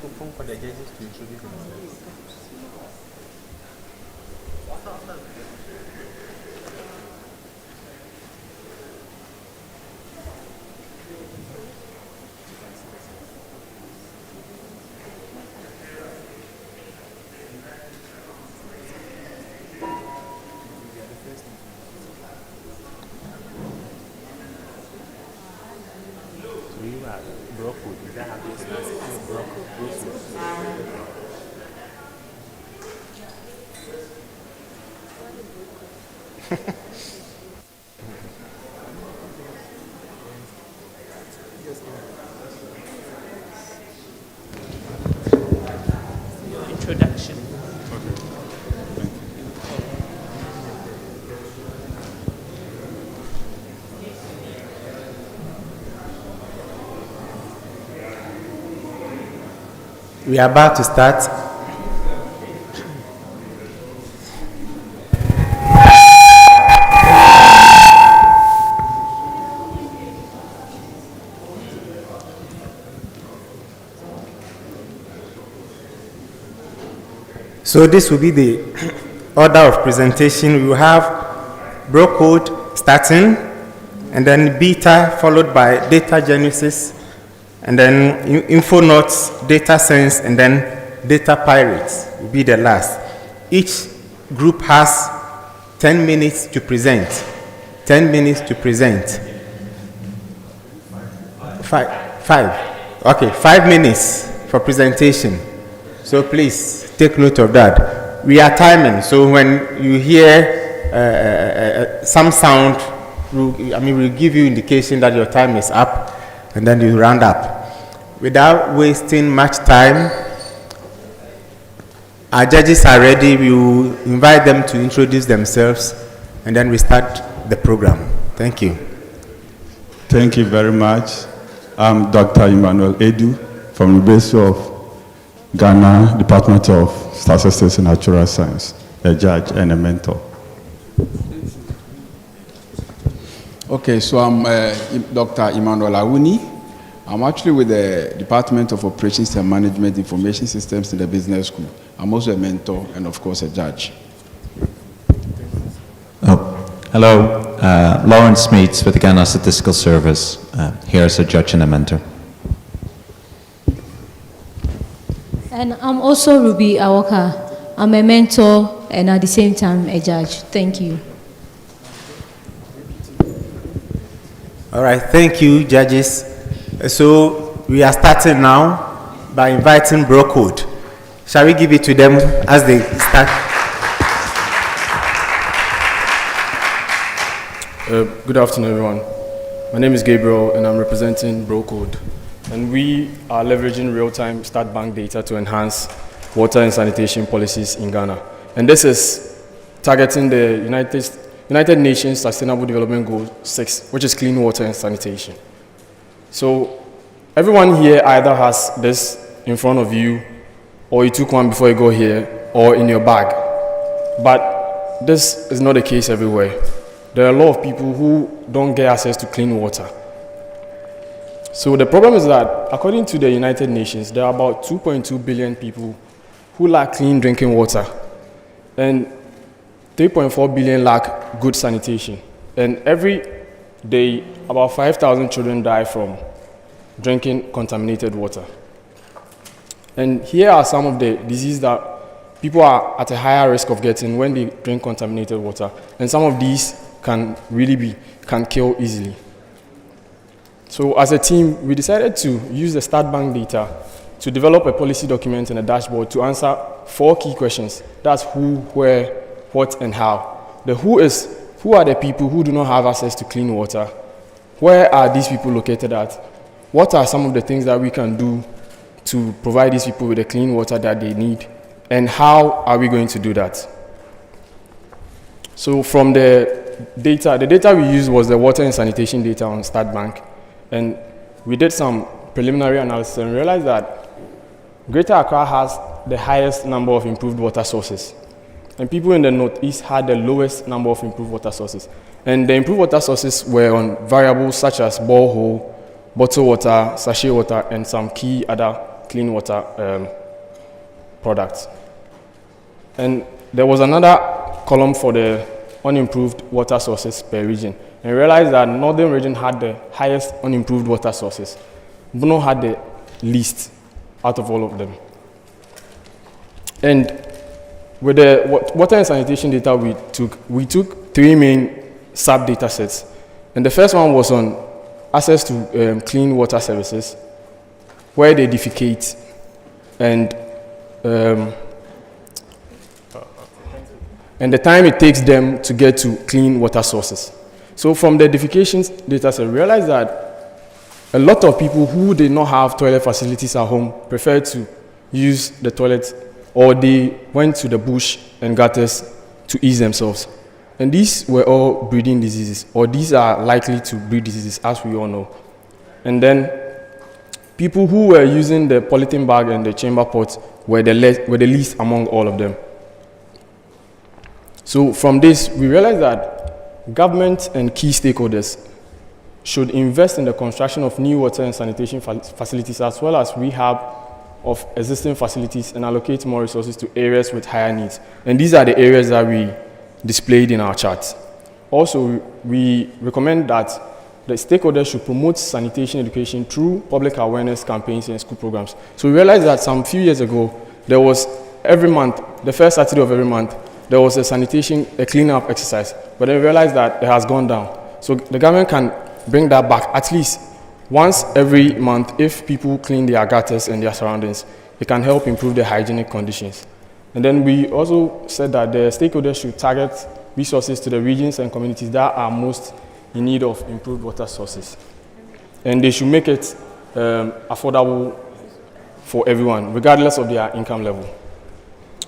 microphone for the judges to introduce themselves. Introduction. We are about to start. So this will be the order of presentation. We will have bro code starting, and then beta followed by data genesis, and then info notes, data sense, and then data pirates will be the last. Each group has 10 minutes to present. 10 minutes to present. Five. Okay, 5 minutes for presentation. So please take note of that. We are timing, so when you hear some sound, we'll give you indication that your time is up, and then you round up. Without wasting much time, our judges are ready. We will invite them to introduce themselves, and then we start the program. Thank you. Thank you very much. I'm Dr. Emmanuel Edu from the University of Ghana, Department of Statistics and Natural Science, a judge and a mentor. Okay, so I'm Dr. Emmanuel Awuni. I'm actually with the Department of Operations and Management Information Systems in the Business School. I'm also a mentor and, of course, a judge. Hello, Lawrence Meets with the Ghana Statistical Service, here as a judge and a mentor. And I'm also Ruby Awoka. I'm a mentor and at the same time a judge. Thank you. All right, thank you, judges. So we are starting now by inviting Bro Code. Shall we give it to them as they start? Good afternoon, everyone. My name is Gabriel, and I'm representing Bro Code. And we are leveraging real-time Statsbank data to enhance water and sanitation policies in Ghana. And this is targeting the United Nations Sustainable Development Goal 6, which is clean water and sanitation. So everyone here either has this in front of you, or you took one before you go here, or in your bag. But this is not the case everywhere. There are a lot of people who don't get access to clean water. So the problem is that, according to the United Nations, there are about 2.2 billion people who lack clean drinking water, and 3.4 billion lack good sanitation. And every day, about 5,000 children die from drinking contaminated water. And here are some of the diseases that people are at a higher risk of getting when they drink contaminated water. And some of these can kill easily. So as a team, we decided to use the Statsbank data to develop a policy document and a dashboard to answer 4 key questions. That's who, where, what, and how. The who is, who are the people who do not have access to clean water? Where are these people located at? What are some of the things that we can do to provide these people with the clean water that they need? And how are we going to do that? So from the data we used was the water and sanitation data on Statsbank. And we did some preliminary analysis and realized that Greater Accra has the highest number of improved water sources. And people in the Northeast had the lowest number of improved water sources. And the improved water sources were on variables such as borehole, bottled water, sachet water, and some key other clean water products. And there was another column for the unimproved water sources per region. And we realized that Northern region had the highest unimproved water sources. Bono had the least out of all of them. And with the water and sanitation data we took 3 main sub-data sets. And the first one was on access to clean water services, where they defecate, and the time it takes them to get to clean water sources. So from the defecation data set, we realized that a lot of people who did not have toilet facilities at home preferred to use the toilet, or they went to the bush and gutters to ease themselves. And these were all breeding diseases, or these are likely to breed diseases, as we all know. And then people who were using the polythene bag and the chamber pot were the least among all of them. So from this, we realized that government and key stakeholders should invest in the construction of new water and sanitation facilities, as well as rehab of existing facilities, and allocate more resources to areas with higher needs. And these are the areas that we displayed in our charts. Also, we recommend that the stakeholders should promote sanitation education through public awareness campaigns and school programs. So we realized that some few years ago, there was every month, the first Saturday of every month, there was a cleanup exercise, but then we realized that it has gone down. So the government can bring that back at least once every month. If people clean their gutters and their surroundings, it can help improve the hygienic conditions. And then we also said that the stakeholders should target resources to the regions and communities that are most in need of improved water sources. And they should make it affordable for everyone, regardless of their income level.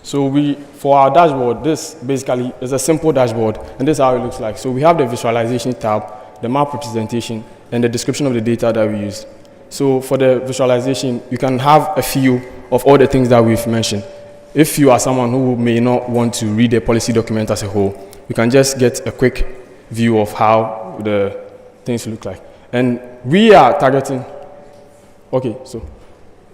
So for our dashboard, this basically is a simple dashboard, and this is how it looks like. So we have the visualization tab, the map representation, and the description of the data that we use. So for the visualization, you can have a feel of all the things that we've mentioned. If you are someone who may not want to read a policy document as a whole, you can just get a quick view of how the things look like. And we are targeting,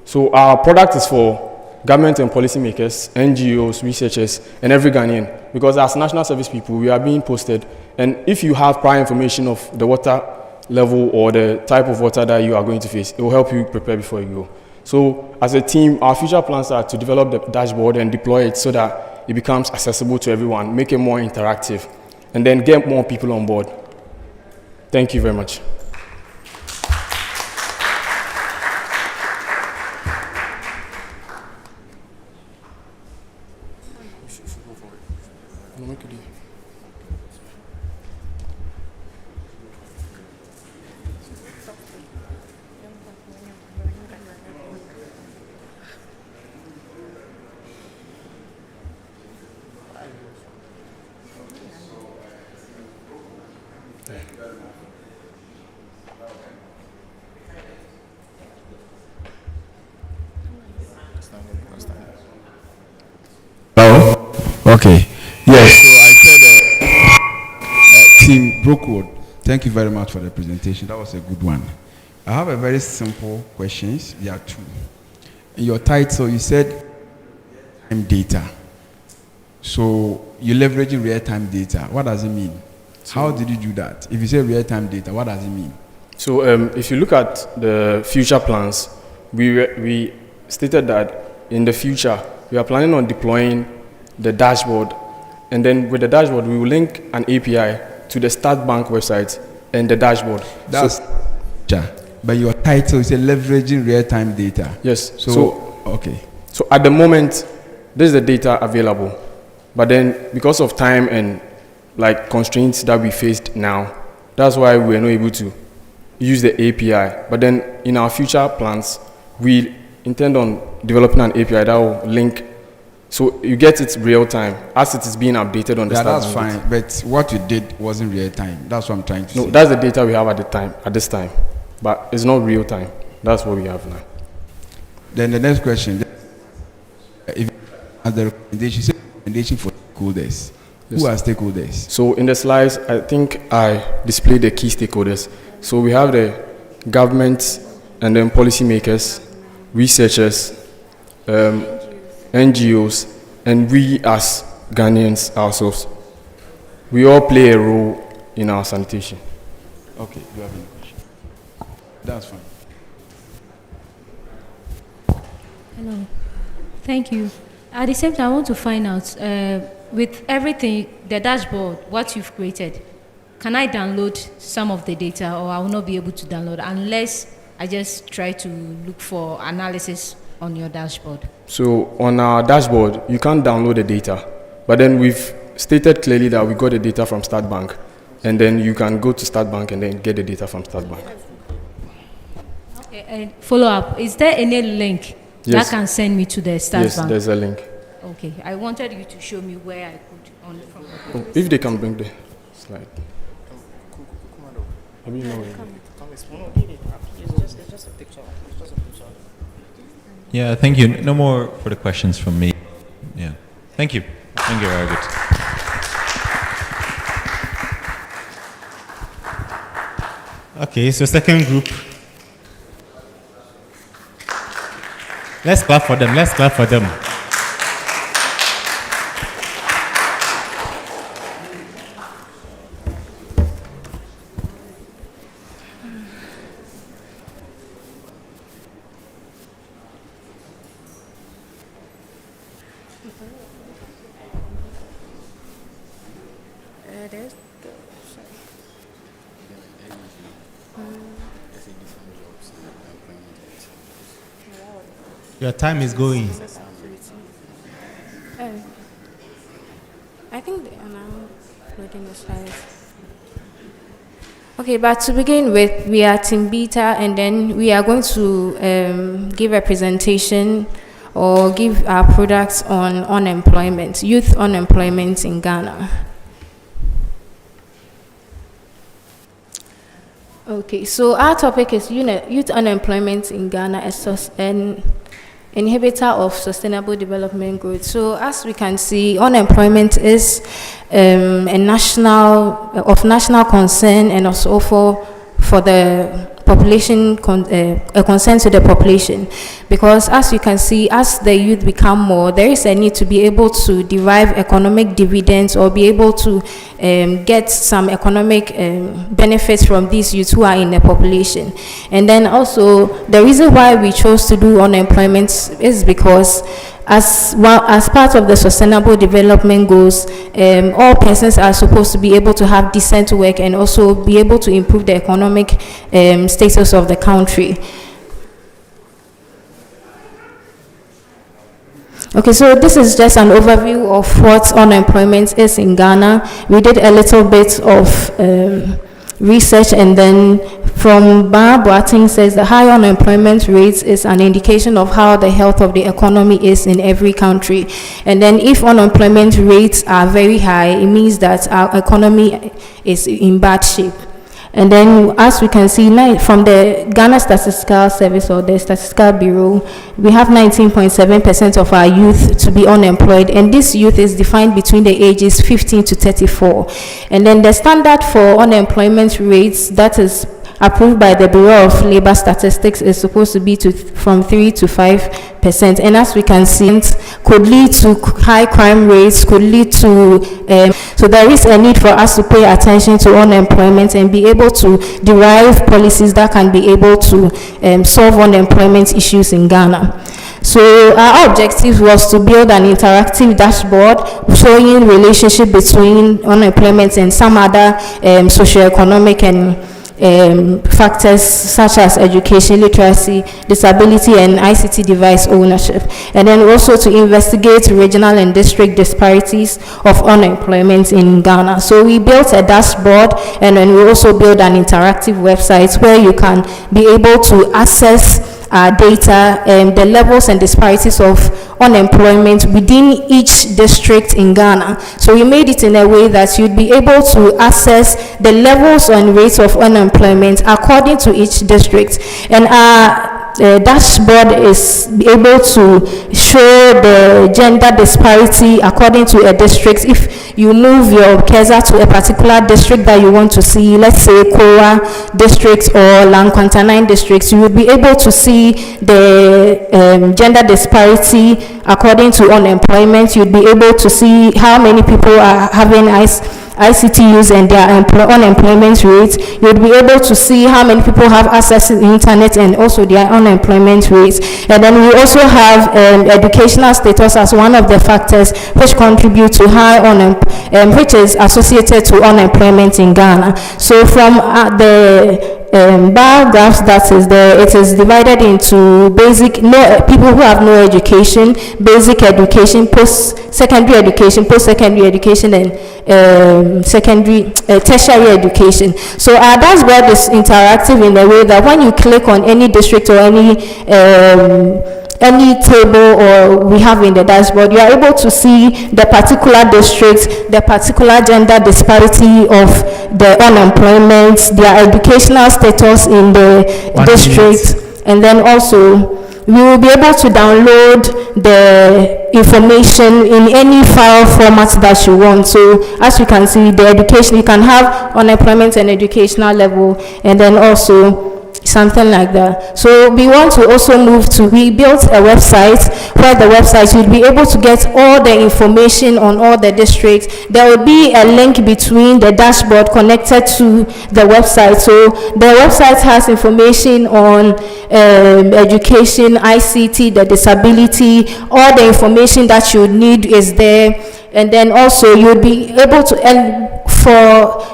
so our product is for government and policymakers, NGOs, researchers, and every Ghanaian. Because as national service people, we are being posted. And if you have prior information of the water level or the type of water that you are going to face, it will help you prepare before you go. So as a team, our future plans are to develop the dashboard and deploy it so that it becomes accessible to everyone, make it more interactive, and then get more people on board. Thank you very much. Okay. Yes. So I said, Team Brookwood, thank you very much for the presentation. That was a good one. I have a very simple questions. There are two. In your title, you said real-time data. So you're leveraging real-time data. What does it mean? How did you do that? If you say real-time data, what does it mean? So if you look at the future plans, we stated that in the future, we are planning on deploying the dashboard, and then with the dashboard, we will link an API to the Statsbank website and the dashboard. That's but your title is leveraging real-time data. Yes. Okay. So at the moment, this is the data available, but then because of time and constraints that we faced now, that's why we are not able to use the API. But then in our future plans, we intend on developing an API that will link. So you get it real time as it is being updated on the Statsbank. That's fine, but what you did wasn't real time. That's what I'm trying to say. No, that's the data we have at this time, but it's not real time. That's what we have now. Then the next question: if as the recommendation for stakeholders, who are stakeholders? So in the slides, I think I displayed the key stakeholders. So we have the government, and then policymakers, researchers, NGOs, and we as Ghanaians ourselves. We all play a role in our sanitation. Okay, do you have any question? That's fine. Hello. Thank you. At the same time, I want to find out, with everything, the dashboard, what you've created, can I download some of the data, or I will not be able to download unless I just try to look for analysis on your dashboard? So on our dashboard, you can't download the data, but then we've stated clearly that we got the data from Statsbank, and then you can go to Statsbank and then get the data from Statsbank. Okay, and follow up, is there any link that can send me to the Statsbank? Yes, there's a link. Okay, I wanted you to show me where I could from. If they can bring the slide. I mean, no. Yeah, thank you. No more further questions from me. Yeah. Thank you. Thank you, very good. Okay, so second group. Let's clap for them. Let's clap for them. Your time is going. I think they are now loading the slides. Okay, but to begin with, we are Team Beta, and then we are going to give a presentation or give our products on unemployment, youth unemployment in Ghana. Okay, so our topic is youth unemployment in Ghana as an inhibitor of sustainable development growth. So as we can see, unemployment is of national concern, and also for the population, a concern to the population, because as you can see, as the youth become more, there is a need to be able to derive economic dividends or be able to get some economic benefits from these youths who are in the population. And then also the reason why we chose to do unemployment is because as part of the sustainable development goals, all persons are supposed to be able to have decent work and also be able to improve the economic status of the country. Okay, so this is just an overview of what unemployment is in Ghana. We did a little bit of research, and then from Boating says the high unemployment rates is an indication of how the health of the economy is in every country. And then if unemployment rates are very high, it means that our economy is in bad shape. And then, as we can see, from the Ghana Statistical Service or the Statistical Bureau, we have 19.7% of our youth to be unemployed, and this youth is defined between the ages 15 to 34. And then the standard for unemployment rates that is approved by the Bureau of Labor Statistics is supposed to be from 3 to 5%. And as we can see, could lead to high crime rates, could lead to, so there is a need for us to pay attention to unemployment and be able to derive policies that can be able to solve unemployment issues in Ghana. So our objective was to build an interactive dashboard showing relationship between unemployment and some other socioeconomic and factors such as education, literacy, disability, and ICT device ownership, and then also to investigate regional and district disparities of unemployment in Ghana. So we built a dashboard, and then we also built an interactive website where you can be able to access data and the levels and disparities of unemployment within each district in Ghana. So we made it in a way that you'd be able to access the levels and rates of unemployment according to each district. And dashboard is able to show the gender disparity according to a district. If you move your cursor to a particular district that you want to see, let's say Kora district or Lankwantanain districts, you will be able to see the gender disparity according to unemployment. You'd be able to see how many people are having ICT use and their unemployment rates. You'd be able to see how many people have access to the internet and also their unemployment rates. And then we also have educational status as one of the factors which contribute to high which is associated to unemployment in Ghana. So from the bar graphs that is there, it is divided into people who have no education, basic education, post-secondary education, and tertiary education. So our dashboard is interactive in a way that when you click on any district or any table or we have in the dashboard, you are able to see the particular district, the particular gender disparity of the unemployment, their educational status in the district, and then also we will be able to download the information in any file format that you want. So as you can see, the education, you can have unemployment and educational level, and then also something like that. So we want to also we built a website where the website you'll be able to get all the information on all the districts. There will be a link between the dashboard connected to the website. So the website has information on education, ICT, the disability, all the information that you need is there. And then also you'll be able to,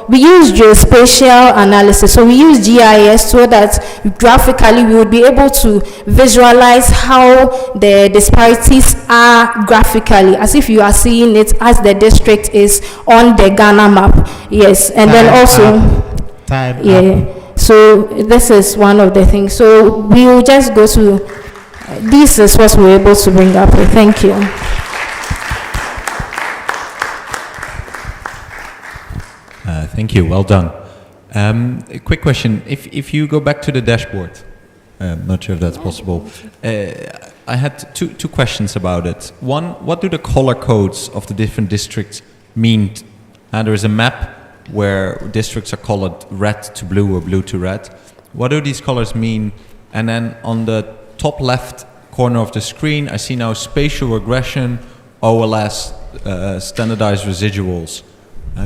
we use geospatial analysis, so we use GIS so that graphically we would be able to visualize how the disparities are graphically, as if you are seeing it as the district is on the Ghana map. Yes, and then also, so this is one of the things. So we will just go to, this is what we're able to bring up. Thank you. Thank you. Well done. A quick question. If you go back to the dashboard, I'm not sure if that's possible. I had two questions about it. One, what do the color codes of the different districts mean? There is a map where districts are colored red to blue or blue to red. What do these colors mean? And then on the top left corner of the screen, I see now spatial regression, OLS, standardized residuals.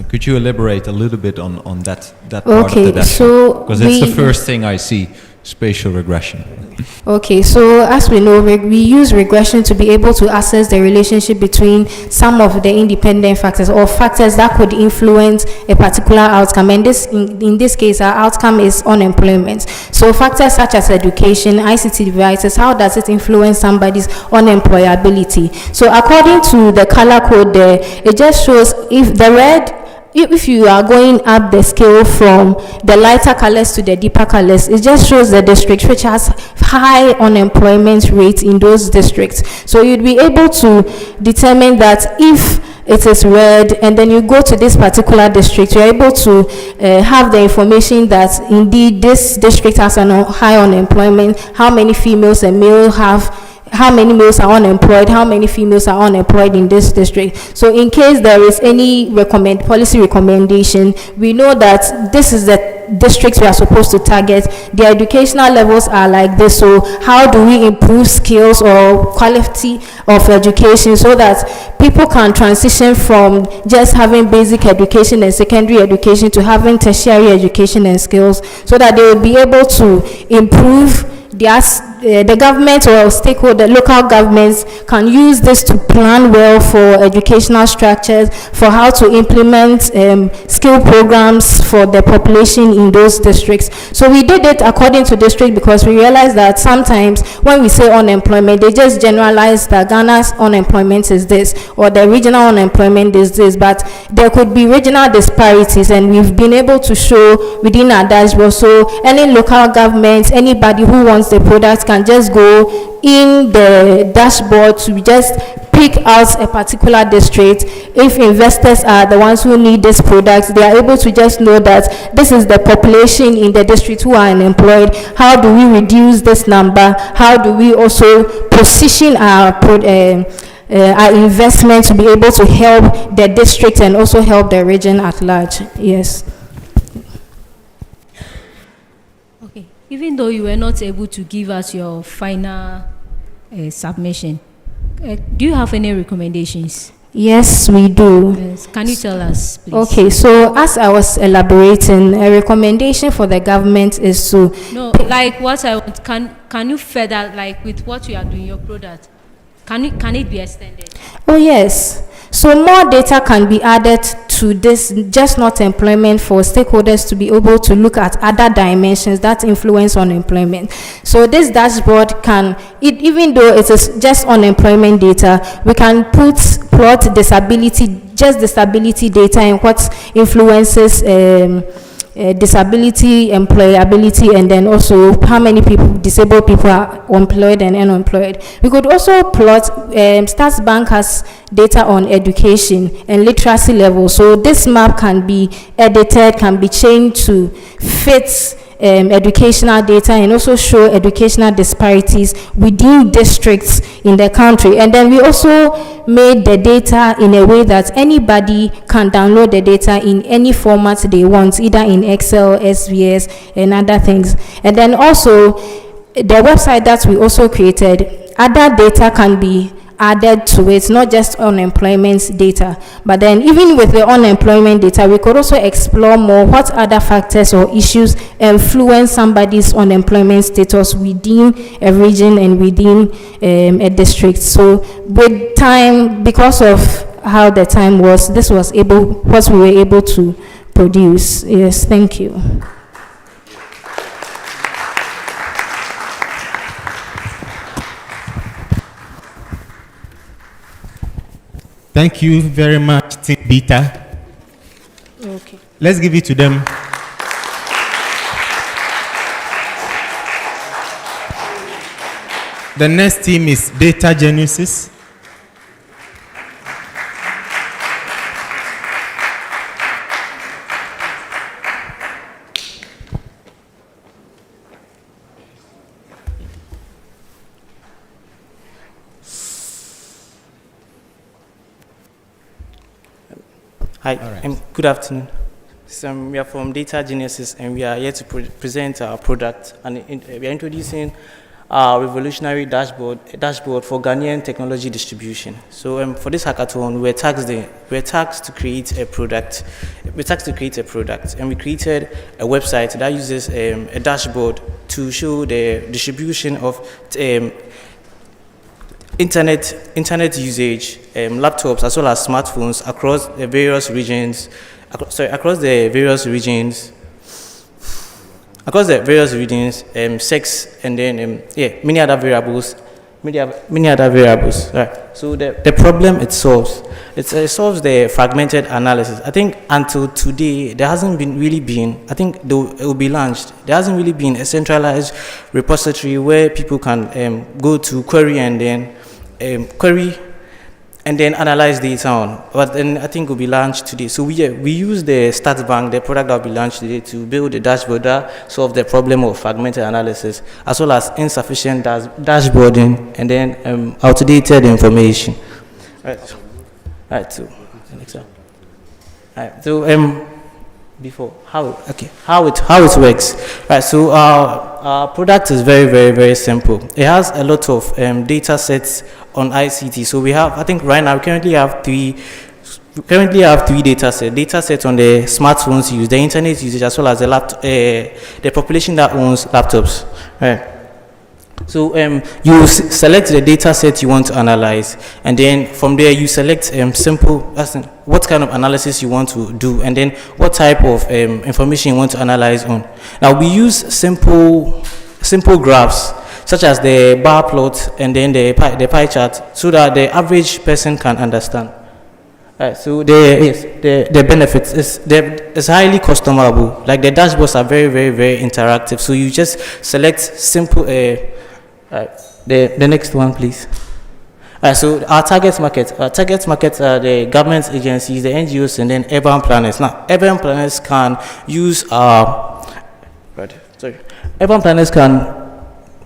Could you elaborate a little bit on that part of the dashboard? Because it's the first thing I see, spatial regression. Okay, so as we know, we use regression to be able to assess the relationship between some of the independent factors or factors that could influence a particular outcome. And in this case, our outcome is unemployment. So factors such as education, ICT devices, how does it influence somebody's unemployability? So according to the color code there, it just shows if you are going up the scale from the lighter colors to the deeper colors, it just shows the district which has high unemployment rate in those districts. So you'd be able to determine that if it is red and then you go to this particular district, you're able to have the information that indeed this district has a high unemployment, how many females and males have, how many males are unemployed, how many females are unemployed in this district. So in case there is any policy recommendation, we know that this is the districts we are supposed to target. The educational levels are like this, so how do we improve skills or quality of education so that people can transition from just having basic education and secondary education to having tertiary education and skills, so that they will be able to improve the government or stakeholder, local governments can use this to plan well for educational structures, for how to implement skill programs for the population in those districts. So we did it according to district because we realized that sometimes when we say unemployment, they just generalize that Ghana's unemployment is this or the regional unemployment is this, but there could be regional disparities, and we've been able to show within our dashboard. So any local government, anybody who wants the product can just go in the dashboard to just pick out a particular district. If investors are the ones who need this product, they are able to just know that this is the population in the district who are unemployed. How do we reduce this number? How do we also position our investment to be able to help the district and also help the region at large? Yes. Okay. Even though you were not able to give us your final submission, do you have any recommendations? Yes, we do. Yes. Can you tell us, please? Okay, so as I was elaborating, a recommendation for the government is to... No, like what I want, can you further, like with what you are doing, your product, can it be extended? Oh, yes. So more data can be added to this, just not employment, for stakeholders to be able to look at other dimensions that influence unemployment. So this dashboard can, even though it is just unemployment data, we can plot disability, just disability data and what influences disability, employability, and then also how many disabled people are employed and unemployed. We could also plot, Statsbank has data on education and literacy level. So this map can be edited, can be changed to fit educational data and also show educational disparities within districts in the country. And then we also made the data in a way that anybody can download the data in any format they want, either in Excel, SVS, and other things. And then also the website that we also created, other data can be added to it, not just unemployment data. But then even with the unemployment data, we could also explore more what other factors or issues influence somebody's unemployment status within a region and within a district. So with time, because of how the time was, this was what we were able to produce. Yes, thank you. Thank you very much, Team Beta. Okay. Let's give it to them. The next team is Data Genesis. Hi, good afternoon. We are from Data Genesis, and we are here to present our product. And we are introducing our revolutionary dashboard for Ghanaian technology distribution. So for this hackathon, we were tasked to create a product. And we created a website that uses a dashboard to show the distribution of internet usage, laptops as well as smartphones across the various regions, sex, and then many other variables. Right. So the problem it solves the fragmented analysis. I think until today there hasn't really been. I think it will be launched. There hasn't really been a centralized repository where people can go to query and then analyze data on. But then I think it will be launched today. So we use the Statsbank, the product that will be launched today, to build a dashboard that solves the problem of fragmented analysis, as well as insufficient dashboarding and then outdated information. Right. So next up. Right. So before how it works. Right. So our product is very, very, very simple. It has a lot of data sets on ICT. So we have, I think right now we currently have three data sets on the smartphones used, the internet usage, as well as the population that owns laptops. Right. So you select the data set you want to analyze, and then from there you select what kind of analysis you want to do, and then what type of information you want to analyze on. Now we use simple graphs such as the bar plot and then the pie chart, so that the average person can understand. Right, so the benefits is highly customizable. Like the dashboards are very, very, very interactive. So you just select simple The next one, please. So our target market are the government agencies, the NGOs, and then urban planners. Now, urban planners can use urban planners can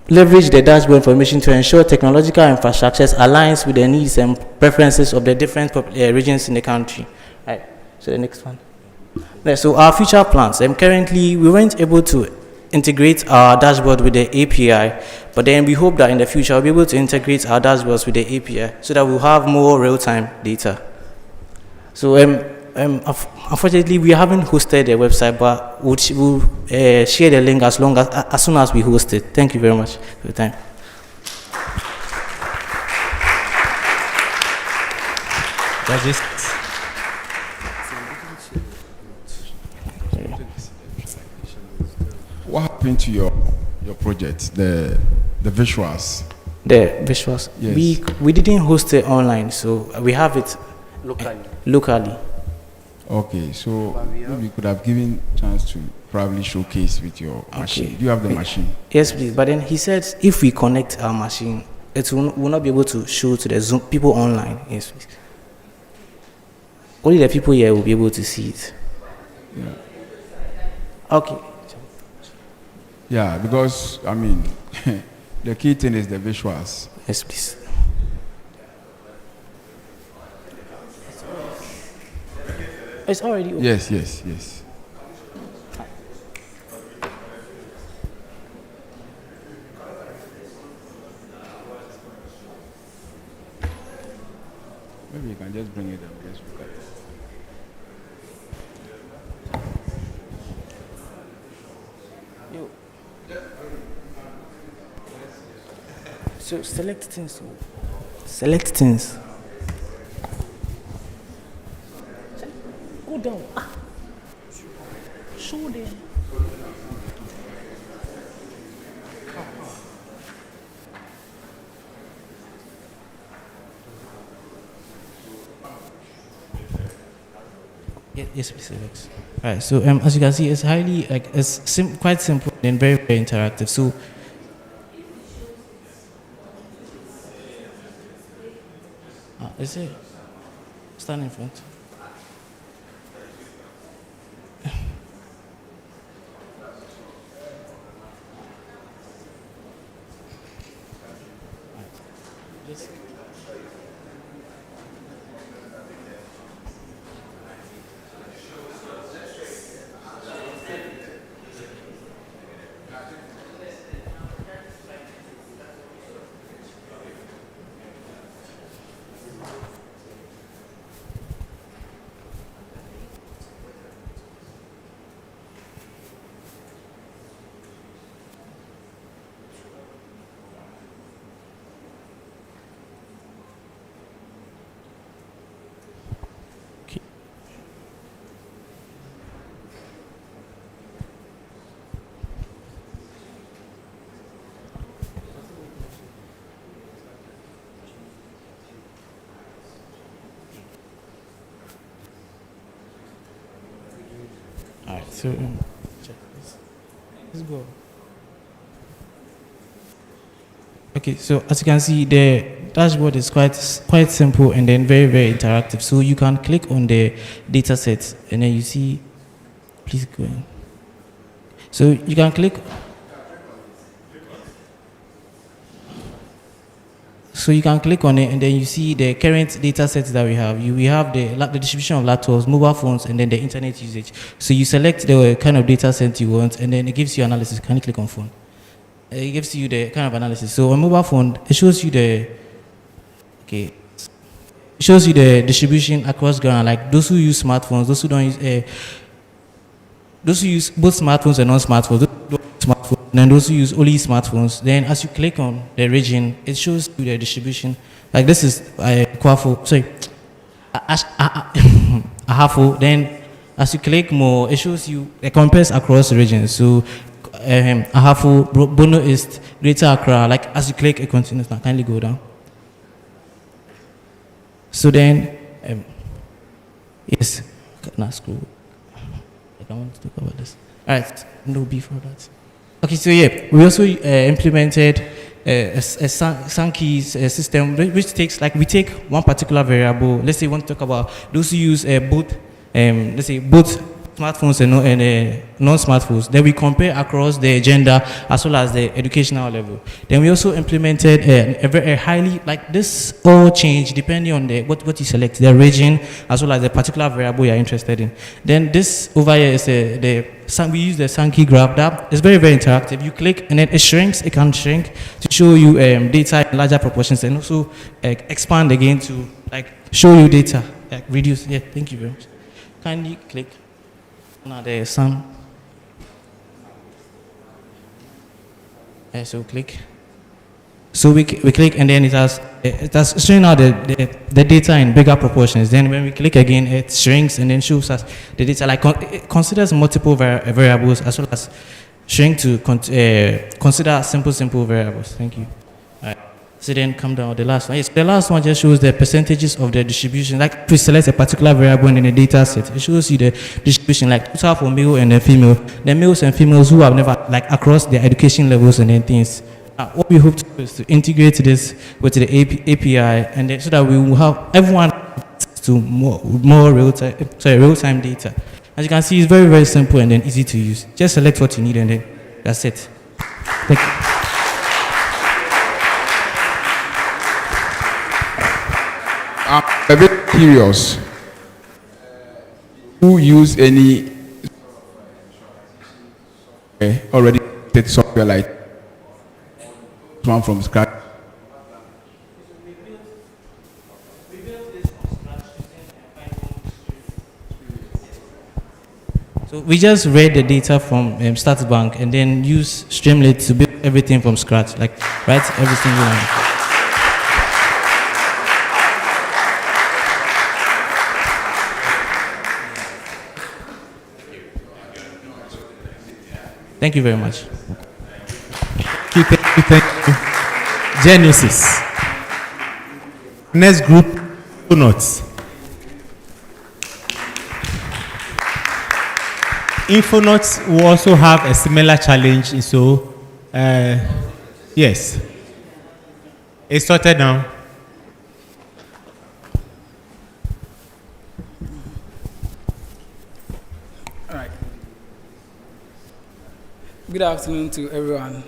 leverage the dashboard information to ensure technological infrastructures aligns with the needs and preferences of the different regions in the country. Right. So the next one. So our future plans. Currently, we weren't able to integrate our dashboard with the API, but then we hope that in the future we'll be able to integrate our dashboards with the API so that we'll have more real-time data. So unfortunately, we haven't hosted the website, but we'll share the link as soon as we host it. Thank you very much for your time. What happened to your project, the visuals? The visuals? Yes. We didn't host it online, so we have it locally. Okay, so maybe you could have given chance to probably showcase with your machine. Do you have the machine? Yes, please. But then he said if we connect our machine, it will not be able to show to the Zoom people online. Yes, please. Only the people here will be able to see it. Yeah. Okay. Yeah, because I mean, the key thing is the visuals. Yes, please. It's already open. Yes. Maybe you can just bring it up. Yes, we can. So select things. Select things. Go down. Show them. Yes, please select. Alright. So as you can see, it's highly quite simple and very interactive. So. Is it? Stand in front. Alright, so check this. Let's go. Okay, so as you can see, the dashboard is quite simple and then very interactive. So you can click on the data sets and then you see, please go in. So you can click. So you can click on it and then you see the current data sets that we have. We have the distribution of laptops, mobile phones, and then the internet usage. So you select the kind of data set you want and then it gives you analysis. Can you click on phone? It gives you the kind of analysis. So on mobile phone, it shows you the distribution across Ghana, like those who use smartphones, those who don't use those who use both smartphones and non-smartphones, those who don't use smartphones, and those who use only smartphones. Then as you click on the region, it shows you the distribution. Like this is Kwafo, sorry, Ahafo. Then as you click more, it shows you, it compares across regions. So Ahafo, Bono East, Greater Accra. Like as you click, it continues. Now kindly go down. So then, yes, now scroll. I want to talk about this. All right, no before that. Okay, so yeah, we also implemented Sankey system, which takes, like, we take one particular variable. Let's say we want to talk about those who use both, let's say both smartphones and non-smartphones. Then we compare across the gender as well as the educational level. Then we also implemented a highly, like, this all change depending on what you select, the region as well as the particular variable you're interested in. Then this over here is we use the Sankey graph. That is very, very interactive. You click and then it shrinks. It can shrink to show you data in larger proportions, and also expand again to, like, show you data, like, reduce. Yeah, thank you very much. Kindly click. Now there's some. So click. So we click, and then it has showing out the data in bigger proportions. Then when we click again, it shrinks and then shows us the data. Like, it considers multiple variables as well as shrink to consider simple variables. Thank you. All right. So then come down the last one. Yes, the last one just shows the percentages of the distribution. Like, if we select a particular variable in the data set, it shows you the distribution, like total for male and female. The males and females who have never, like, across their education levels and then things. What we hope to do is to integrate this with the API, and then so that we will have everyone to more real-time data. As you can see, it's very, very simple and then easy to use. Just select what you need and then that's it. Thank you. I'm a bit curious. Who use any already did software like one from scratch? So we just read the data from Statsbank and then use Streamlit to build everything from scratch, like write every single line. Thank you very much. Thank you. Genesis. Next group, Infonotes. Infonotes will also have a similar challenge, so yes. It's sorted now. All right. Good afternoon to everyone.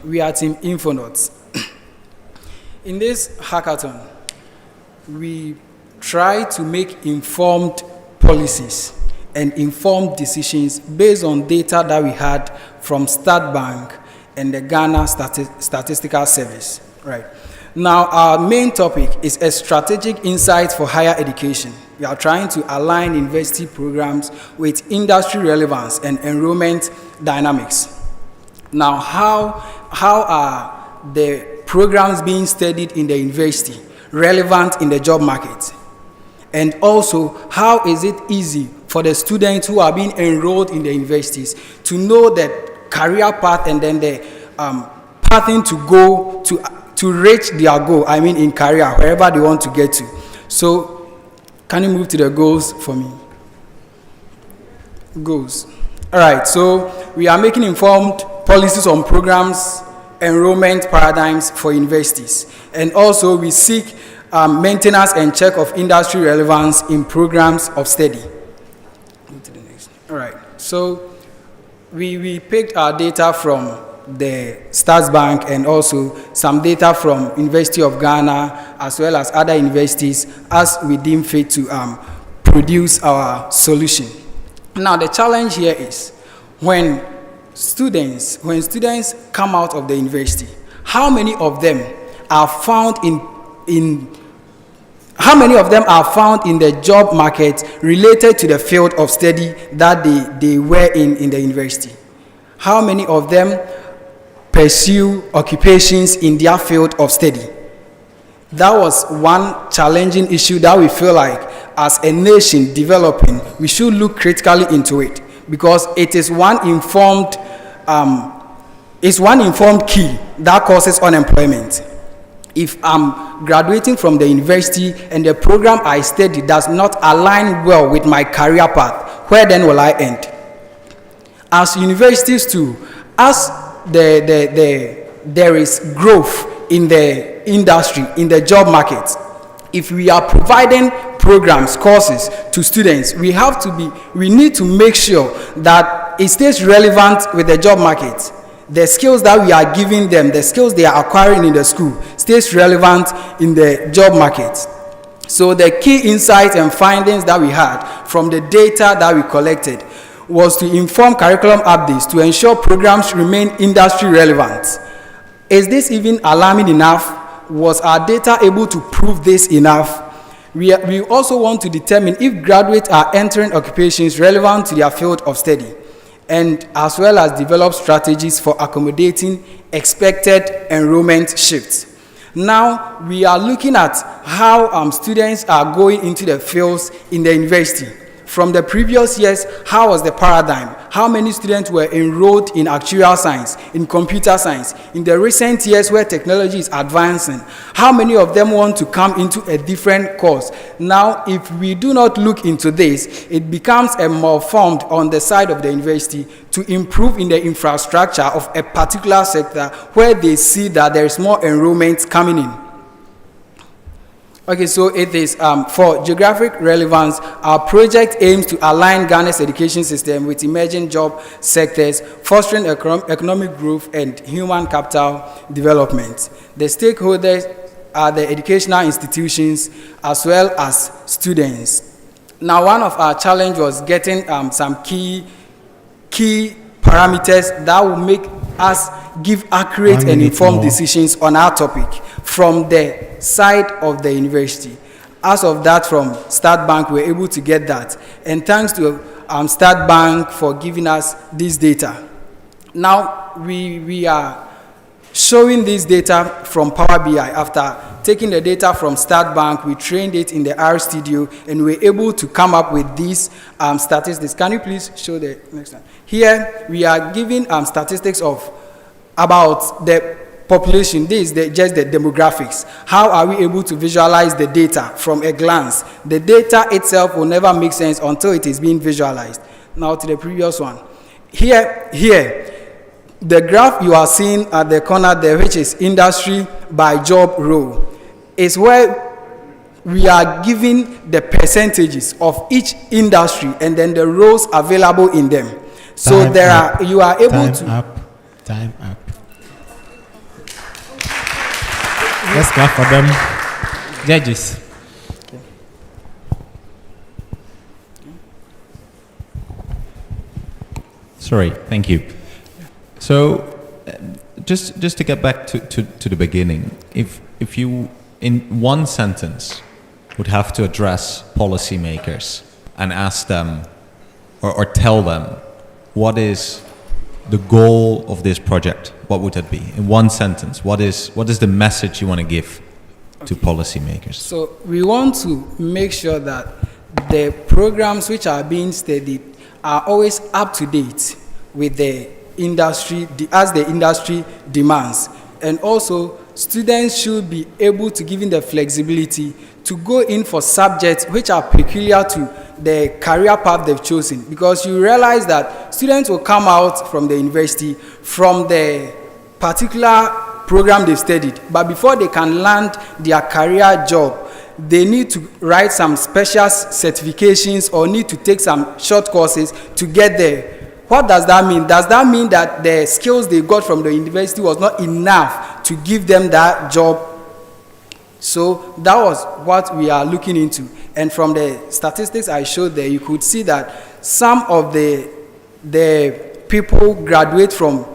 We are Team Infonotes. In this hackathon, we try to make informed policies and informed decisions based on data that we had from Statsbank and the Ghana Statistical Service. Right. Now, our main topic is a strategic insight for higher education. We are trying to align university programs with industry relevance and enrollment dynamics. Now, how are the programs being studied in the university relevant in the job market? And also, how is it easy for the students who are being enrolled in the universities to know the career path and then the pathing to go to reach their goal, I mean in career, wherever they want to get to. So, can you move to the goals for me? Goals. All right, so we are making informed policies on programs, enrollment paradigms for universities. And also we seek maintenance and check of industry relevance in programs of study. Move to the next. All right, so we picked our data from the Statsbank and also some data from University of Ghana as well as other universities as we deem fit to produce our solution. Now the challenge here is when students come out of the university, how many of them are found in the job market related to the field of study that they were in the university? How many of them pursue occupations in their field of study? That was one challenging issue that we feel like as a nation developing, we should look critically into it, because it is one informed key that causes unemployment. If I'm graduating from the university and the program I study does not align well with my career path, where then will I end? As universities too, as the there is growth in the industry, in the job market, if we are providing programs, courses to students, we need to make sure that it stays relevant with the job market. The skills that we are giving them, the skills they are acquiring in the school, stays relevant in the job market. So the key insights and findings that we had from the data that we collected was to inform curriculum updates to ensure programs remain industry relevant. Is this even alarming enough? Was our data able to prove this enough? We also want to determine if graduates are entering occupations relevant to their field of study, and as well as develop strategies for accommodating expected enrollment shifts. Now, we are looking at how students are going into the fields in the university. From the previous years, how was the paradigm? How many students were enrolled in actuarial science, in computer science? In the recent years where technology is advancing, how many of them want to come into a different course? Now, if we do not look into this, it becomes a malformed on the side of the university to improve in the infrastructure of a particular sector where they see that there is more enrollment coming in. Okay, so it is for geographic relevance, our project aims to align Ghana's education system with emerging job sectors, fostering economic growth and human capital development. The stakeholders are the educational institutions as well as students. Now, one of our challenges was getting some key parameters that will make us give accurate and informed decisions on our topic from the side of the university. As of that, from Statsbank, we were able to get that. And thanks to Statsbank for giving us this data. Now, we are showing this data from Power BI. After taking the data from Statsbank, we trained it in the R Studio, and we were able to come up with these statistics. Can you please show the next one? Here, we are giving statistics of about the population. This is just the demographics. How are we able to visualize the data from a glance? The data itself will never make sense until it is being visualized. Now to the previous one. Here, the graph you are seeing at the corner there, which is industry by job role, is where we are giving the percentages of each industry and then the roles available in them. So you are able to... Time up. Let's clap for them. Judges. Sorry, thank you. So, just to get back to the beginning, if you, in one sentence, would have to address policymakers and ask them, or tell them, what is the goal of this project, what would that be? In one sentence, what is the message you want to give to policymakers? So we want to make sure that the programs which are being studied are always up to date with the industry, as the industry demands. And also, students should be able to give the flexibility to go in for subjects which are peculiar to the career path they've chosen, because you realize that students will come out from the university from the particular program they've studied, but before they can land their career job, they need to write some special certifications or need to take some short courses to get there. What does that mean? Does that mean that the skills they got from the university was not enough to give them that job? So that was what we are looking into. And from the statistics I showed there, you could see that some of the people graduate from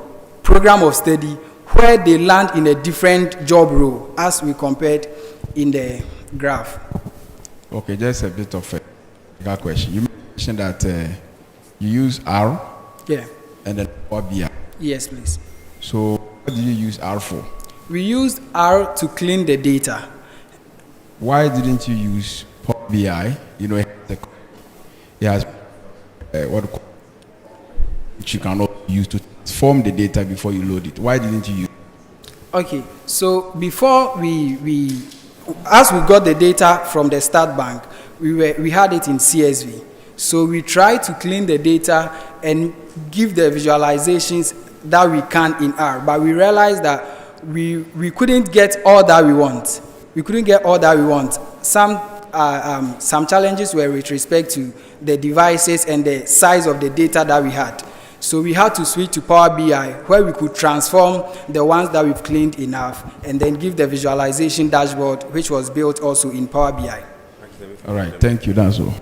program of study where they land in a different job role as we compared in the graph. Okay, just a bit of a question. You mentioned that you use R. Yeah. And then Power BI. Yes, please. So what did you use R for? We used R to clean the data. Why didn't you use Power BI? You know, it has which you cannot use to transform the data before you load it. Why didn't you use it? Okay, so before as we got the data from the Statsbank, we had it in CSV. So we tried to clean the data and give the visualizations that we can in R, but we realized that we couldn't get all that we want. We couldn't get all that we want. Some challenges were with respect to the devices and the size of the data that we had. So we had to switch to Power BI, where we could transform the ones that we've cleaned enough and then give the visualization dashboard, which was built also in Power BI. All right, thank you, that's all.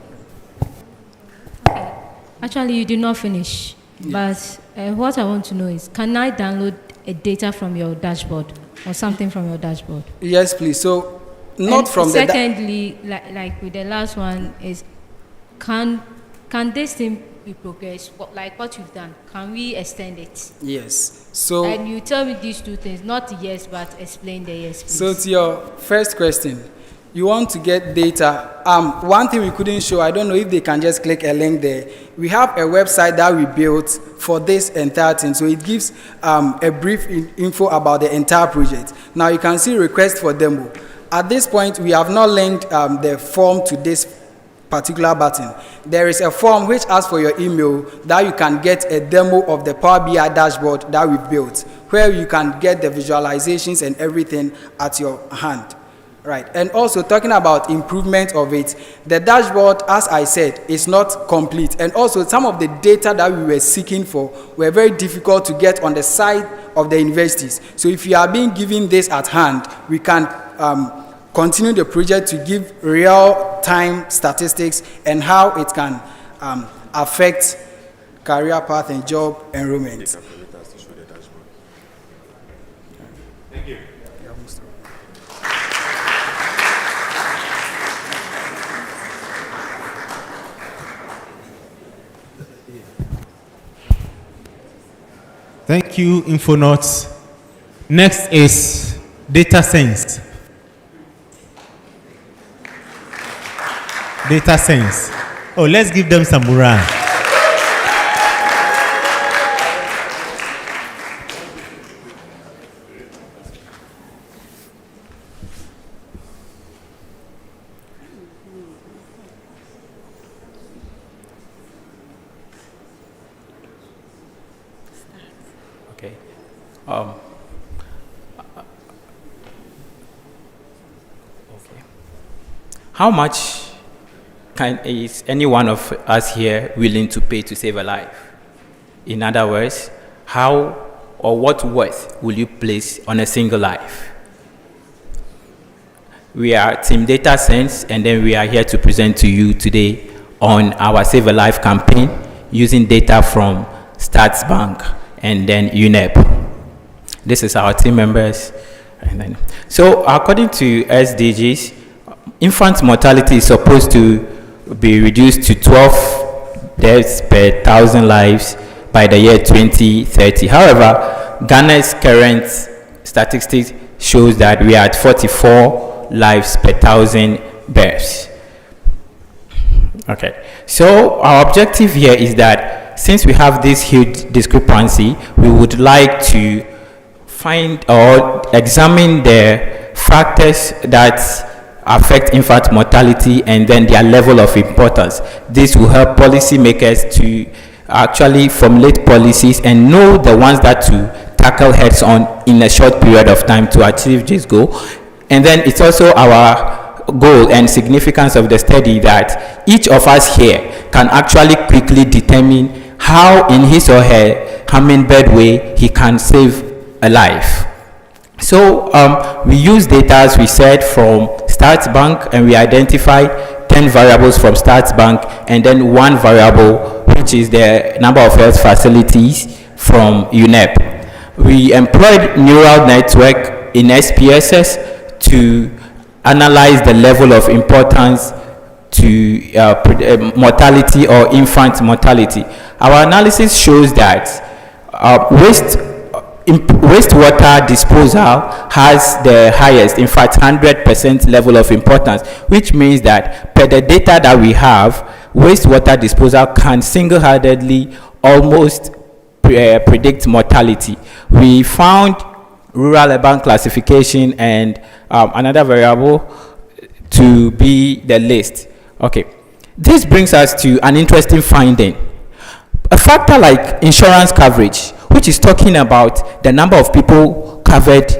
Actually, you did not finish. Yes. But what I want to know is, can I download a data from your dashboard or something from your dashboard? Yes, please. So, not and from secondly, like with the last one, is can this thing be progressed? Like what you've done, can we extend it? Yes. So. And you tell me these two things, not yes, but explain the yes, please. So to your first question, you want to get data. One thing we couldn't show, I don't know if they can just click a link there. We have a website that we built for this entire thing. So it gives a brief info about the entire project. Now you can see request for demo. At this point, we have not linked the form to this particular button. There is a form which asks for your email that you can get a demo of the Power BI dashboard that we built, where you can get the visualizations and everything at your hand. Right, and also talking about improvement of it, the dashboard, as I said, is not complete. And also some of the data that we were seeking for were very difficult to get on the side of the universities. So if you are being given this at hand, we can continue the project to give real-time statistics and how it can affect career path and job enrollment. Thank you. Thank you, Infonauts. Next is data science. Data science. Oh, let's give them some morale. Okay. Okay. How much is any one of us here willing to pay to save a life? In other words, how or what worth will you place on a single life? We are Team Data Sense, and then we are here to present to you today on our Save a Life campaign using data from Statsbank and then UNEP. This is our team members. And then, so according to SDGs, infant mortality is supposed to be reduced to 12 deaths per 1,000 lives by the year 2030. However, Ghana's current statistics shows that we are at 44 lives per 1,000 births. Okay, so our objective here is that since we have this huge discrepancy, we would like to find or examine the factors that affect infant mortality and then their level of importance. This will help policymakers to actually formulate policies and know the ones that to tackle heads on in a short period of time to achieve this goal. And then it's also our goal and significance of the study that each of us here can actually quickly determine how in his or her hummingbird way he can save a life. So we use data, as we said, from Statsbank, and we identified 10 variables from Statsbank and then one variable which is the number of health facilities from UNEP. We employed neural network in SPSS to analyze the level of importance to mortality or infant mortality. Our analysis shows that wastewater disposal has the highest, in fact 100% level of importance, which means that per the data that we have, wastewater disposal can single-handedly almost predict mortality. We found rural-urban classification and another variable to be the list. Okay, this brings us to an interesting finding. A factor like insurance coverage, which is talking about the number of people covered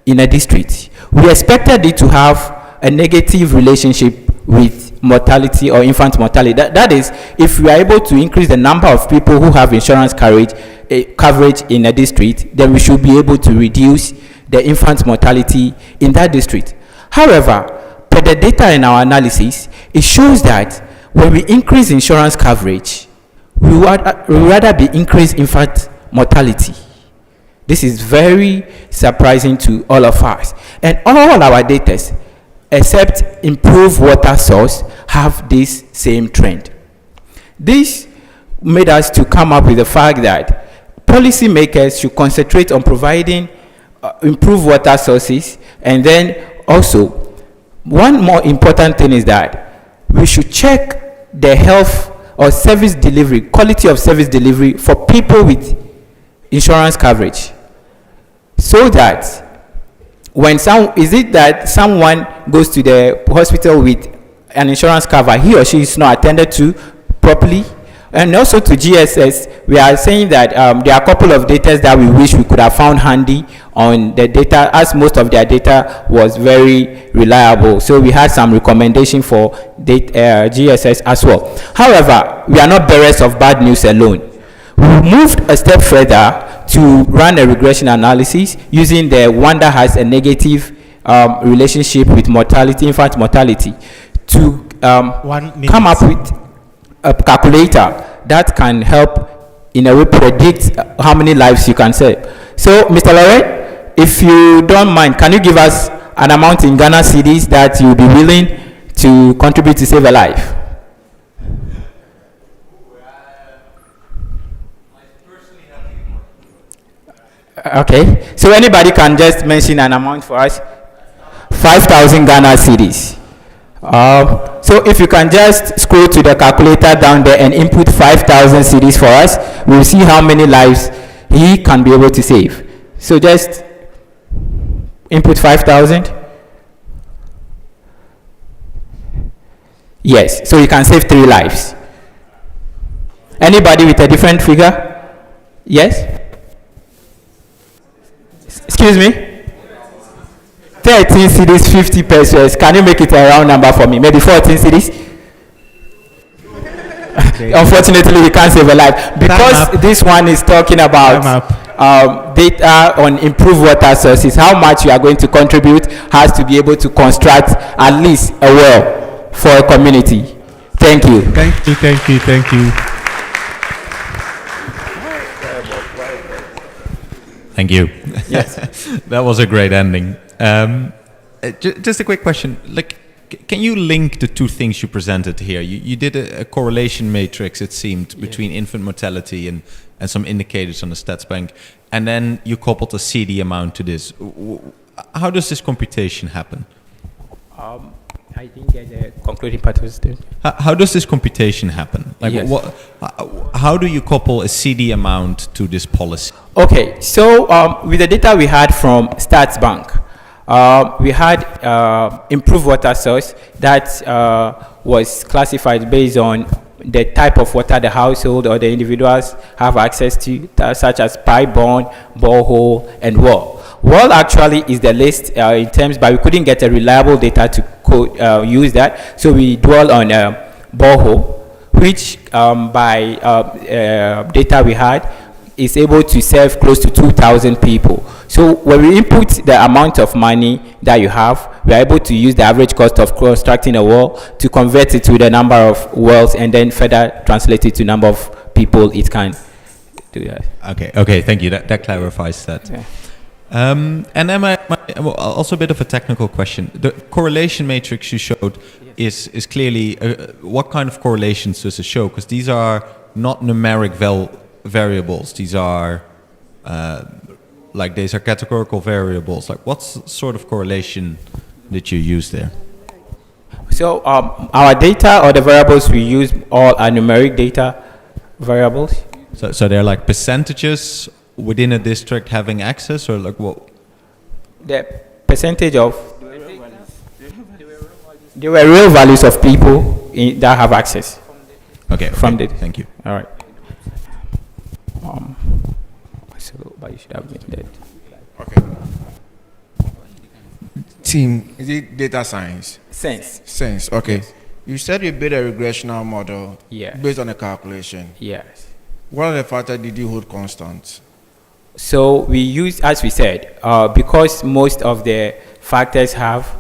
in a district, we expected it to have a negative relationship with mortality or infant mortality. That is, if we are able to increase the number of people who have insurance coverage in a district, then we should be able to reduce the infant mortality in that district. However, per the data in our analysis, it shows that when we increase insurance coverage, we would rather be increased infant mortality. This is very surprising to all of us. And all our data, except improved water source, have this same trend. This made us to come up with the fact that policymakers should concentrate on providing improved water sources, and then also one more important thing is that we should check the health or service delivery, quality of service delivery for people with insurance coverage, so that when someone goes to the hospital with an insurance cover, he or she is not attended to properly. And also to GSS, we are saying that there are a couple of data that we wish we could have found handy on the data, as most of their data was very reliable. So we had some recommendation for GSS as well. However, we are not bearers of bad news alone. We moved a step further to run a regression analysis using the one that has a negative relationship with mortality, infant mortality, to come up with a calculator that can help in a way predict how many lives you can save. So, Mr. Lauren, if you don't mind, can you give us an amount in Ghana cedis that you'll be willing to contribute to save a life? Okay, so anybody can just mention an amount for us. 5,000 Ghana cedis. So if you can just scroll to the calculator down there and input 5,000 cedis for us, we'll see how many lives he can be able to save. So just input 5,000. Yes, so you can save 3 lives. Anybody with a different figure? Yes? Excuse me? 13 cedis, 50 pesos. Can you make it a round number for me? Maybe 14 cedis? Okay. Unfortunately, we can't save a life. Because this one is talking about data on improved water sources. How much you are going to contribute has to be able to construct at least a well for a community. Thank you. Thank you, thank you, thank you. Thank you. Yes. That was a great ending. Just a quick question. Like, can you link the two things you presented here? You did a correlation matrix, it seemed, between infant mortality and some indicators on the Statsbank, and then you coupled a CD amount to this. How does this computation happen? I didn't get the concluding part of it. How does this computation happen? Like, Yes. How do you couple a CD amount to this policy? Okay, so with the data we had from Statsbank, we had improved water source that was classified based on the type of water the household or the individuals have access to, such as pipe borne, borehole, and well. Well actually is the list in terms, but we couldn't get a reliable data to use that, so we dwell on borehole, which by data we had is able to serve close to 2,000 people. So when we input the amount of money that you have, we are able to use the average cost of constructing a well to convert it to the number of wells and then further translate it to number of people it can do that. Okay, thank you. That clarifies that. Yeah. And then also a bit of a technical question. The correlation matrix you showed is clearly, what kind of correlations does it show? Because these are not numeric variables. These are categorical variables. Like, what sort of correlation did you use there? So our data or the variables we use all are numeric data variables. So they're like percentages within a district having access, or like what? The percentage of they were real values of people that have access. Okay. From the thank you. All right. So, but you should have been dead. Okay. team, is it data science? Sense. Sense, okay. Yes. You said you built a regressional model based on a calculation. Yes. What are the factors did you hold constant? So we use, as we said, because most of the factors have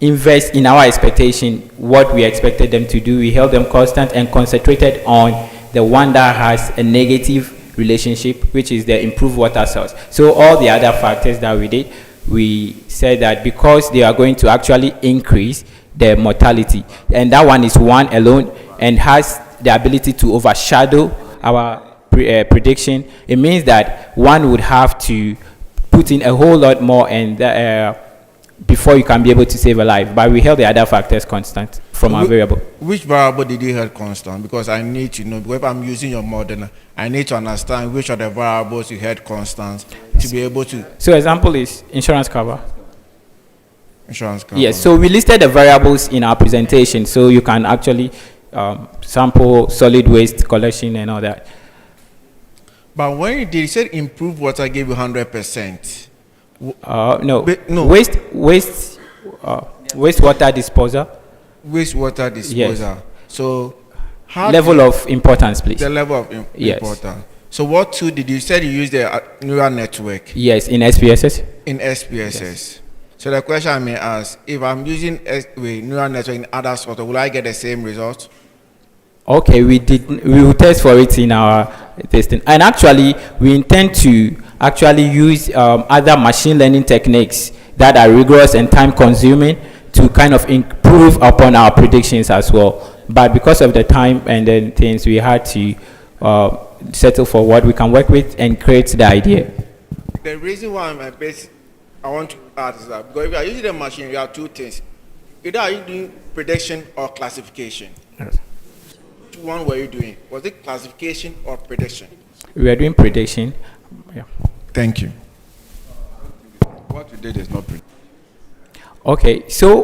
invest in our expectation what we expected them to do. We held them constant and concentrated on the one that has a negative relationship, which is the improved water source. So all the other factors that we did, we said that because they are going to actually increase the mortality, and that one is one alone and has the ability to overshadow our prediction, it means that one would have to put in a whole lot more and before you can be able to save a life. But we held the other factors constant from our variable. Which variable did you hold constant? Because I need to know, because if I'm using your model, I need to understand which are the variables you held constant to be able to. So example is insurance cover. Insurance cover. Yes, so we listed the variables in our presentation, so you can actually sample solid waste collection and all that. But when you did, you said improve water gave you 100%. No. Wastewater disposal. Wastewater disposal. Yes. So how level of importance, please. The level of importance. So what tool did you said you use the neural network? Yes, in SPSS. In SPSS. Yes. So the question I may ask, if I'm using neural network in other software, will I get the same result? Okay, we will test for it in our testing, and actually we intend to actually use other machine learning techniques that are rigorous and time consuming to kind of improve upon our predictions as well. But because of the time and then things, we had to settle for what we can work with and create the idea. The reason why I want to add is that because if you are using the machine, you have two things. Either are you doing prediction or classification? Yes. Which one were you doing? Was it classification or prediction? We were doing prediction. Yeah. Thank you. What we did is not prediction. Okay, so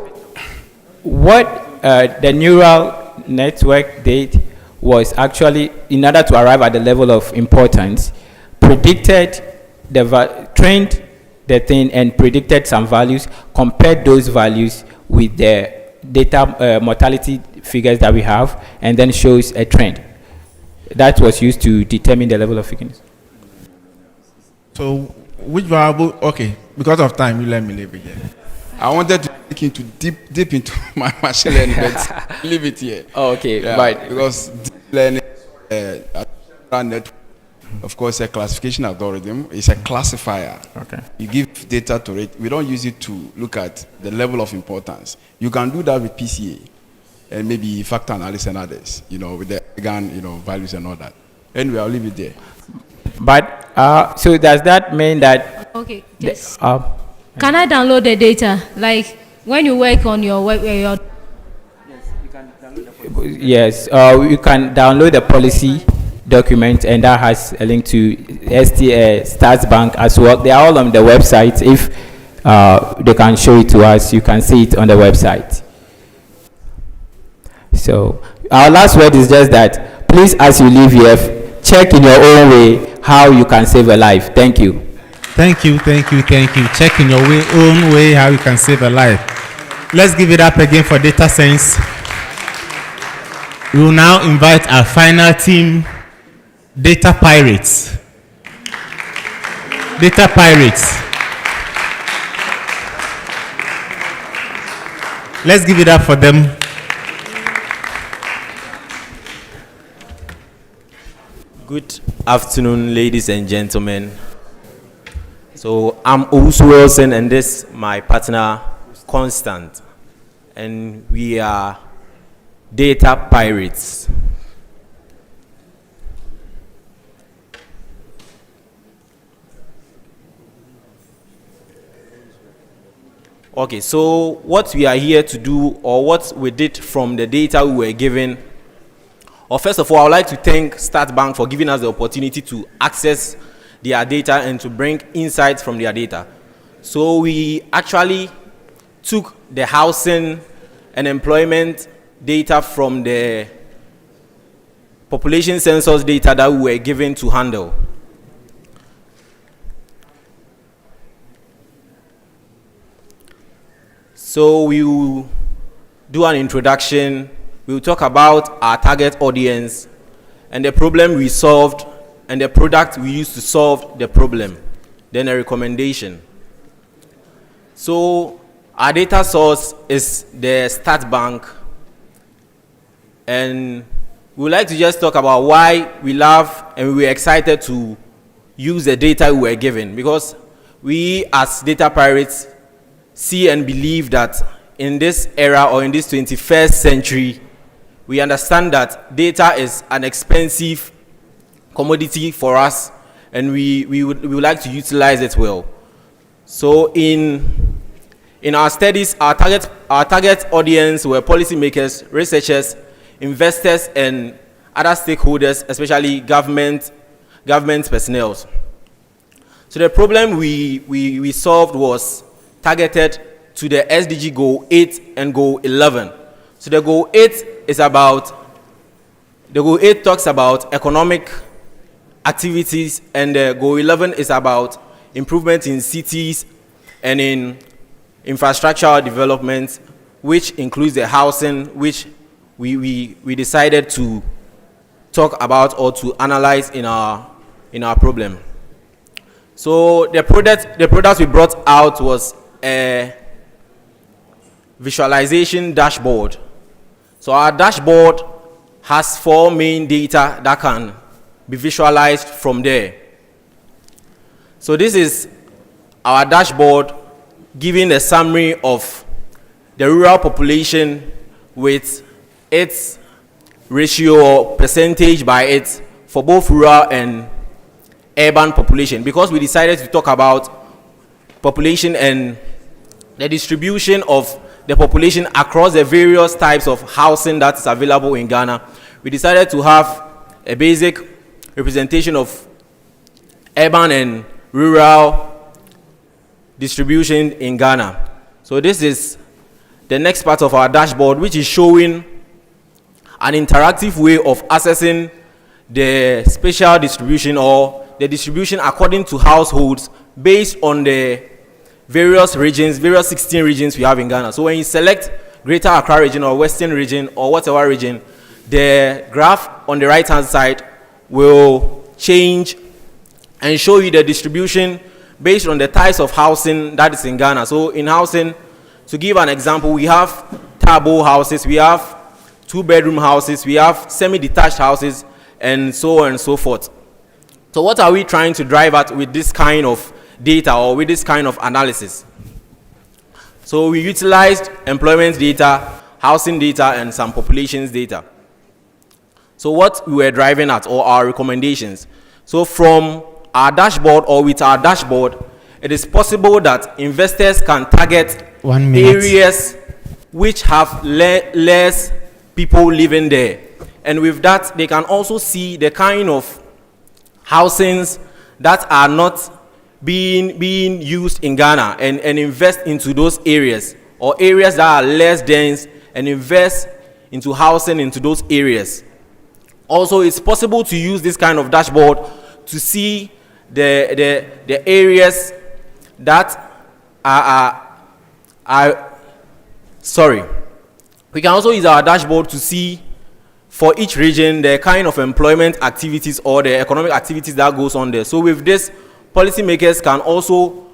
what the neural network did was actually, in order to arrive at the level of importance, predicted trained the thing and predicted some values, compared those values with the data mortality figures that we have, and then shows a trend. That was used to determine the level of thickness. So which variable, okay, because of time, you let me leave it here. I wanted to take into deep into my machine learning, but leave it here. Oh, okay, yeah, right. Because deep learning, network, of course, a classification algorithm is a classifier. Okay. You give data to it. We don't use it to look at the level of importance. You can do that with PCA and maybe factor analysis and others, with the GAN, values and all that. Anyway, I'll leave it there. But so does that mean that? Okay. Yes. Can I download the data? Like when you work on your web, Yes, you can download the policy. Yes, you can download the policy document, and that has a link to Statsbank as well. They are all on the website. If they can show it to us, you can see it on the website. So our last word is just that, please, as you leave here, check in your own way how you can save a life. Thank you. Thank you. Check in your own way how you can save a life. Let's give it up again for data science. We will now invite our final team, Data Pirates. Data Pirates. Let's give it up for them. Good afternoon, ladies and gentlemen. So I'm Owusu Wilson, and this is my partner, Constant. And we are Data Pirates. Okay, so what we are here to do, or what we did from the data we were given, or first of all, I would like to thank Statsbank for giving us the opportunity to access their data and to bring insights from their data. So we actually took the housing and employment data from the population census data that we were given to handle. So we will do an introduction. We will talk about our target audience and the problem we solved and the product we used to solve the problem. Then a recommendation. So our data source is the Statsbank, and we would like to just talk about why we love and we were excited to use the data we were given, because we as data pirates see and believe that in this era or in this 21st century, we understand that data is an expensive commodity for us, and we would like to utilize it well. So in our studies, our target audience were policymakers, researchers, investors, and other stakeholders, especially government personnel. So the problem we solved was targeted to the SDG Goal 8 and Goal 11. So the Goal 8 talks about economic activities, and the Goal 11 is about improvement in cities and in infrastructural development, which includes the housing, which we decided to talk about or to analyze in our problem. So the product we brought out was a visualization dashboard. So our dashboard has 4 main data that can be visualized from there. So this is our dashboard giving a summary of the rural population with its ratio or percentage by it for both rural and urban population, because we decided to talk about population and the distribution of the population across the various types of housing that is available in Ghana. We decided to have a basic representation of urban and rural distribution in Ghana. So this is the next part of our dashboard, which is showing an interactive way of assessing the spatial distribution or the distribution according to households based on the various regions, various 16 regions we have in Ghana. So when you select Greater Accra region or Western region or whatever region, the graph on the right hand side will change and show you the distribution based on the types of housing that is in Ghana. So in housing, to give an example, we have tabo houses, we have 2-bedroom houses, we have semi-detached houses, and so on and so forth. So what are we trying to drive at with this kind of data or with this kind of analysis? So we utilized employment data, housing data, and some populations data. So what we were driving at, or our recommendations. So from our dashboard or with our dashboard, it is possible that investors can target areas which have less people living there. And with that, they can also see the kind of housings that are not being used in Ghana and invest into those areas, or areas that are less dense and invest into housing into those areas. Also, it's possible to use this kind of dashboard to see the areas that we can also use our dashboard to see for each region the kind of employment activities or the economic activities that goes on there. So with this, policymakers can also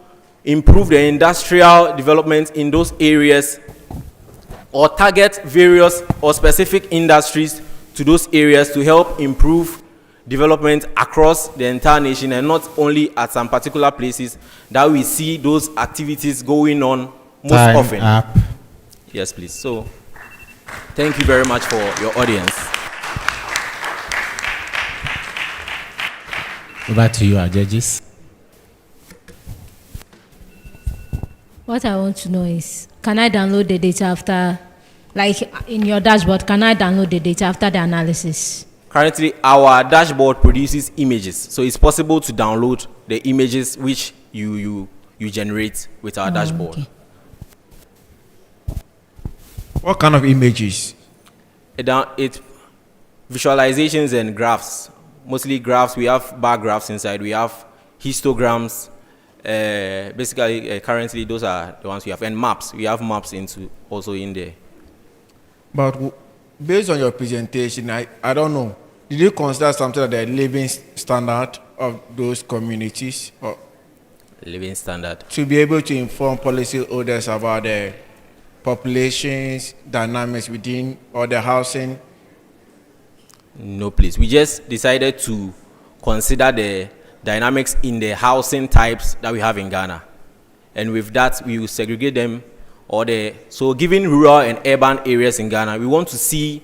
improve the industrial development in those areas or target various or specific industries to those areas to help improve development across the entire nation, and not only at some particular places that we see those activities going on most often. Up. Yes, please. So thank you very much for your audience. Over to you, our judges. What I want to know is, can I download the data after, like in your dashboard, can I download the data after the analysis? Currently, our dashboard produces images, so it's possible to download the images which you generate with our dashboard. Okay. What kind of images? It visualizations and graphs, mostly graphs. We have bar graphs inside. We have histograms Basically, currently those are the ones we have, and maps. We have maps into also in there. But based on your presentation, I don't know. Did you consider something like the living standard of those communities? Or Living standard. to be able to inform policyholders about the populations dynamics within or the housing? No, please. We just decided to consider the dynamics in the housing types that we have in Ghana. And with that, we will segregate them. So given rural and urban areas in Ghana, we want to see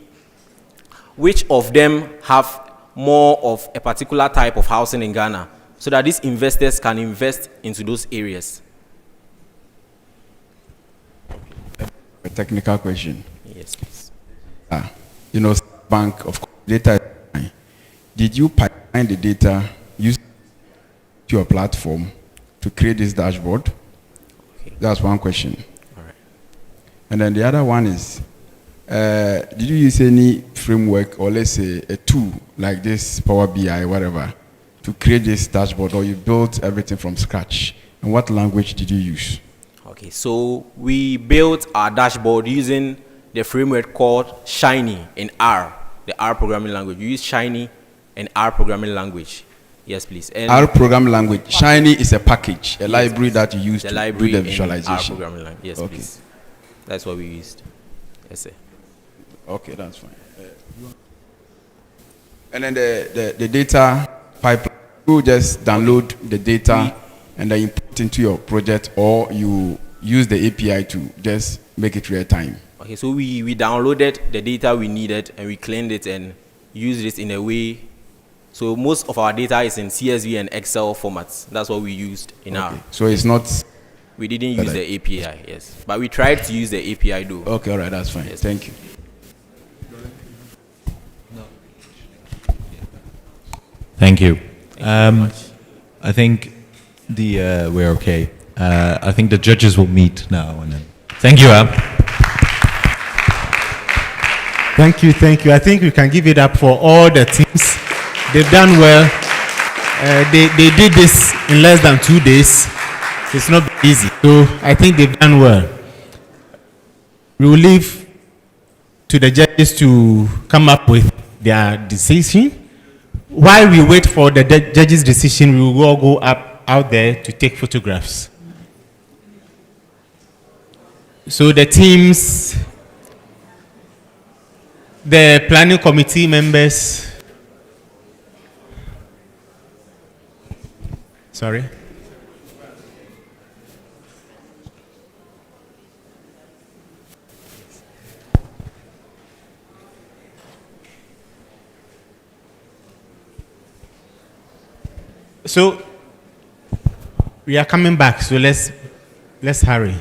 which of them have more of a particular type of housing in Ghana, so that these investors can invest into those areas. A technical question. Yes, please. Bank of data. Did you pipeline the data using your platform to create this dashboard? Okay. That's one question. All right. And then the other one is, did you use any framework or let's say a tool like this Power BI, whatever, to create this dashboard, or you built everything from scratch? And what language did you use? Okay, so we built our dashboard using the framework called Shiny in R, the R programming language. We use Shiny and R programming language. Yes, please. And R programming language. Shiny is a package, a library please. That you use the to library do the visualization. R programming language. Yes, okay. Please. That's what we used. Yes, sir. Okay, that's fine. And then the data pipeline, you just download the data and then input into your project, or you use the API to just make it real time. Okay, so we downloaded the data we needed and we cleaned it and used it in a way. So most of our data is in CSV and Excel formats. That's what we used in our. So it's not. We didn't use the API, yes, but we tried to use the API though. Okay, all right, that's fine. Yes, thank you. Thank you. I think we're okay. I think the judges will meet now and then. Thank you, Ab. Thank you, thank you. I think we can give it up for all the teams. They've done well. They did this in less than 2 days. It's not easy. So I think they've done well. We will leave to the judges to come up with their decision. While we wait for the judge's decision, we will all go out there to take photographs. So the teams, the planning committee members, sorry. So we are coming back, so let's hurry.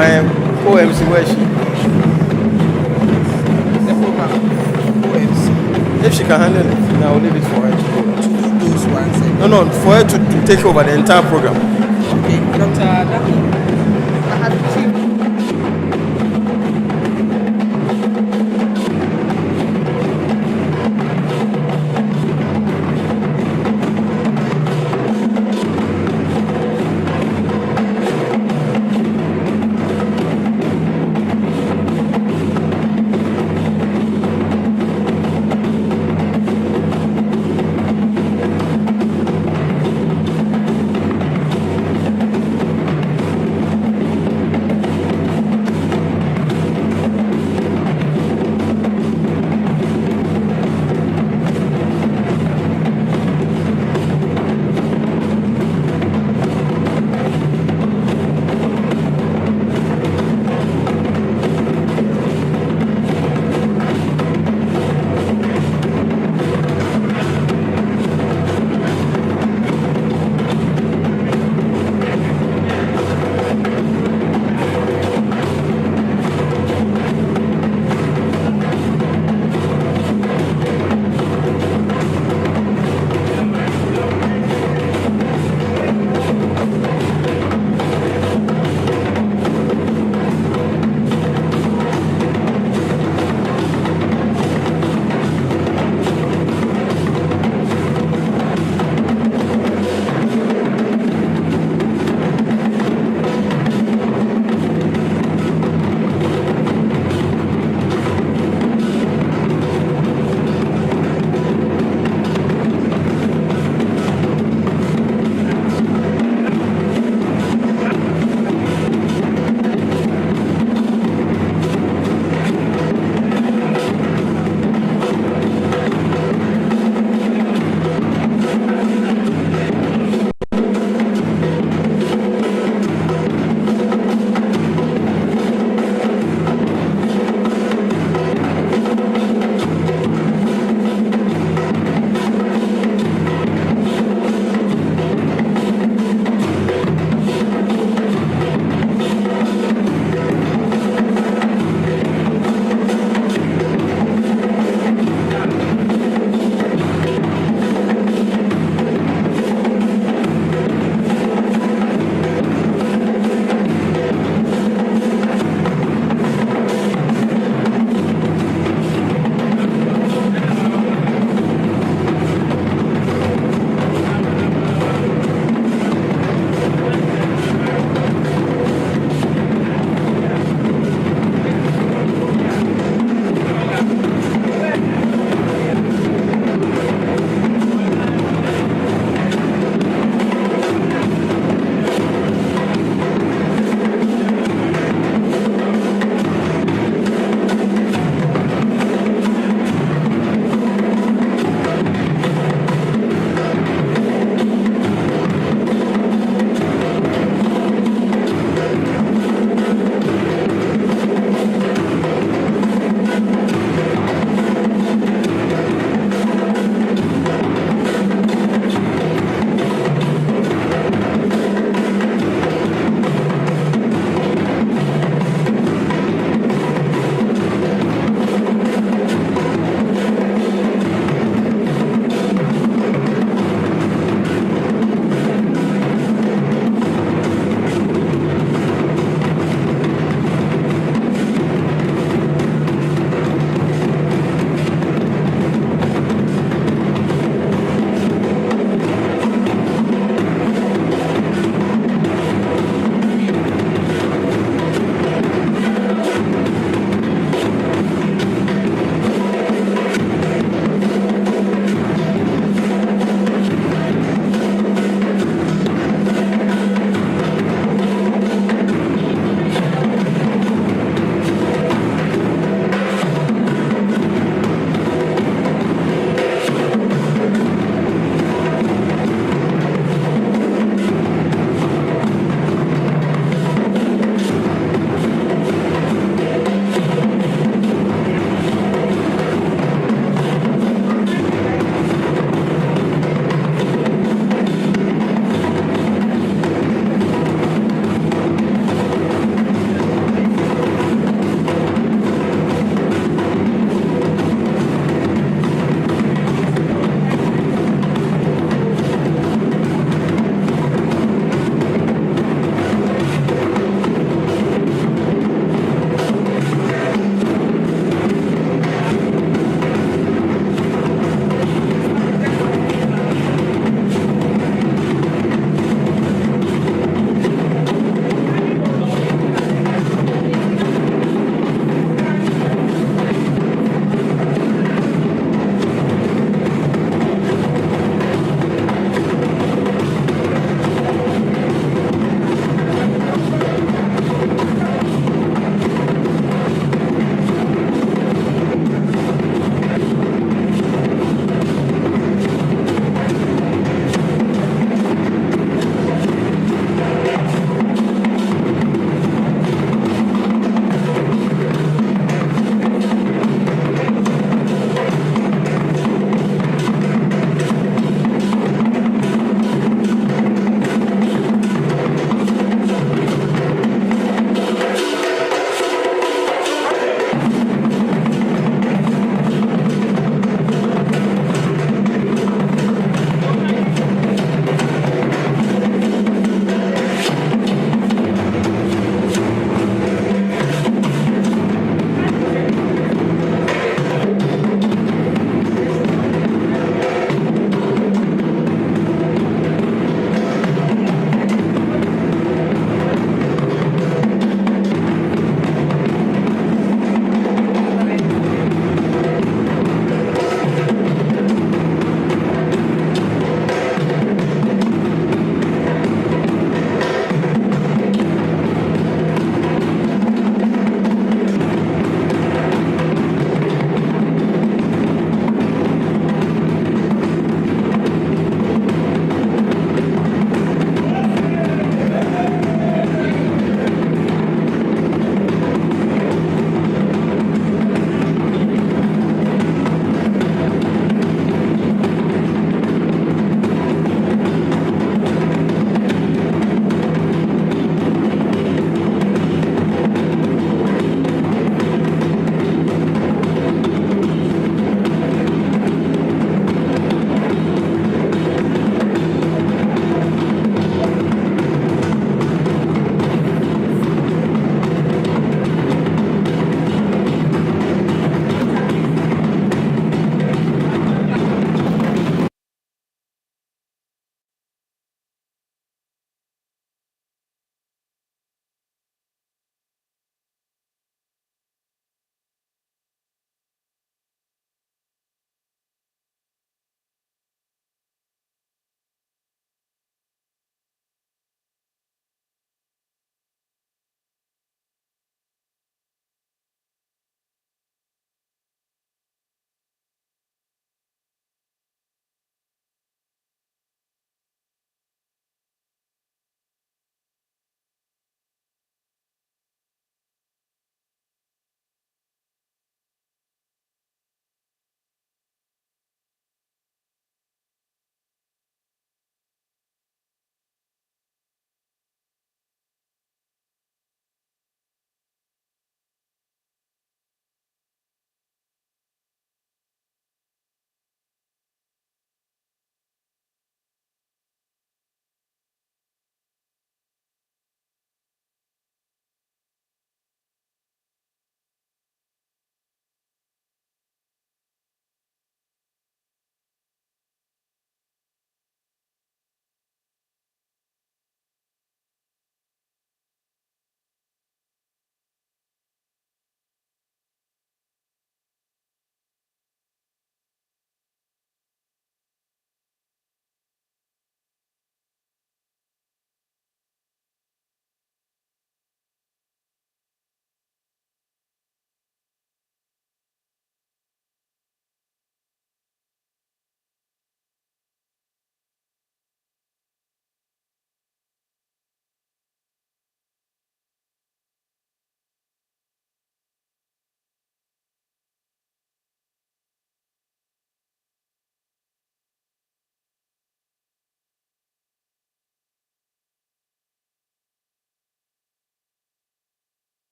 My OMC, where is she? The program. OMC. If she can handle it, then I will leave it for her to do those ones. No, for her to take over the entire program. Okay, Dr. Daki, I have received.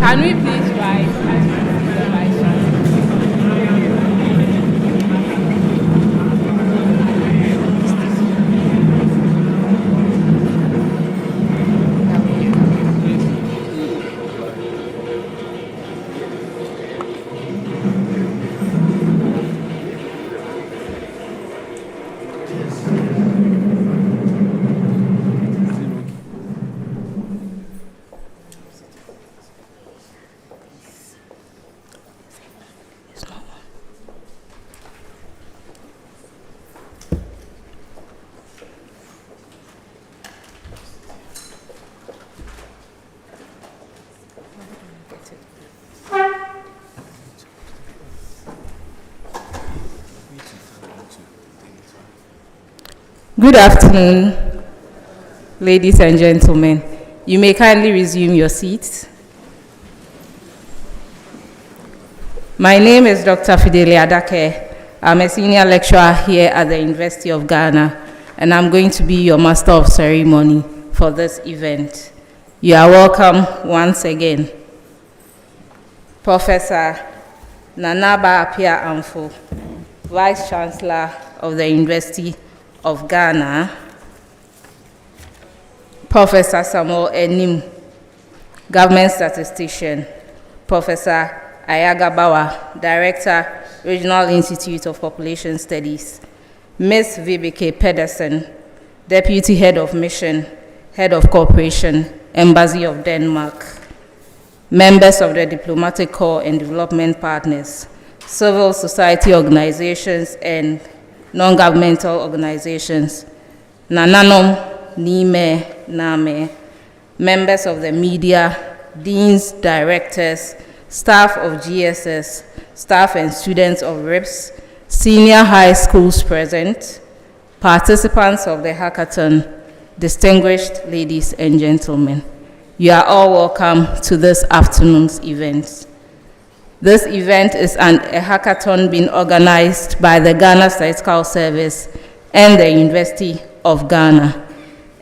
Can we please rise as we receive the Vice Chancellor? Good afternoon, ladies and gentlemen. You may kindly resume your seats. My name is Dr. Fidelia Adake. I'm a senior lecturer here at the University of Ghana, and I'm going to be your master of ceremony for this event. You are welcome once again. Professor Nanaba Apia Amfo, Vice Chancellor of the University of Ghana, Professor Samuel Enim, Government Statistician, Professor Ayaga Bawa, Director, Regional Institute of Population Studies, Ms. Vibeke Pedersen, Deputy Head of Mission, Head of Cooperation, Embassy of Denmark, members of the Diplomatic Corps and Development Partners, civil society organizations and non-governmental organizations, Nananom, Nime, Name, members of the media, deans, directors, staff of GSS, staff and students of RIPS, senior high schools present, participants of the hackathon, distinguished ladies and gentlemen. You are all welcome to this afternoon's event. This event is a hackathon being organized by the Ghana Statistical Service and the University of Ghana,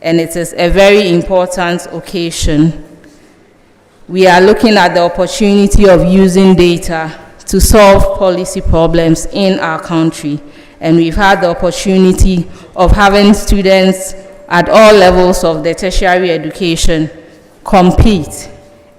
and it is a very important occasion. We are looking at the opportunity of using data to solve policy problems in our country, and we've had the opportunity of having students at all levels of the tertiary education compete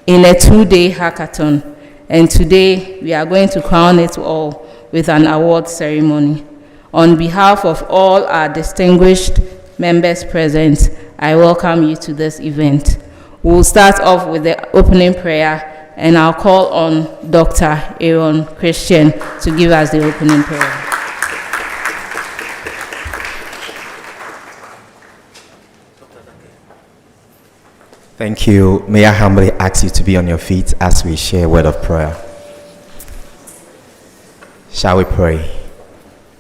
in a 2-day hackathon. And today, we are going to crown it all with an award ceremony. On behalf of all our distinguished members present, I welcome you to this event. We'll start off with the opening prayer, and I'll call on Dr. Aaron Christian to give us the opening prayer. Thank you. May I humbly ask you to be on your feet as we share a word of prayer. Shall we pray?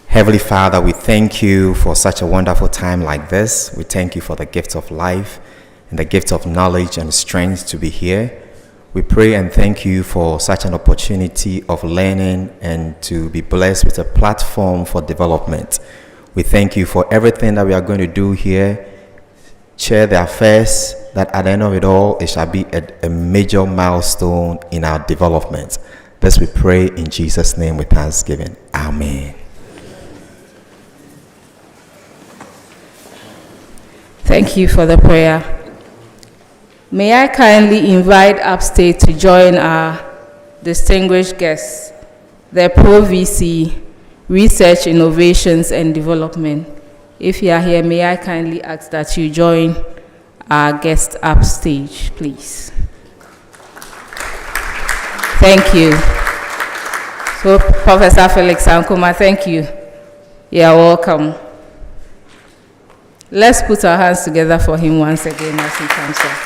Heavenly Father, we thank you for such a wonderful time like this. We thank you for the gift of life and the gift of knowledge and strength to be here. We pray and thank you for such an opportunity of learning and to be blessed with a platform for development. We thank you for everything that we are going to do here. Share the affairs that at the end of it all, it shall be a major milestone in our development. This we pray in Jesus' name with thanksgiving. Amen. Thank you for the prayer. May I kindly invite upstate to join our distinguished guests, the Pro VC, Research, Innovations and Development. If you are here, may I kindly ask that you join our guest upstage, please. Thank you. So, Professor Felix Ankuma, thank you. You are welcome. Let's put our hands together for him once again as he comes up.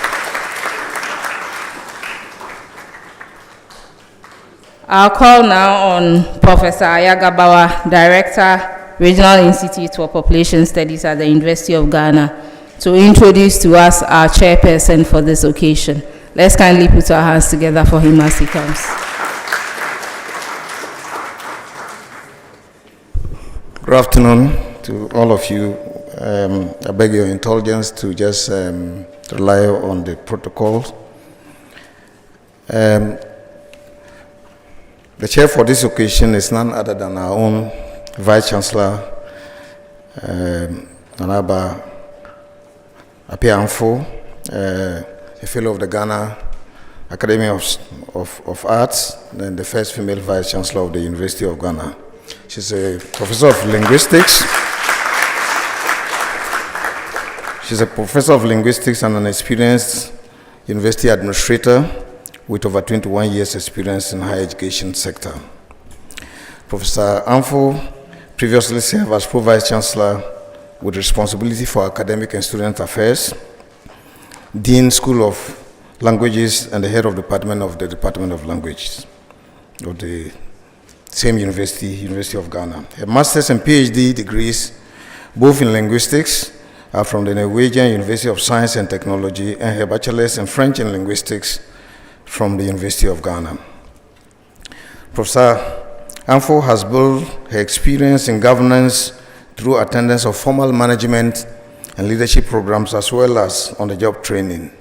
I'll call now on Professor Ayaga Bawa, Director, Regional Institute for Population Studies at the University of Ghana, to introduce to us our chairperson for this occasion. Let's kindly put our hands together for him as he comes. Good afternoon to all of you. I beg your indulgence to just rely on the protocols. The chair for this occasion is none other than our own Vice Chancellor, Nanaba Apianfo, a fellow of the Ghana Academy of Arts, and the first female Vice Chancellor of the University of Ghana. She's a professor of linguistics. She's a professor of linguistics and an experienced university administrator with over 21 years experience in higher education sector. Professor Amfo previously served as Pro-Vice Chancellor with responsibility for academic and student affairs, Dean School of Languages, and the head of department of the Department of Languages of the same university, University of Ghana. Her master's and PhD degrees, both in linguistics, are from the Norwegian University of Science and Technology, and her bachelor's in French and linguistics from the University of Ghana. Professor Amfo has built her experience in governance through attendance of formal management and leadership programs, as well as on-the-job training.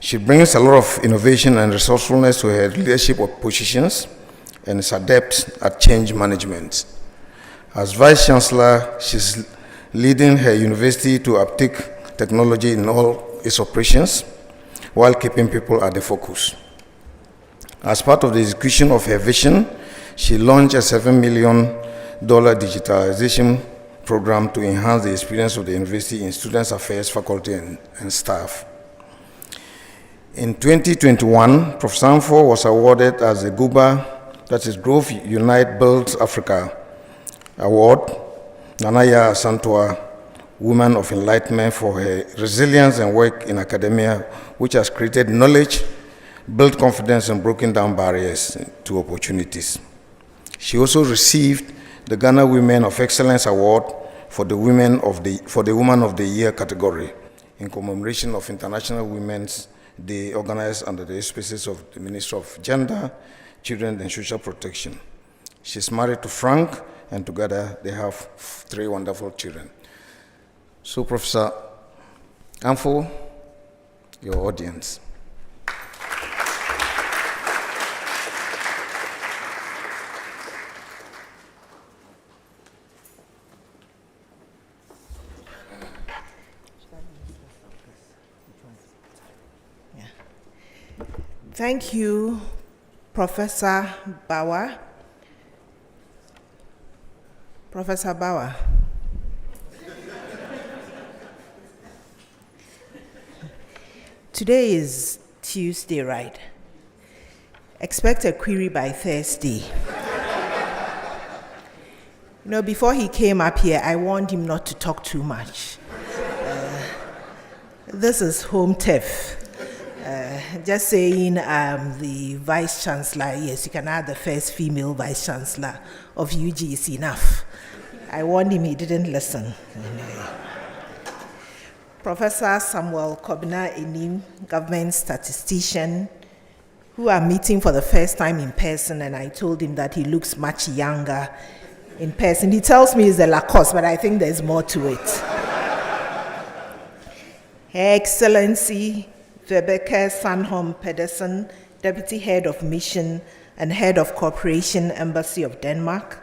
She brings a lot of innovation and resourcefulness to her leadership positions and is adept at change management. As Vice Chancellor, she's leading her university to uptake technology in all its operations while keeping people at the focus. As part of the execution of her vision, she launched a $7 million digitalization program to enhance the experience of the university in students' affairs, faculty, and staff. In 2021, Professor Amfo was awarded as the GUBA, that is Growth Unite Builds Africa Award, Nanaya Asantua, Woman of Enlightenment, for her resilience and work in academia, which has created knowledge, built confidence, and broken down barriers to opportunities. She also received the Ghana Women of Excellence Award for the Woman of the Year category in commemoration of International Women's Day, organized under the auspices of the Ministry of Gender, Children and Social Protection. She's married to Frank, and together they have 3 wonderful children. So, Professor Amfo, your audience. Thank you, Professor Bauer. Professor Bauer. Today is Tuesday, right? Expect a query by Thursday. Before he came up here, I warned him not to talk too much. This is home turf. Just saying, the Vice Chancellor, yes, you can add the first female Vice Chancellor of UG is enough. I warned him, he didn't listen. Anyway. Professor Samuel Kobina Enim, government statistician, who are meeting for the first time in person, and I told him that he looks much younger in person. He tells me it's the Lacoste, but I think there's more to it. Her Excellency Rebecca Sandholm Pedersen, Deputy Head of Mission and Head of Cooperation, Embassy of Denmark,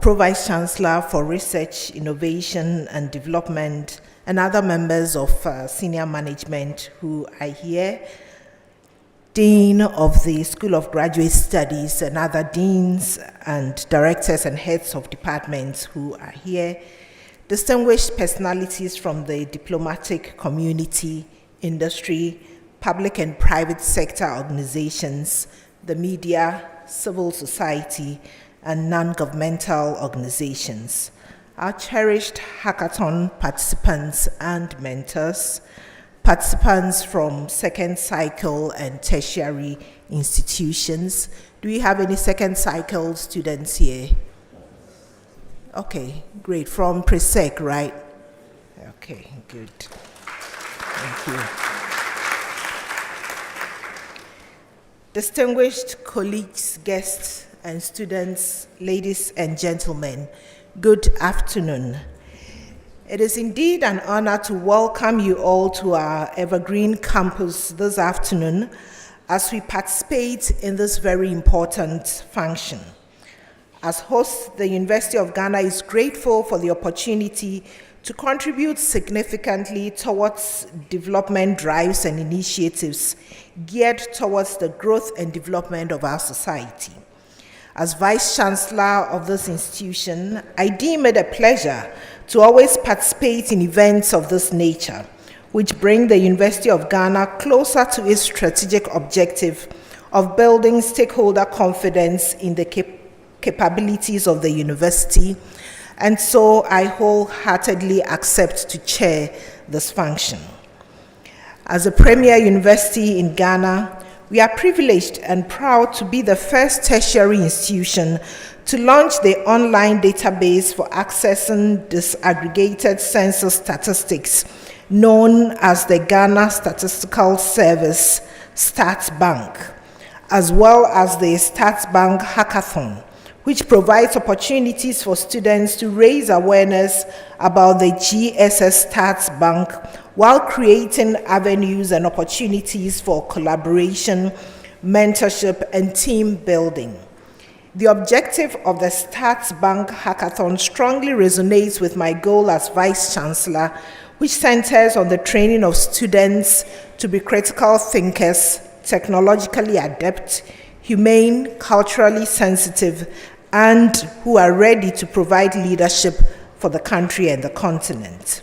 Pro-Vice Chancellor for Research, Innovation and Development, and other members of senior management who are here, Dean of the School of Graduate Studies and other deans and directors and heads of departments who are here, distinguished personalities from the diplomatic community, industry, public and private sector organizations, the media, civil society, and non-governmental organizations, our cherished hackathon participants and mentors, participants from second cycle and tertiary institutions. Do we have any second cycle students here? Okay, great. From Presec, right? Okay, good. Thank you. Distinguished colleagues, guests, and students, ladies and gentlemen, good afternoon. It is indeed an honor to welcome you all to our Evergreen campus this afternoon as we participate in this very important function. As host, the University of Ghana is grateful for the opportunity to contribute significantly towards development drives and initiatives geared towards the growth and development of our society. As Vice Chancellor of this institution, I deem it a pleasure to always participate in events of this nature, which bring the University of Ghana closer to its strategic objective of building stakeholder confidence in the capabilities of the university, and so I wholeheartedly accept to chair this function. As a premier university in Ghana, we are privileged and proud to be the first tertiary institution to launch the online database for accessing disaggregated census statistics known as the Ghana Statistical Service, Statsbank, as well as the Statsbank Hackathon, which provides opportunities for students to raise awareness about the GSS Statsbank while creating avenues and opportunities for collaboration, mentorship, and team building. The objective of the Statsbank Hackathon strongly resonates with my goal as Vice Chancellor, which centers on the training of students to be critical thinkers, technologically adept, humane, culturally sensitive, and who are ready to provide leadership for the country and the continent.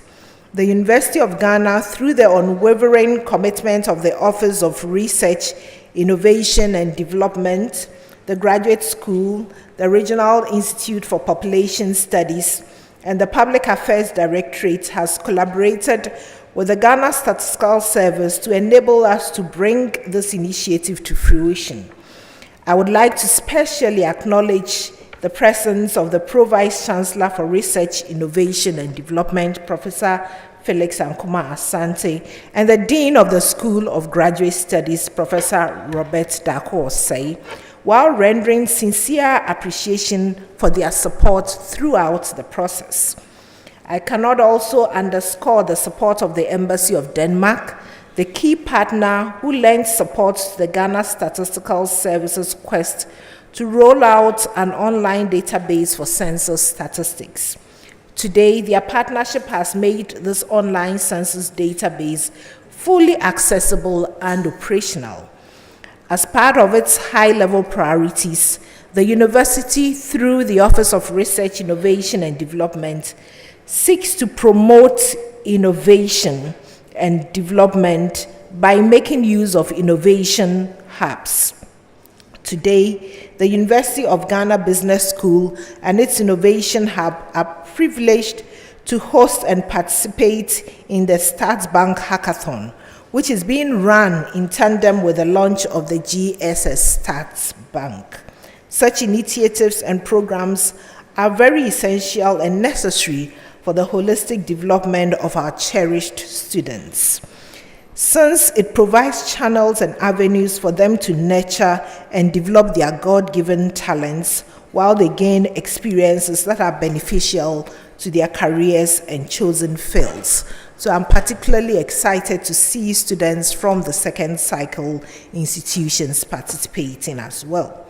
The University of Ghana, through the unwavering commitment of the Office of Research, Innovation and Development, the Graduate School, the Regional Institute for Population Studies, and the Public Affairs Directorate, has collaborated with the Ghana Statistical Service to enable us to bring this initiative to fruition. I would like to specially acknowledge the presence of the Pro-Vice Chancellor for Research, Innovation and Development, Professor Felix Ankuma Asante, and the Dean of the School of Graduate Studies, Professor Robert Dako Osei, while rendering sincere appreciation for their support throughout the process. I cannot also underscore the support of the Embassy of Denmark, the key partner who lends support to the Ghana Statistical Service's quest to roll out an online database for census statistics. Today, their partnership has made this online census database fully accessible and operational. As part of its high-level priorities, the university, through the Office of Research, Innovation and Development, seeks to promote innovation and development by making use of innovation hubs. Today, the University of Ghana Business School and its Innovation Hub are privileged to host and participate in the Statsbank Hackathon, which is being run in tandem with the launch of the GSS Statsbank. Such initiatives and programs are very essential and necessary for the holistic development of our cherished students, since it provides channels and avenues for them to nurture and develop their God-given talents while they gain experiences that are beneficial to their careers and chosen fields. So I'm particularly excited to see students from the second cycle institutions participating as well.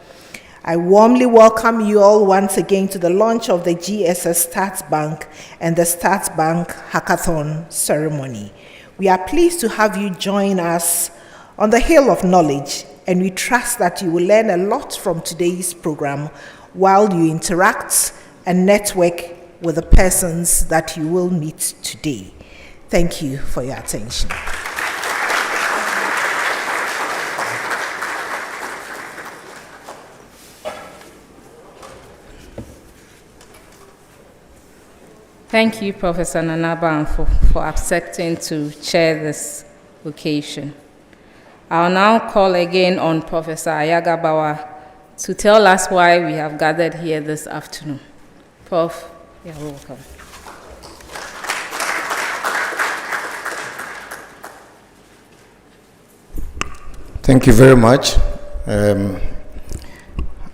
I warmly welcome you all once again to the launch of the GSS Statsbank and the Statsbank Hackathon ceremony. We are pleased to have you join us on the hill of knowledge, and we trust that you will learn a lot from today's program while you interact and network with the persons that you will meet today. Thank you for your attention. Thank you, Professor Nanaba, for accepting to chair this occasion. I'll now call again on Professor Ayagabawa to tell us why we have gathered here this afternoon. Prof, you're welcome. Thank you very much.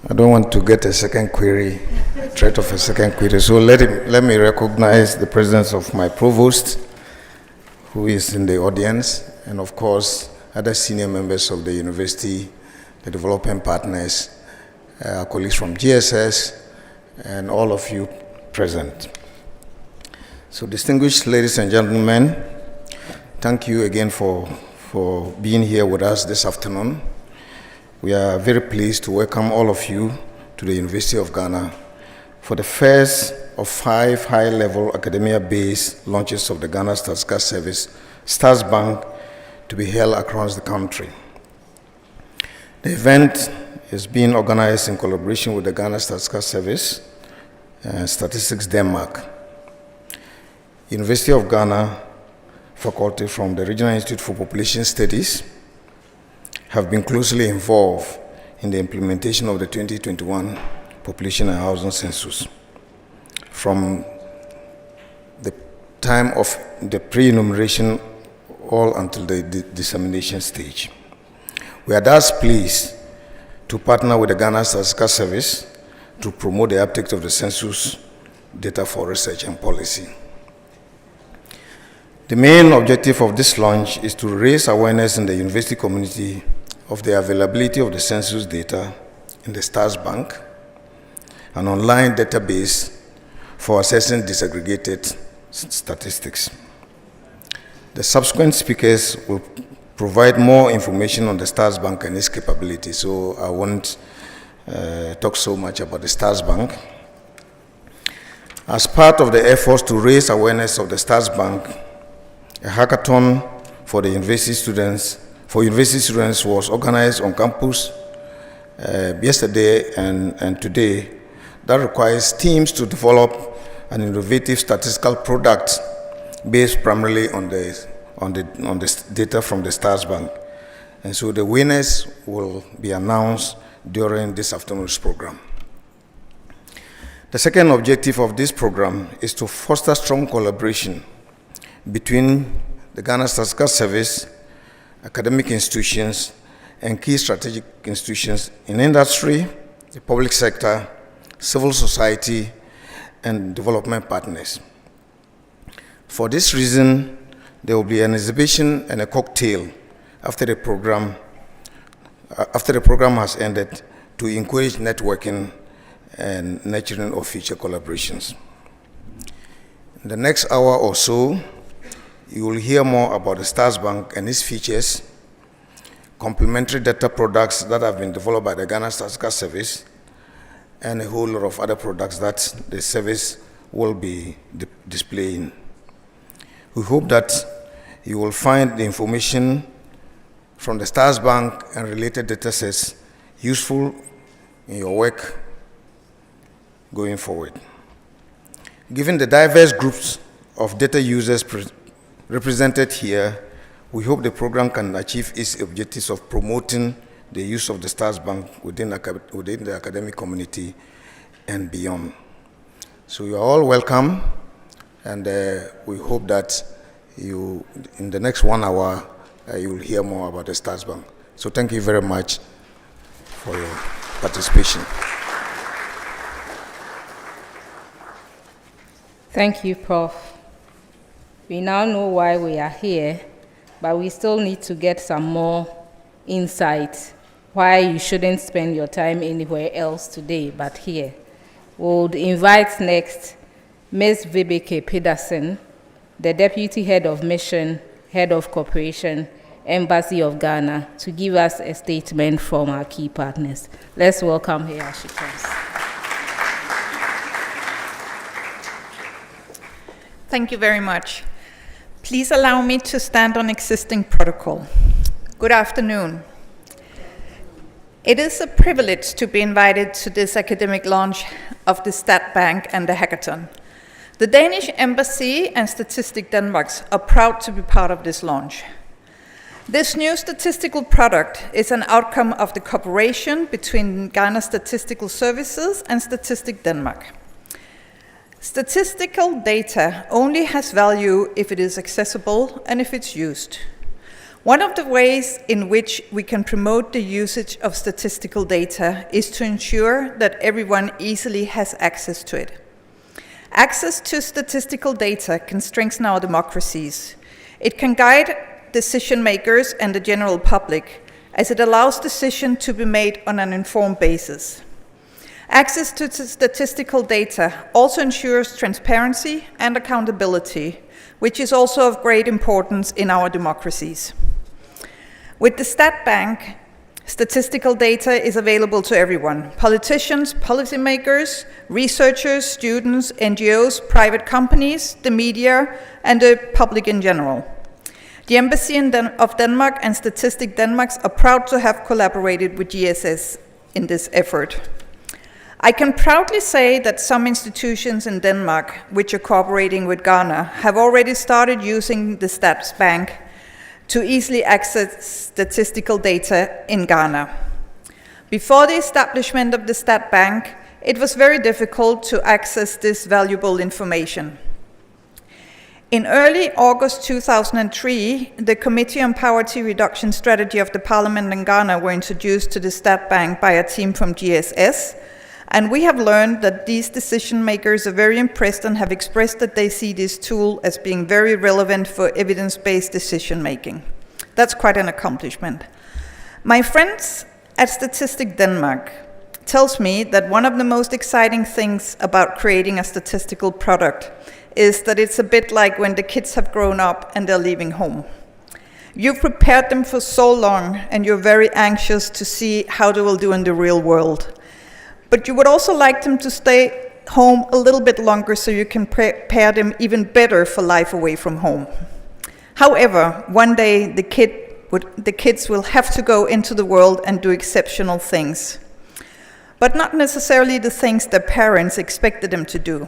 I don't want to get a second query, threat of a second query, so let me recognize the presence of my provost, who is in the audience, and of course, other senior members of the university, the development partners, our colleagues from GSS, and all of you present. So distinguished ladies and gentlemen, thank you again for being here with us this afternoon. We are very pleased to welcome all of you to the University of Ghana for the first of 5 high-level academia-based launches of the Ghana Statistical Service, Statsbank, to be held across the country. The event is being organized in collaboration with the Ghana Statistical Service and Statistics Denmark. University of Ghana faculty from the Regional Institute for Population Studies have been closely involved in the implementation of the 2021 Population and Housing Census from the time of the pre-enumeration all until the dissemination stage. We are thus pleased to partner with the Ghana Statistical Service to promote the uptake of the census data for research and policy. The main objective of this launch is to raise awareness in the university community of the availability of the census data in the Statsbank, an online database for assessing disaggregated statistics. The subsequent speakers will provide more information on the Statsbank and its capabilities, so I won't talk so much about the Statsbank. As part of the efforts to raise awareness of the Statsbank, a hackathon for the university students was organized on campus yesterday and today that requires teams to develop an innovative statistical product based primarily on the data from the Statsbank. And so the winners will be announced during this afternoon's program. The second objective of this program is to foster strong collaboration between the Ghana Statistical Service, academic institutions, and key strategic institutions in industry, the public sector, civil society, and development partners. For this reason, there will be an exhibition and a cocktail after the program has ended to encourage networking and nurturing of future collaborations. In the next hour or so, you will hear more about the Statsbank and its features, complementary data products that have been developed by the Ghana Statistical Service, and a whole lot of other products that the service will be displaying. We hope that you will find the information from the Statsbank and related data sets useful in your work going forward. Given the diverse groups of data users represented here, we hope the program can achieve its objectives of promoting the use of the Statsbank within the academic community and beyond. So you are all welcome, and we hope that in the next 1 hour, you will hear more about the Statsbank. So thank you very much for your participation. Thank you, Prof. We now know why we are here, but we still need to get some more insight why you shouldn't spend your time anywhere else today but here. We would invite next Ms. Vibeke Pedersen, the Deputy Head of Mission, Head of Cooperation, Embassy of Ghana, to give us a statement from our key partners. Let's welcome her as she comes. Thank you very much. Please allow me to stand on existing protocol. Good afternoon. It is a privilege to be invited to this academic launch of the Statsbank and the Hackathon. The Danish Embassy and Statistics Denmark are proud to be part of this launch. This new statistical product is an outcome of the cooperation between Ghana Statistical Services and Statistics Denmark. Statistical data only has value if it is accessible and if it's used. One of the ways in which we can promote the usage of statistical data is to ensure that everyone easily has access to it. Access to statistical data can strengthen our democracies. It can guide decision makers and the general public, as it allows decisions to be made on an informed basis. Access to statistical data also ensures transparency and accountability, which is also of great importance in our democracies. With the Statsbank, statistical data is available to everyone: politicians, policymakers, researchers, students, NGOs, private companies, the media, and the public in general. The Embassy of Denmark and Statistic Denmark are proud to have collaborated with GSS in this effort. I can proudly say that some institutions in Denmark, which are cooperating with Ghana, have already started using the Statsbank to easily access statistical data in Ghana. Before the establishment of the Statsbank, it was very difficult to access this valuable information. In early August 2003, the Committee on Poverty Reduction Strategy of the Parliament in Ghana were introduced to the Statsbank by a team from GSS, and we have learned that these decision makers are very impressed and have expressed that they see this tool as being very relevant for evidence-based decision making. That's quite an accomplishment. My friends at Statistic Denmark tells me that one of the most exciting things about creating a statistical product is that it's a bit like when the kids have grown up and they're leaving home. You've prepared them for so long and you're very anxious to see how they will do in the real world. But you would also like them to stay home a little bit longer so you can prepare them even better for life away from home. However, one day the kids will have to go into the world and do exceptional things, but not necessarily the things their parents expected them to do.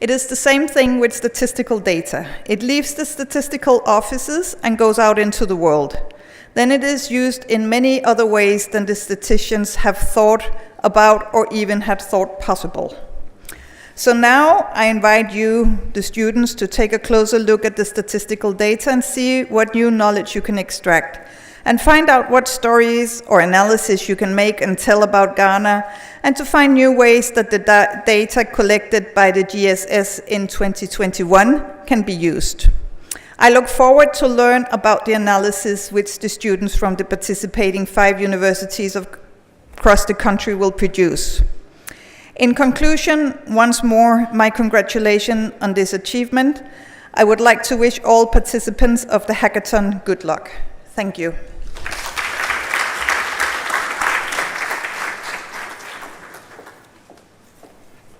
It is the same thing with statistical data. It leaves the statistical offices and goes out into the world. Then it is used in many other ways than the statisticians have thought about or even had thought possible. So now I invite you, the students, to take a closer look at the statistical data and see what new knowledge you can extract, and find out what stories or analysis you can make and tell about Ghana, and to find new ways that the data collected by the GSS in 2021 can be used. I look forward to learn about the analysis which the students from the participating 5 universities across the country will produce. In conclusion, once more, my congratulations on this achievement. I would like to wish all participants of the hackathon good luck. Thank you.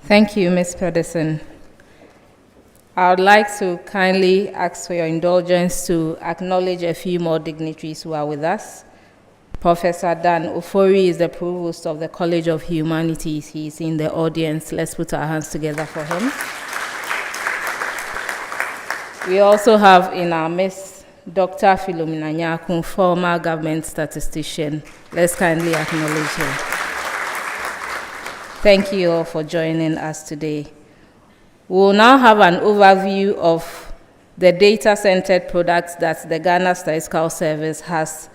Thank you, Ms. Pedersen. I would like to kindly ask for your indulgence to acknowledge a few more dignitaries who are with us. Professor Dan Ofori is the Provost of the College of Humanities. He is in the audience. Let's put our hands together for him. We also have in our midst Dr. Philomena Nyakun, former government statistician. Let's kindly acknowledge him. Thank you all for joining us today. We will now have an overview of the data-centered products that the Ghana Statistical Service has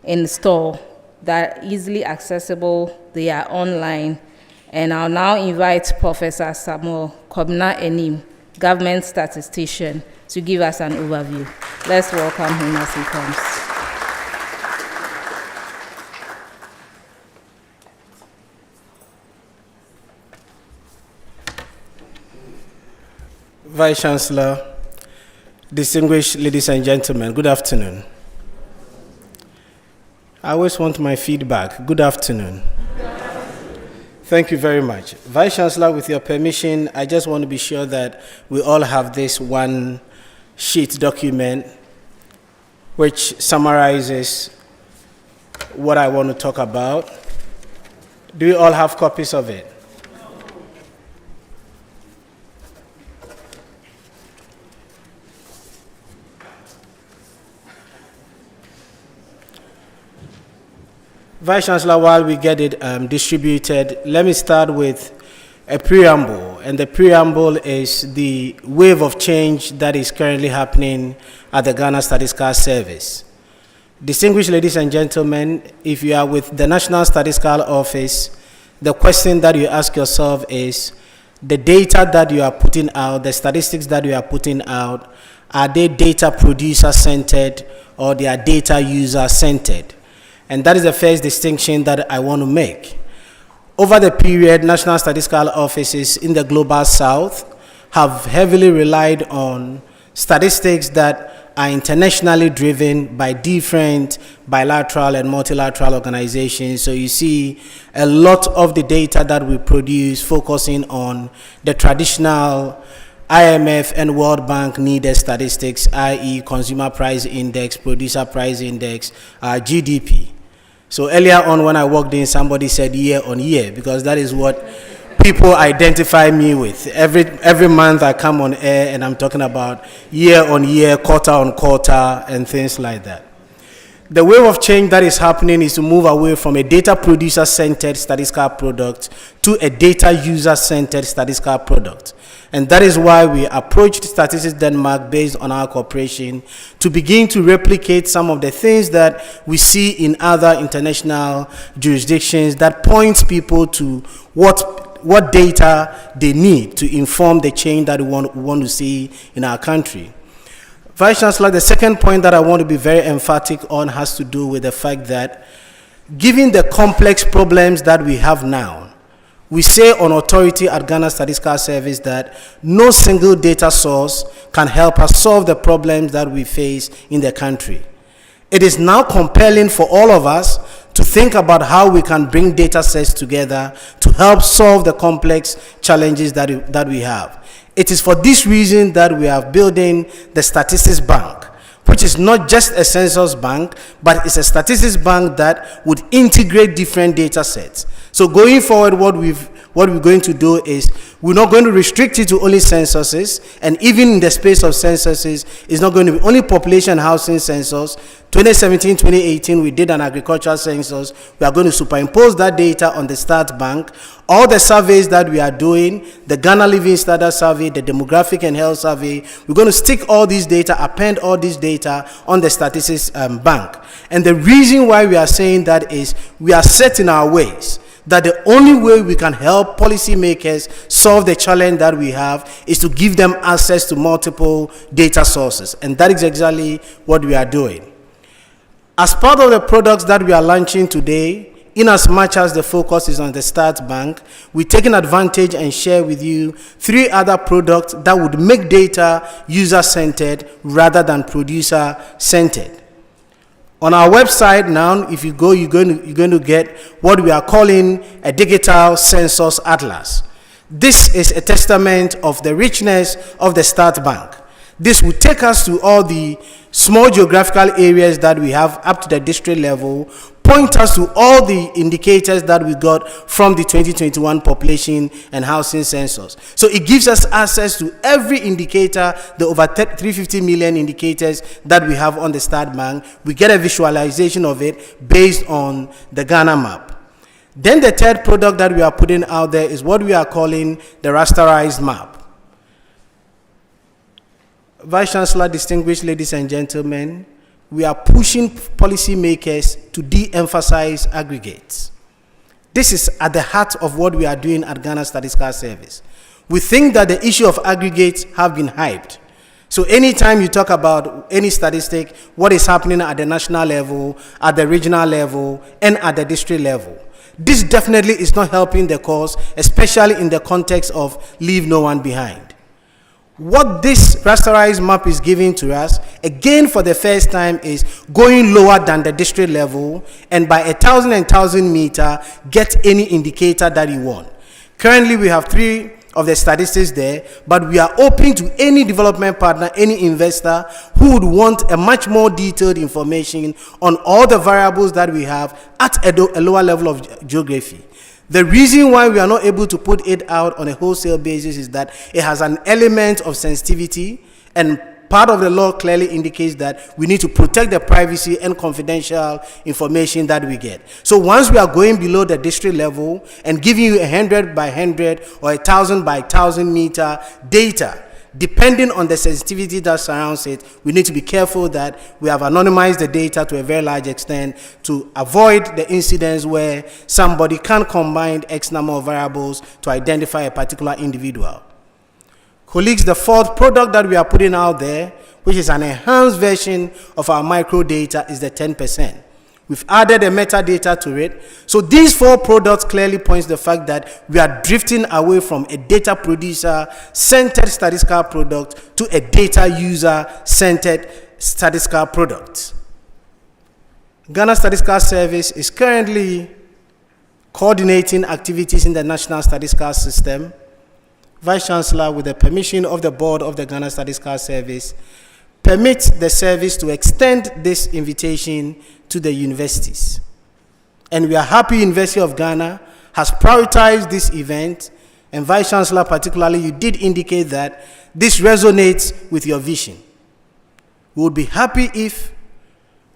in store that are easily accessible. They are online. And I'll now invite Professor Samuel Kobna Enim, government statistician, to give us an overview. Let's welcome him as he comes. Vice Chancellor, distinguished ladies and gentlemen, good afternoon. I always want my feedback. Good afternoon. Thank you very much. Vice Chancellor, with your permission, I just want to be sure that we all have this one sheet document which summarizes what I want to talk about. Do you all have copies of it? Vice Chancellor, while we get it distributed, let me start with a preamble. And the preamble is the wave of change that is currently happening at the Ghana Statistical Service. Distinguished ladies and gentlemen, if you are with the National Statistical Office, the question that you ask yourself is, the data that you are putting out, the statistics that you are putting out, are they data producer-centered, or they are data user-centered. And that is the first distinction that I want to make. Over the period, national statistical offices in the global south have heavily relied on statistics that are internationally driven by different bilateral and multilateral organizations. So you see a lot of the data that we produce focusing on the traditional IMF and World Bank needed statistics, i.e. consumer price index, producer price index, GDP. So earlier on when I walked in, somebody said year on year, because that is what people identify me with. Every month I come on air and I'm talking about year on year, quarter on quarter, and things like that. The wave of change that is happening is to move away from a data producer-centered statistical product to a data user-centered statistical product. And that is why we approached Statistics Denmark based on our cooperation to begin to replicate some of the things that we see in other international jurisdictions that points people to what data they need to inform the change that we want to see in our country. Vice Chancellor, the second point that I want to be very emphatic on has to do with the fact that given the complex problems that we have now, we say on authority at Ghana Statistical Service that no single data source can help us solve the problems that we face in the country. It is now compelling for all of us to think about how we can bring data sets together to help solve the complex challenges that we have. It is for this reason that we are building the Statistics Bank, which is not just a census bank, but it's a statistics bank that would integrate different data sets. So going forward, what we're going to do is we're not going to restrict it to only censuses, and even in the space of censuses, it's not going to be only population housing census. 2017, 2018, we did an agricultural census. We are going to superimpose that data on the Statsbank. All the surveys that we are doing, the Ghana Living Standard Survey, the Demographic and Health Survey, we're going to stick all these data, append all this data on the Statistics Bank. And the reason why we are saying that is we are set in our ways that the only way we can help policymakers solve the challenge that we have is to give them access to multiple data sources. And that is exactly what we are doing. As part of the products that we are launching today, in as much as the focus is on the Statsbank, we're taking advantage and share with you 3 other products that would make data user-centered rather than producer-centered. On our website now, if you go, you're going to get what we are calling a digital census atlas. This is a testament of the richness of the Statsbank. This will take us to all the small geographical areas that we have up to the district level, point us to all the indicators that we got from the 2021 population and housing census. So it gives us access to every indicator, the over 350 million indicators that we have on the Statsbank. We get a visualization of it based on the Ghana map. Then the third product that we are putting out there is what we are calling the rasterized map. Vice Chancellor, distinguished ladies and gentlemen, we are pushing policymakers to de-emphasize aggregates. This is at the heart of what we are doing at Ghana Statistical Service. We think that the issue of aggregates have been hyped. So anytime you talk about any statistic, what is happening at the national level, at the regional level, and at the district level, this definitely is not helping the cause, especially in the context of leave no one behind. What this rasterized map is giving to us, again for the first time, is going lower than the district level, and by 1,000 meter, get any indicator that you want. Currently, we have 3 of the statistics there, but we are open to any development partner, any investor who would want a much more detailed information on all the variables that we have at a lower level of geography. The reason why we are not able to put it out on a wholesale basis is that it has an element of sensitivity, and part of the law clearly indicates that we need to protect the privacy and confidential information that we get. So once we are going below the district level and giving you 100 by 100 or 1,000 by 1,000 meter data, depending on the sensitivity that surrounds it, we need to be careful that we have anonymized the data to a very large extent to avoid the incidents where somebody can combine X number of variables to identify a particular individual. Colleagues, the fourth product that we are putting out there, which is an enhanced version of our microdata, is the 10%. We've added a metadata to it. So these 4 products clearly points the fact that we are drifting away from a data producer-centered statistical product to a data user-centered statistical product. Ghana Statistical Service is currently coordinating activities in the National Statistical System. Vice Chancellor, with the permission of the board of the Ghana Statistical Service, permits the service to extend this invitation to the universities. And we are happy University of Ghana has prioritized this event, and Vice Chancellor particularly, you did indicate that this resonates with your vision. We would be happy if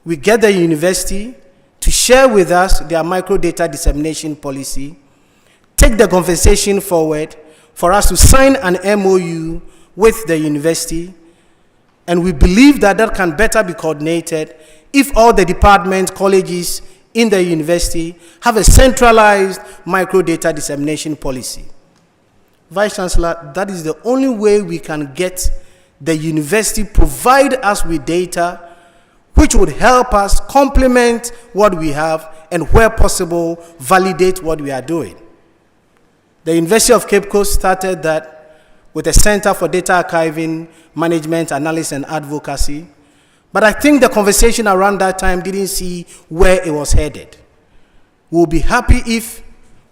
we get the university to share with us their microdata dissemination policy, take the conversation forward for us to sign an MOU with the university, and we believe that that can better be coordinated if all the departments, colleges in the university have a centralized microdata dissemination policy. Vice Chancellor, that is the only way we can get the university provide us with data which would help us complement what we have and, where possible, validate what we are doing. The University of Cape Coast started that with a Center for Data Archiving, Management, Analysis, and Advocacy. But I think the conversation around that time didn't see where it was headed. We'll be happy if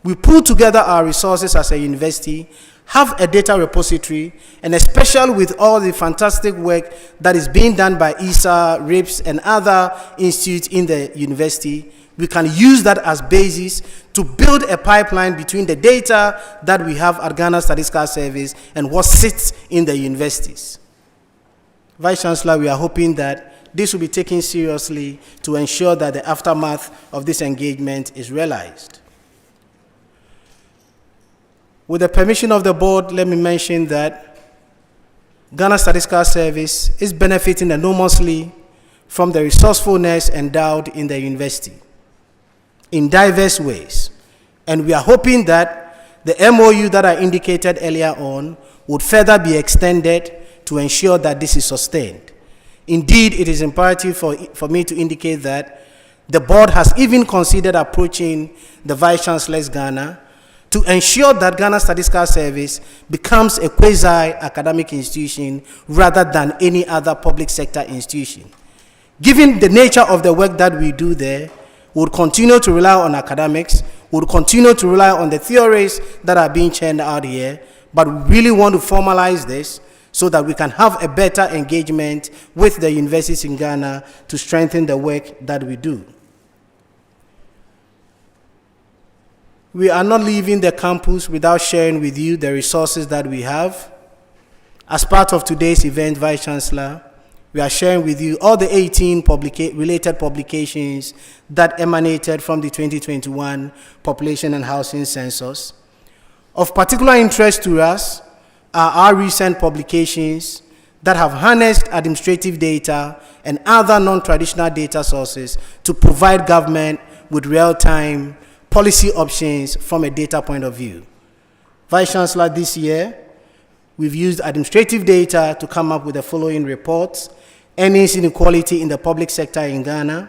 we pull together our resources as a university, have a data repository, and especially with all the fantastic work that is being done by ISSER, RIPS, and other institutes in the university, we can use that as basis to build a pipeline between the data that we have at Ghana Statistical Service and what sits in the universities. Vice Chancellor, we are hoping that this will be taken seriously to ensure that the aftermath of this engagement is realized. With the permission of the board, let me mention that Ghana Statistical Service is benefiting enormously from the resourcefulness endowed in the university in diverse ways. And we are hoping that the MOU that I indicated earlier on would further be extended to ensure that this is sustained. Indeed, it is imperative for me to indicate that the board has even considered approaching the Vice Chancellor's Ghana to ensure that Ghana Statistical Service becomes a quasi-academic institution rather than any other public sector institution. Given the nature of the work that we do there, we would continue to rely on academics, we would continue to rely on the theories that are being churned out here, but we really want to formalize this so that we can have a better engagement with the universities in Ghana to strengthen the work that we do. We are not leaving the campus without sharing with you the resources that we have. As part of today's event, Vice Chancellor, we are sharing with you all the 18 related publications that emanated from the 2021 Population and Housing Census. Of particular interest to us are our recent publications that have harnessed administrative data and other non-traditional data sources to provide government with real-time policy options from a data point of view. Vice Chancellor, this year, we've used administrative data to come up with the following reports: earnings inequality in the public sector in Ghana.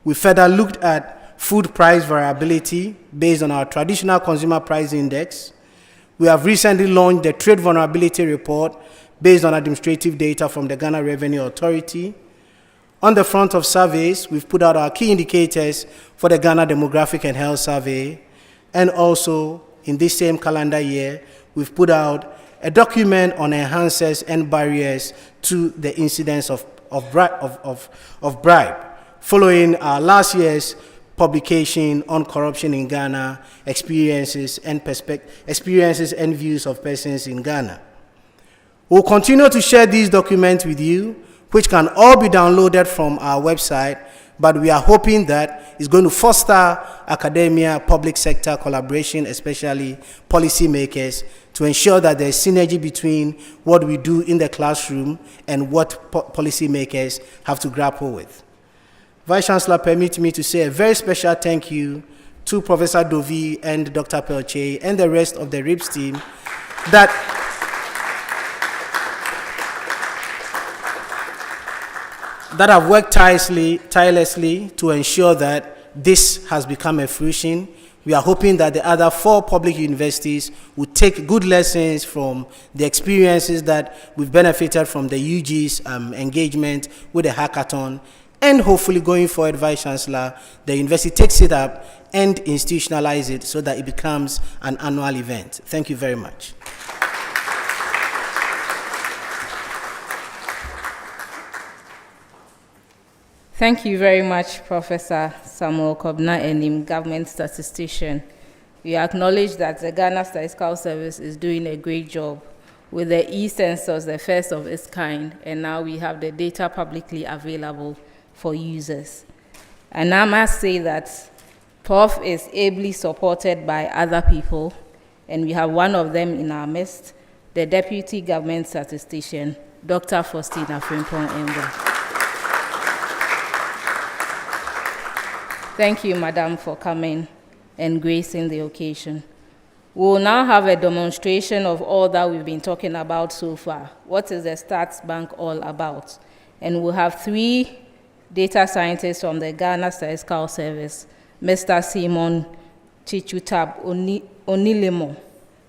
We further looked at food price variability based on our traditional consumer price index. We have recently launched the trade vulnerability report based on administrative data from the Ghana Revenue Authority. On the front of surveys, we've put out our key indicators for the Ghana Demographic and Health Survey. And also, in this same calendar year, we've put out a document on enhancers and barriers to the incidence of bribe, following our last year's publication on corruption in Ghana, experiences and views of persons in Ghana. We'll continue to share these documents with you, which can all be downloaded from our website, but we are hoping that it's going to foster academia, public sector collaboration, especially policymakers, to ensure that there's synergy between what we do in the classroom and what policymakers have to grapple with. Vice Chancellor, permit me to say a very special thank you to Professor Dovi and Dr. Pelche and the rest of the RIPS team that that have worked tirelessly to ensure that this has become a fruition. We are hoping that the other 4 public universities will take good lessons from the experiences that we've benefited from the UG's engagement with the hackathon, and hopefully going forward, Vice Chancellor, the university takes it up and institutionalize it so that it becomes an annual event. Thank you very much. Thank you very much, Professor Samuel Kobna Enim, government statistician. We acknowledge that the Ghana Statistical Service is doing a great job with the e-census, the first of its kind, and now we have the data publicly available for users. And I must say that Prof is ably supported by other people, and we have one of them in our midst, the Deputy Government Statistician, Dr. Faustina Frimpong Emba. Thank you, Madam, for coming and gracing the occasion. We will now have a demonstration of all that we've been talking about so far. What is the Statsbank all about? And we'll have 3 data scientists from the Ghana Statistical Service, Mr. Simon Chichutab Onilemo,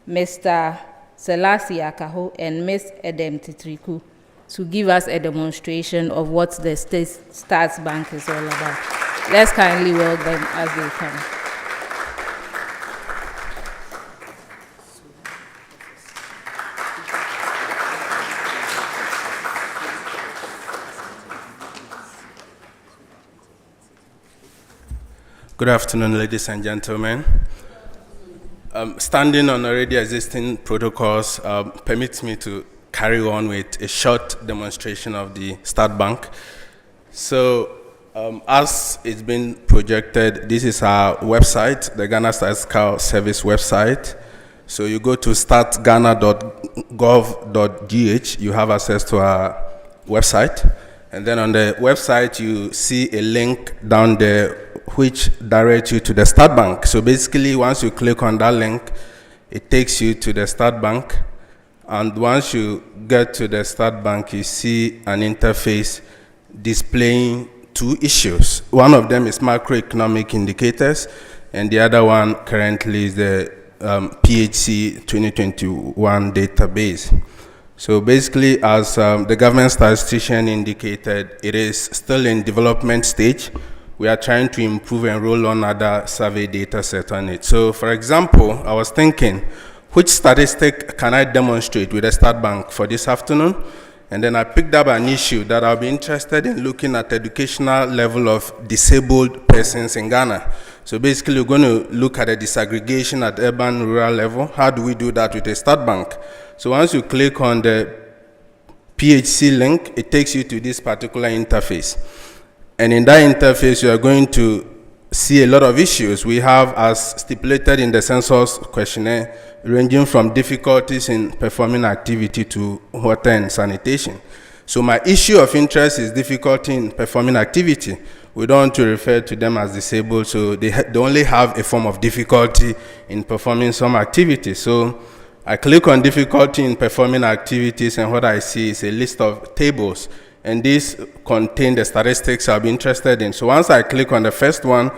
Mr. Selassie Akaho, and Ms. Edem Titriku, to give us a demonstration of what the Statsbank is all about. Let's kindly welcome them as they come. Good afternoon, ladies and gentlemen. Standing on already existing protocols permits me to carry on with a short demonstration of the Statsbank. So, as it's been projected, this is our website, the Ghana Statistical Service website. So you go to startghana.gov.gh, you have access to our website. And then on the website, you see a link down there which directs you to the Statsbank. So basically, once you click on that link, it takes you to the Statsbank. And once you get to the Statsbank, you see an interface displaying 2 issues. One of them is macroeconomic indicators, and the other one currently is the PHC 2021 database. So basically, as the government statistician indicated, it is still in development stage. We are trying to improve and roll on other survey data set on it. So for example, I was thinking, which statistic can I demonstrate with the Statsbank for this afternoon? And then I picked up an issue that I'll be interested in looking at educational level of disabled persons in Ghana. So basically, we're going to look at a disaggregation at urban rural level. How do we do that with a Statsbank? So once you click on the PHC link, it takes you to this particular interface. And in that interface, you are going to see a lot of issues. We have, as stipulated in the census questionnaire, ranging from difficulties in performing activity to water and sanitation. So my issue of interest is difficulty in performing activity. We don't want to refer to them as disabled, so they only have a form of difficulty in performing some activity. So I click on difficulty in performing activities, and what I see is a list of tables. And these contain the statistics I'll be interested in. So once I click on the first one,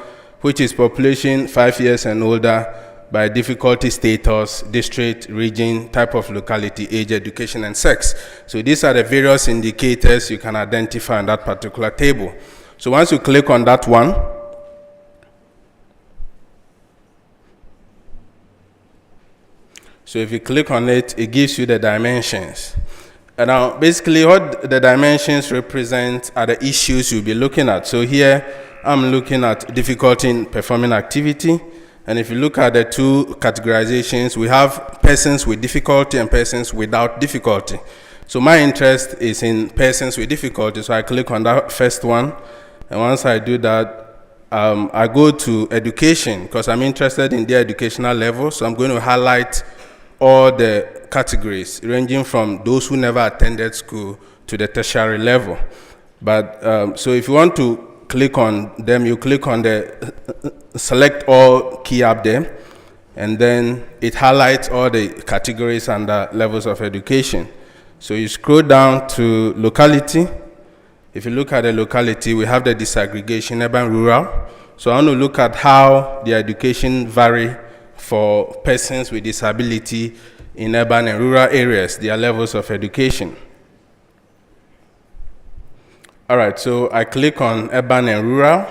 which is population 5 years and older, by difficulty status, district, region, type of locality, age, education, and sex. So these are the various indicators you can identify in that particular table. So once you click on that one, so if you click on it, it gives you the dimensions. And now basically what the dimensions represent are the issues you'll be looking at. So here I'm looking at difficulty in performing activity. And if you look at the 2 categorizations, we have persons with difficulty and persons without difficulty. So my interest is in persons with difficulty, so I click on that first one. And once I do that, I go to education, because I'm interested in their educational level. So I'm going to highlight all the categories, ranging from those who never attended school to the tertiary level. But so if you want to click on them, you click on the select all key up there, and then it highlights all the categories and the levels of education. So you scroll down to locality, If you look at the locality, we have the disaggregation, urban, rural. So I want to look at how the education vary for persons with disability in urban and rural areas, their levels of education. All right, so I click on urban and rural.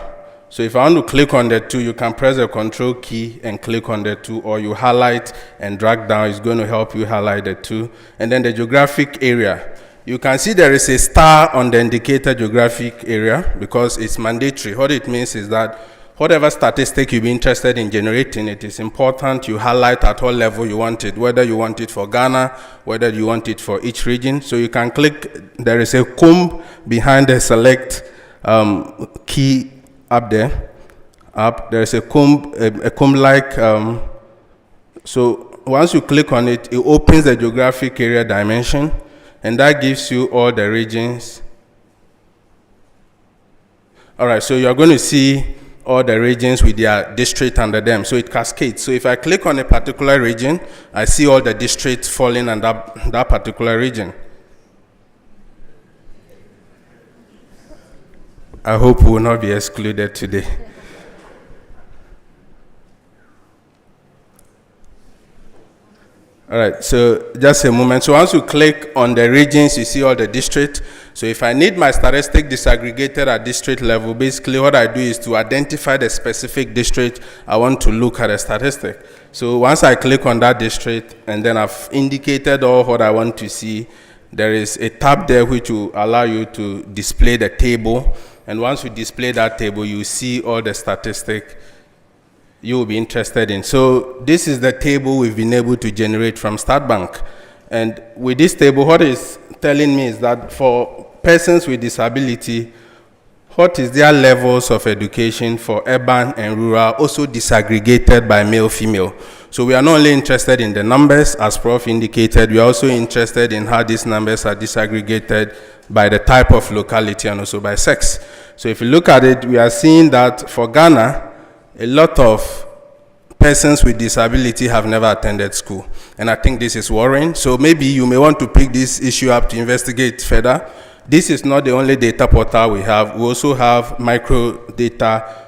So if I want to click on the two, you can press the control key and click on the two, or you highlight and drag down. It's going to help you highlight the two. And then the geographic area. You can see there is a star on the indicator geographic area because it's mandatory. What it means is that whatever statistic you'll be interested in generating, it is important you highlight at what level you want it, whether you want it for Ghana, whether you want it for each region. So you can click, there is a comb behind the select key up there. There's a comb-like, so once you click on it, it opens the geographic area dimension, and that gives you all the regions. All right, so you're going to see all the regions with their district under them. So it cascades. So if I click on a particular region, I see all the districts falling under that particular region. I hope we will not be excluded today. All right, so just a moment. So once you click on the regions, you see all the districts. So if I need my statistic disaggregated at district level, basically what I do is to identify the specific district I want to look at a statistic. So once I click on that district, and then I've indicated all what I want to see, there is a tab there which will allow you to display the table. And once you display that table, you see all the statistics you will be interested in. So this is the table we've been able to generate from Statsbank. And with this table, what it's telling me is that for persons with disability, what is their levels of education for urban and rural, also disaggregated by male, female. So we are not only interested in the numbers, as Prof indicated, we are also interested in how these numbers are disaggregated by the type of locality and also by sex. So if you look at it, we are seeing that for Ghana, a lot of persons with disability have never attended school. And I think this is worrying. So maybe you may want to pick this issue up to investigate further. This is not the only data portal we have. We also have micro data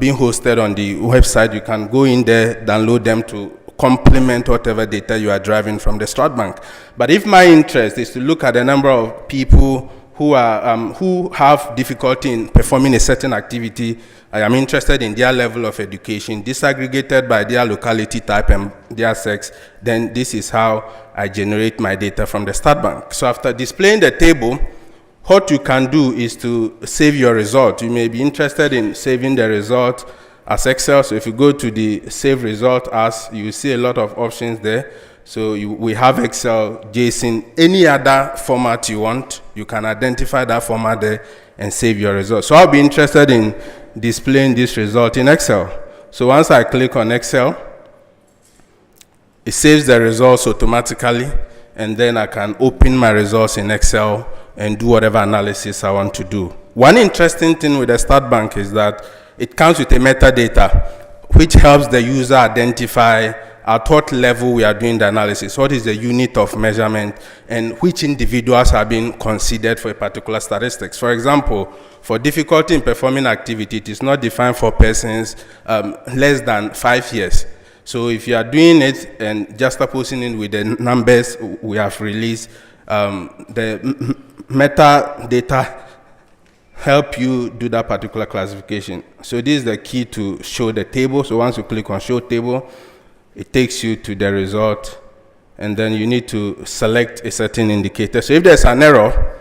being hosted on the website. You can go in there, download them to complement whatever data you are driving from the Statsbank. But if my interest is to look at the number of people who have difficulty in performing a certain activity, I am interested in their level of education, disaggregated by their locality type and their sex, then this is how I generate my data from the Statsbank. So after displaying the table, what you can do is to save your result. You may be interested in saving the result as Excel. So if you go to the save result as, you see a lot of options there. So we have Excel, JSON, any other format you want, you can identify that format there and save your result. So I'll be interested in displaying this result in Excel. So once I click on Excel, it saves the results automatically, and then I can open my results in Excel and do whatever analysis I want to do. One interesting thing with the Statsbank is that it comes with a metadata, which helps the user identify at what level we are doing the analysis, what is the unit of measurement, and which individuals are being considered for a particular statistics. For example, for difficulty in performing activity, it is not defined for persons less than 5 years. So if you are doing it and just opposing it with the numbers we have released, the metadata help you do that particular classification. So this is the key to show the table. So once you click on show table, it takes you to the result, and then you need to select a certain indicator. So if there's an error,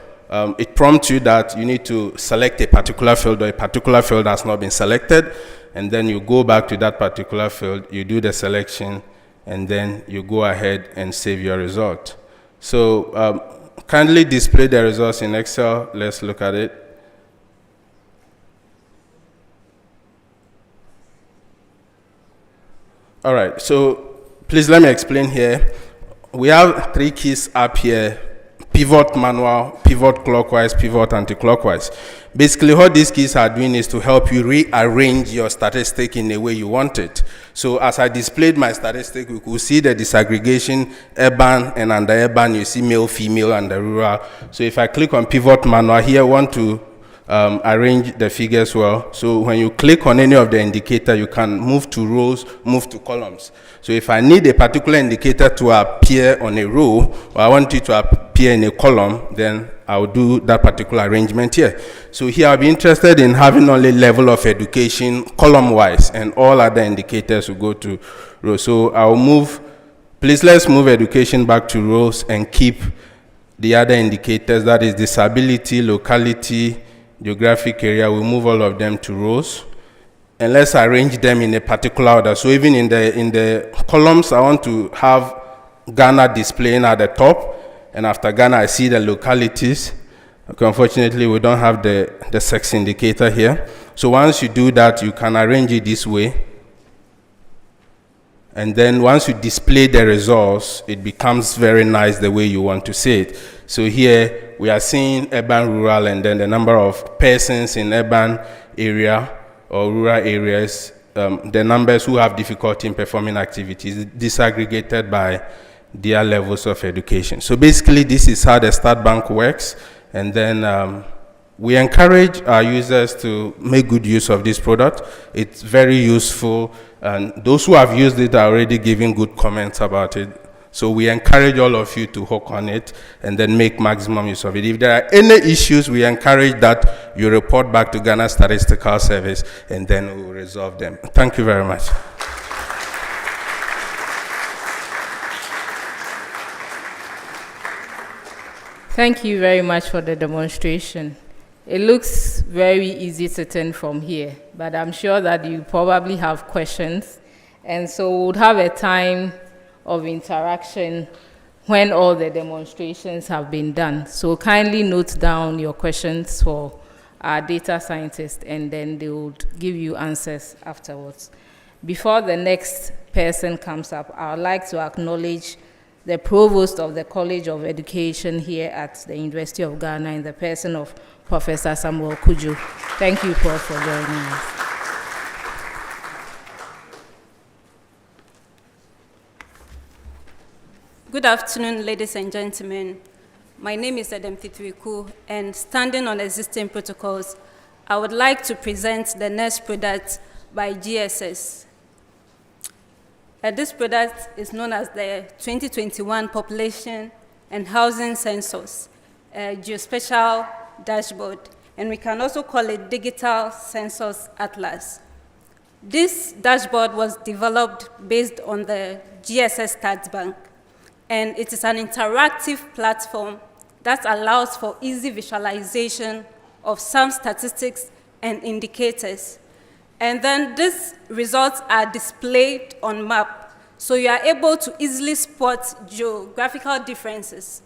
it prompts you that you need to select a particular field, or a particular field has not been selected, and then you go back to that particular field, you do the selection, and then you go ahead and save your result. So kindly display the results in Excel. Let's look at it. All right, so please let me explain here. We have 3 keys up here: pivot manual, pivot clockwise, pivot anti-clockwise. Basically, what these keys are doing is to help you rearrange your statistic in the way you want it. So as I displayed my statistic, we could see the disaggregation, urban and under urban, you see male, female, and the rural. So if I click on pivot manual here, I want to arrange the figures well. So when you click on any of the indicator, you can move to rows, move to columns. So if I need a particular indicator to appear on a row, or I want it to appear in a column, then I'll do that particular arrangement here. So here I'll be interested in having only level of education column-wise, and all other indicators will go to rows. So I'll move, please let's move education back to rows and keep the other indicators, that is disability, locality, geographic area, we'll move all of them to rows. And let's arrange them in a particular order. So even in the columns, I want to have Ghana displaying at the top. And after Ghana, I see the localities. Okay, unfortunately, we don't have the sex indicator here. So once you do that, you can arrange it this way. And then once you display the results, it becomes very nice the way you want to see it. So here, we are seeing urban, rural, and then the number of persons in urban area or rural areas, the numbers who have difficulty in performing activities, disaggregated by their levels of education. So basically, this is how the Statsbank works. And then we encourage our users to make good use of this product. It's very useful, and those who have used it are already giving good comments about it. So we encourage all of you to hook on it and then make maximum use of it. If there are any issues, we encourage that you report back to Ghana Statistical Service, and then we will resolve them. Thank you very much. Thank you very much for the demonstration. It looks very easy sitting from here, but I'm sure that you probably have questions. And so we'll have a time of interaction when all the demonstrations have been done. So kindly note down your questions for our data scientists, and then they will give you answers afterwards. Before the next person comes up, I would like to acknowledge the Provost of the College of Education here at the University of Ghana in the person of Professor Samuel Kujo. Thank you, Prof, for joining us. Good afternoon, ladies and gentlemen. My name is Adam Titwiku, and standing on existing protocols, I would like to present the next product by GSS. This product is known as the 2021 Population and Housing Census, a geospatial dashboard, and we can also call it Digital Census Atlas. This dashboard was developed based on the GSS Statsbank, and it is an interactive platform that allows for easy visualization of some statistics and indicators. And then these results are displayed on map, so you are able to easily spot geographical differences.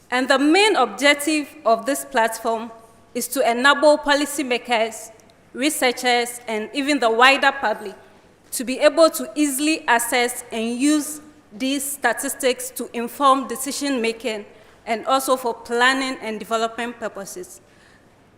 And the main objective of this platform is to enable policymakers, researchers, and even the wider public to be able to easily access and use these statistics to inform decision-making and also for planning and development purposes.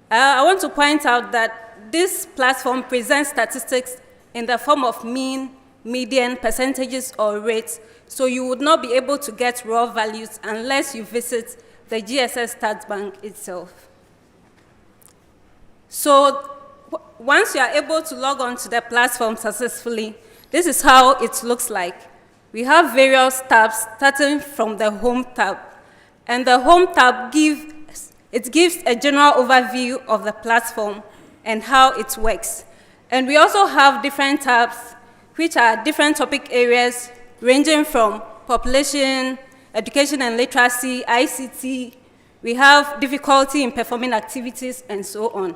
I want to point out that this platform presents statistics in the form of mean, median, percentages, or rates, so you would not be able to get raw values unless you visit the GSS Statsbank itself. So once you are able to log on to the platform successfully, this is how it looks like. We have various tabs starting from the Home tab. And the Home tab gives a general overview of the platform and how it works. And we also have different tabs, which are different topic areas ranging from population, education and literacy, ICT. We have difficulty in performing activities, and so on.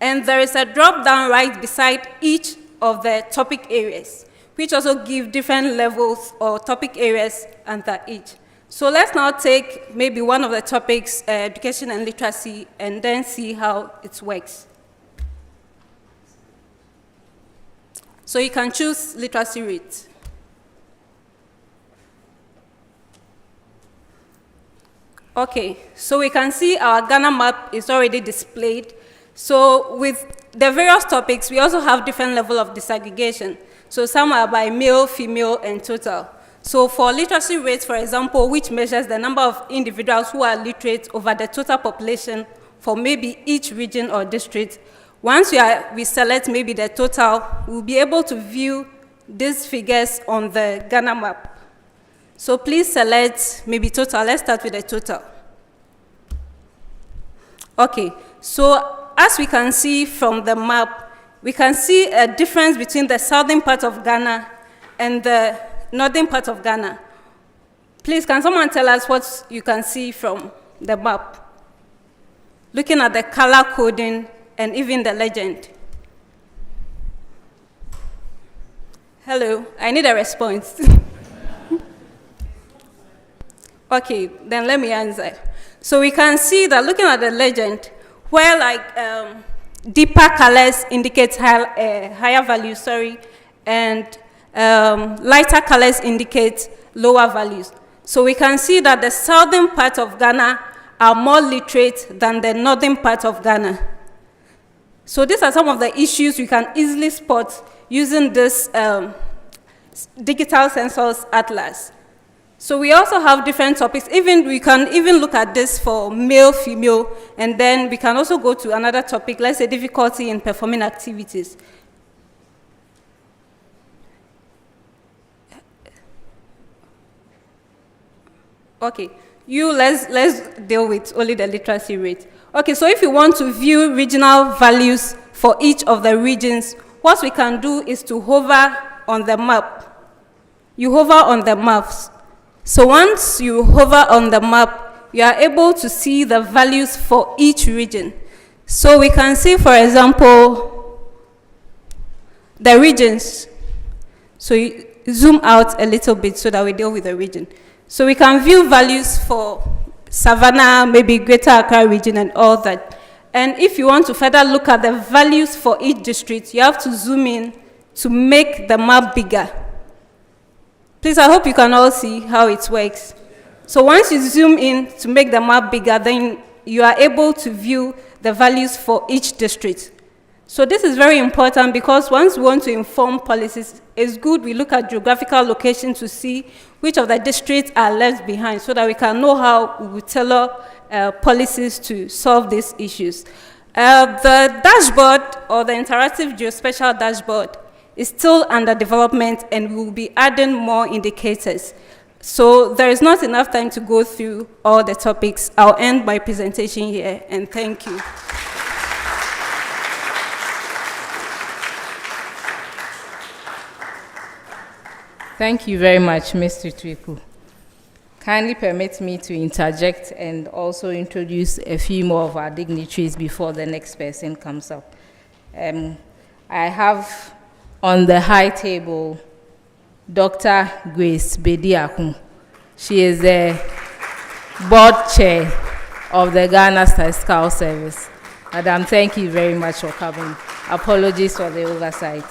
And there is a drop-down right beside each of the topic areas, which also give different levels or topic areas under each. So let's now take maybe one of the topics, education and literacy, and then see how it works. So you can choose literacy rate. Okay, so we can see our Ghana map is already displayed. So with the various topics, we also have different level of disaggregation. So some are by male, female, and total. So for literacy rates, for example, which measures the number of individuals who are literate over the total population for maybe each region or district. Once we select maybe the total, we'll be able to view these figures on the Ghana map. So please select maybe total. Let's start with the total. Okay, so as we can see from the map, we can see a difference between the southern part of Ghana and the northern part of Ghana. Please, can someone tell us what you can see from the map? Looking at the color coding and even the legend. Hello, I need a response. Okay, then let me answer. So we can see that looking at the legend, where like deeper colors indicate higher values, and lighter colors indicate lower values. So we can see that the southern part of Ghana are more literate than the northern part of Ghana. So these are some of the issues we can easily spot using this digital census atlas. So we also have different topics. We can even look at this for male, female, and then we can also go to another topic, let's say difficulty in performing activities. Okay, let's deal with only the literacy rate. Okay, so if you want to view regional values for each of the regions, what we can do is to hover on the map. You hover on the maps. So once you hover on the map, you are able to see the values for each region. So we can see, for example, the regions. So you zoom out a little bit so that we deal with the region. So we can view values for Savannah, maybe Greater Accra region and all that. And if you want to further look at the values for each district, you have to zoom in to make the map bigger. Please, I hope you can all see how it works. So once you zoom in to make the map bigger, then you are able to view the values for each district. So this is very important because once we want to inform policies, it's good we look at geographical location to see which of the districts are left behind so that we can know how we will tailor policies to solve these issues. The dashboard or the interactive geospatial dashboard is still under development and we will be adding more indicators. So there is not enough time to go through all the topics. I'll end my presentation here and thank you. Thank you very much, Mr. Twiku. Kindly permit me to interject and also introduce a few more of our dignitaries before the next person comes up. I have on the high table Dr. Grace Bediakun. She is the board chair of the Ghana Statistical Service. Madam, thank you very much for coming. Apologies for the oversight.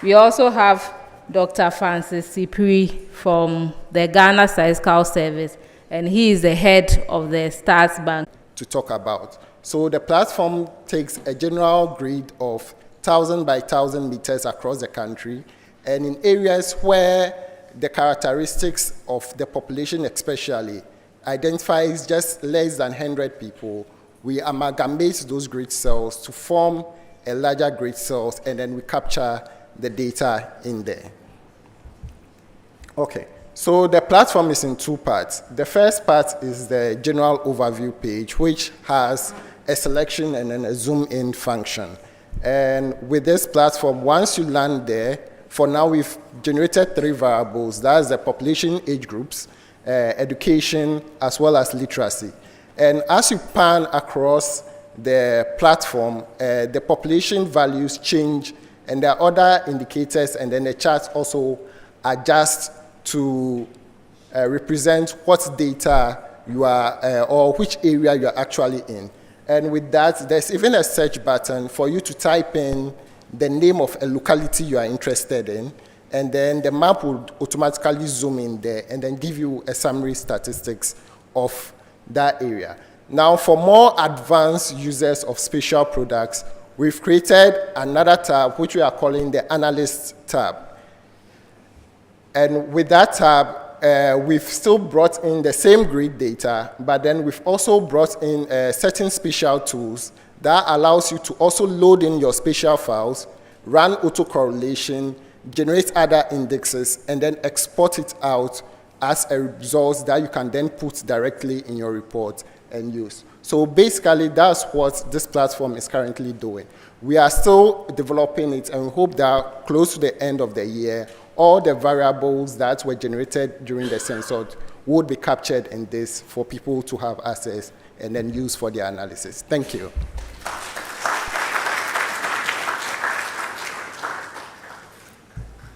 We also have Dr. Francis Sipri from the Ghana Statistical Service, and he is the head of the Statsbank. To talk about. So the platform takes a general grid of 1,000 by 1,000 meters across the country, and in areas where the characteristics of the population especially identifies just less than 100 people, we amalgamate those grid cells to form a larger grid cells, and then we capture the data in there. Okay, so the platform is in two parts. The first part is the general overview page, which has a selection and then a zoom in function. And with this platform, once you land there, for now we've generated 3 variables. That's the population age groups, education, as well as literacy. And as you pan across the platform, the population values change, and there are other indicators, and then the charts also adjust to represent what data you are, or which area you are actually in. And with that, there's even a search button for you to type in the name of a locality you are interested in, and then the map will automatically zoom in there and then give you a summary statistics of that area. Now, for more advanced users of spatial products, we've created another tab, which we are calling the Analyst tab. And with that tab, we've still brought in the same grid data, but then we've also brought in certain spatial tools that allows you to also load in your spatial files, run autocorrelation, generate other indexes, and then export it out as a result that you can then put directly in your report and use. So basically, that's what this platform is currently doing. We are still developing it, and we hope that close to the end of the year, all the variables that were generated during the census would be captured in this for people to have access and then use for their analysis. Thank you.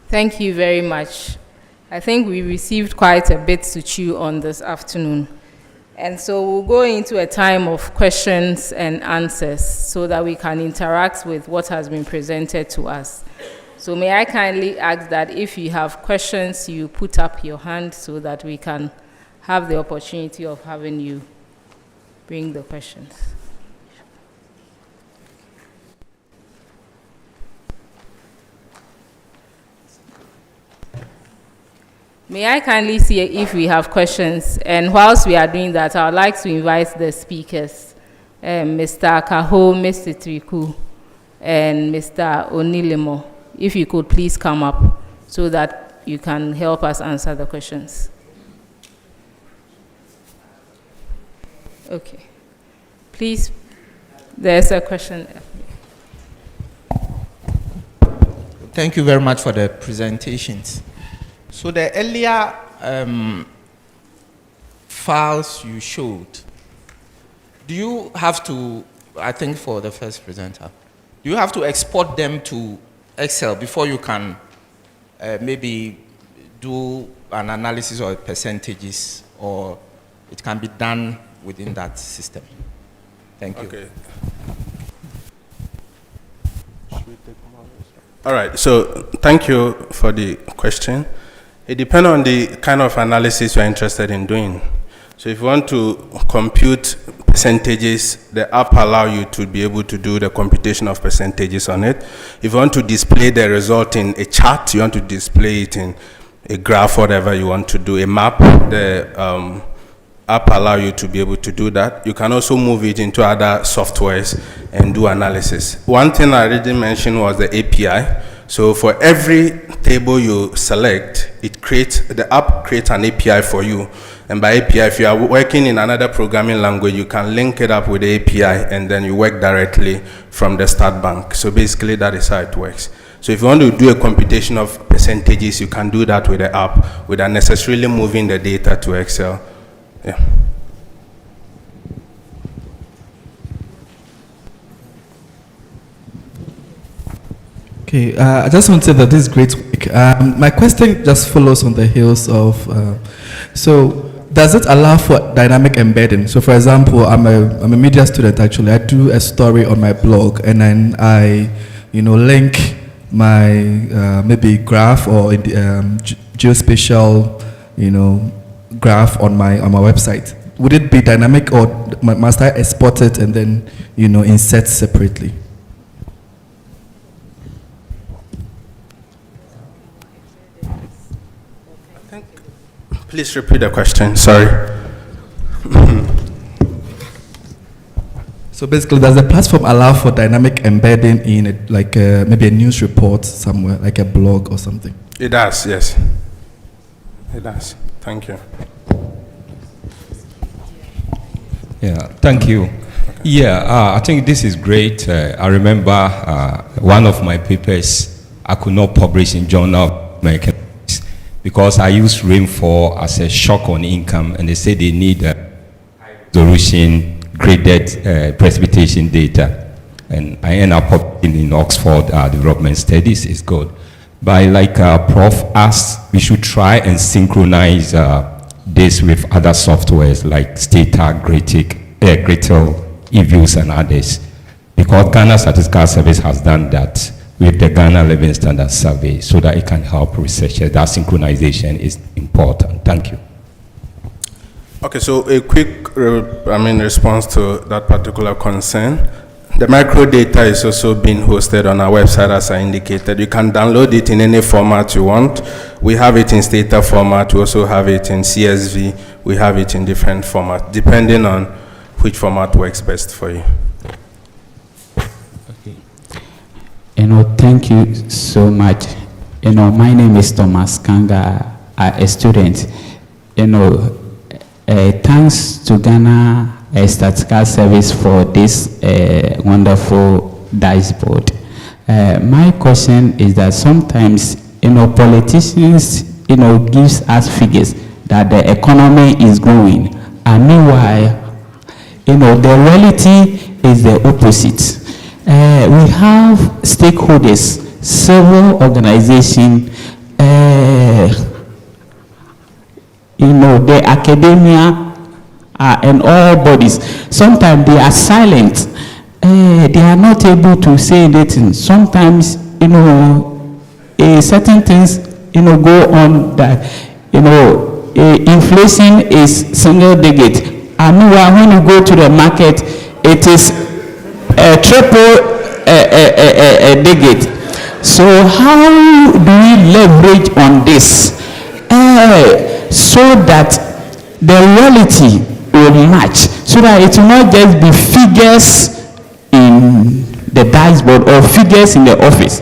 Thank you very much. I think we received quite a bit to chew on this afternoon. And so we'll go into a time of questions and answers so that we can interact with what has been presented to us. So may I kindly ask that if you have questions, you put up your hand so that we can have the opportunity of having you bring the questions. May I kindly see if we have questions? And whilst we are doing that, I would like to invite the speakers, Mr. Kaho, Mr. Triku, and Mr. Onilemo. If you could please come up so that you can help us answer the questions. Okay. Please, there's a question. Thank you very much for the presentations. So the earlier files you showed, do you have to, I think for the first presenter, do you have to export them to Excel before you can maybe do an analysis of percentages, or it can be done within that system? Thank you. Okay. All right, so thank you for the question. It depends on the kind of analysis you're interested in doing. So if you want to compute percentages, the app allows you to be able to do the computation of percentages on it. If you want to display the result in a chart, you want to display it in a graph, whatever you want to do, a map, the app allows you to be able to do that. You can also move it into other softwares and do analysis. One thing I already mentioned was the API. So for every table you select, the app creates an API for you. And by API, if you are working in another programming language, you can link it up with the API, and then you work directly from the Statsbank. So basically, that is how it works. So if you want to do a computation of percentages, you can do that with the app without necessarily moving the data to Excel. Yeah. Okay, I just want to say that this is great work. My question just follows on the heels of, so does it allow for dynamic embedding? So for example, I'm a media student actually. I do a story on my blog, and then I, link my maybe graph or geospatial, graph on my website. Would it be dynamic, or must I export it and then, insert separately? Please repeat the question, sorry. So basically, does the platform allow for dynamic embedding in maybe a news report somewhere, like a blog or something? It does, yes. It does. Thank you. Yeah, thank you. Yeah, I think this is great. I remember one of my papers I could not publish in Journal of American because I used rainfall as a shock on income, and they say they need resolution graded precipitation data. And I end up publishing in Oxford Development Studies. It's good. But like Prof asked, we should try and synchronize this with other softwares like Stata, Gretel, eViews, and others. Because Ghana Statistical Service has done that with the Ghana Living Standards Survey so that it can help researchers. That synchronization is important. Thank you. Okay, so a quick response to that particular concern. The micro data is also being hosted on our website, as I indicated. You can download it in any format you want. We have it in Stata format. We also have it in CSV. We have it in different formats, depending on which format works best for you. Okay. Thank you so much. My name is Thomas Kanga, a student. Thanks to Ghana Statistical Service for this wonderful dashboard. My question is that sometimes, politicians, gives us figures that the economy is growing, and meanwhile, the reality is the opposite. We have stakeholders, several organizations, the academia, and all bodies. Sometimes they are silent. They are not able to say anything. Sometimes, certain things, go on that, inflation is single digit. And meanwhile, when you go to the market, it is a triple digit. So how do we leverage on this so that the reality will match, so that it will not just be figures in the dashboard or figures in the office,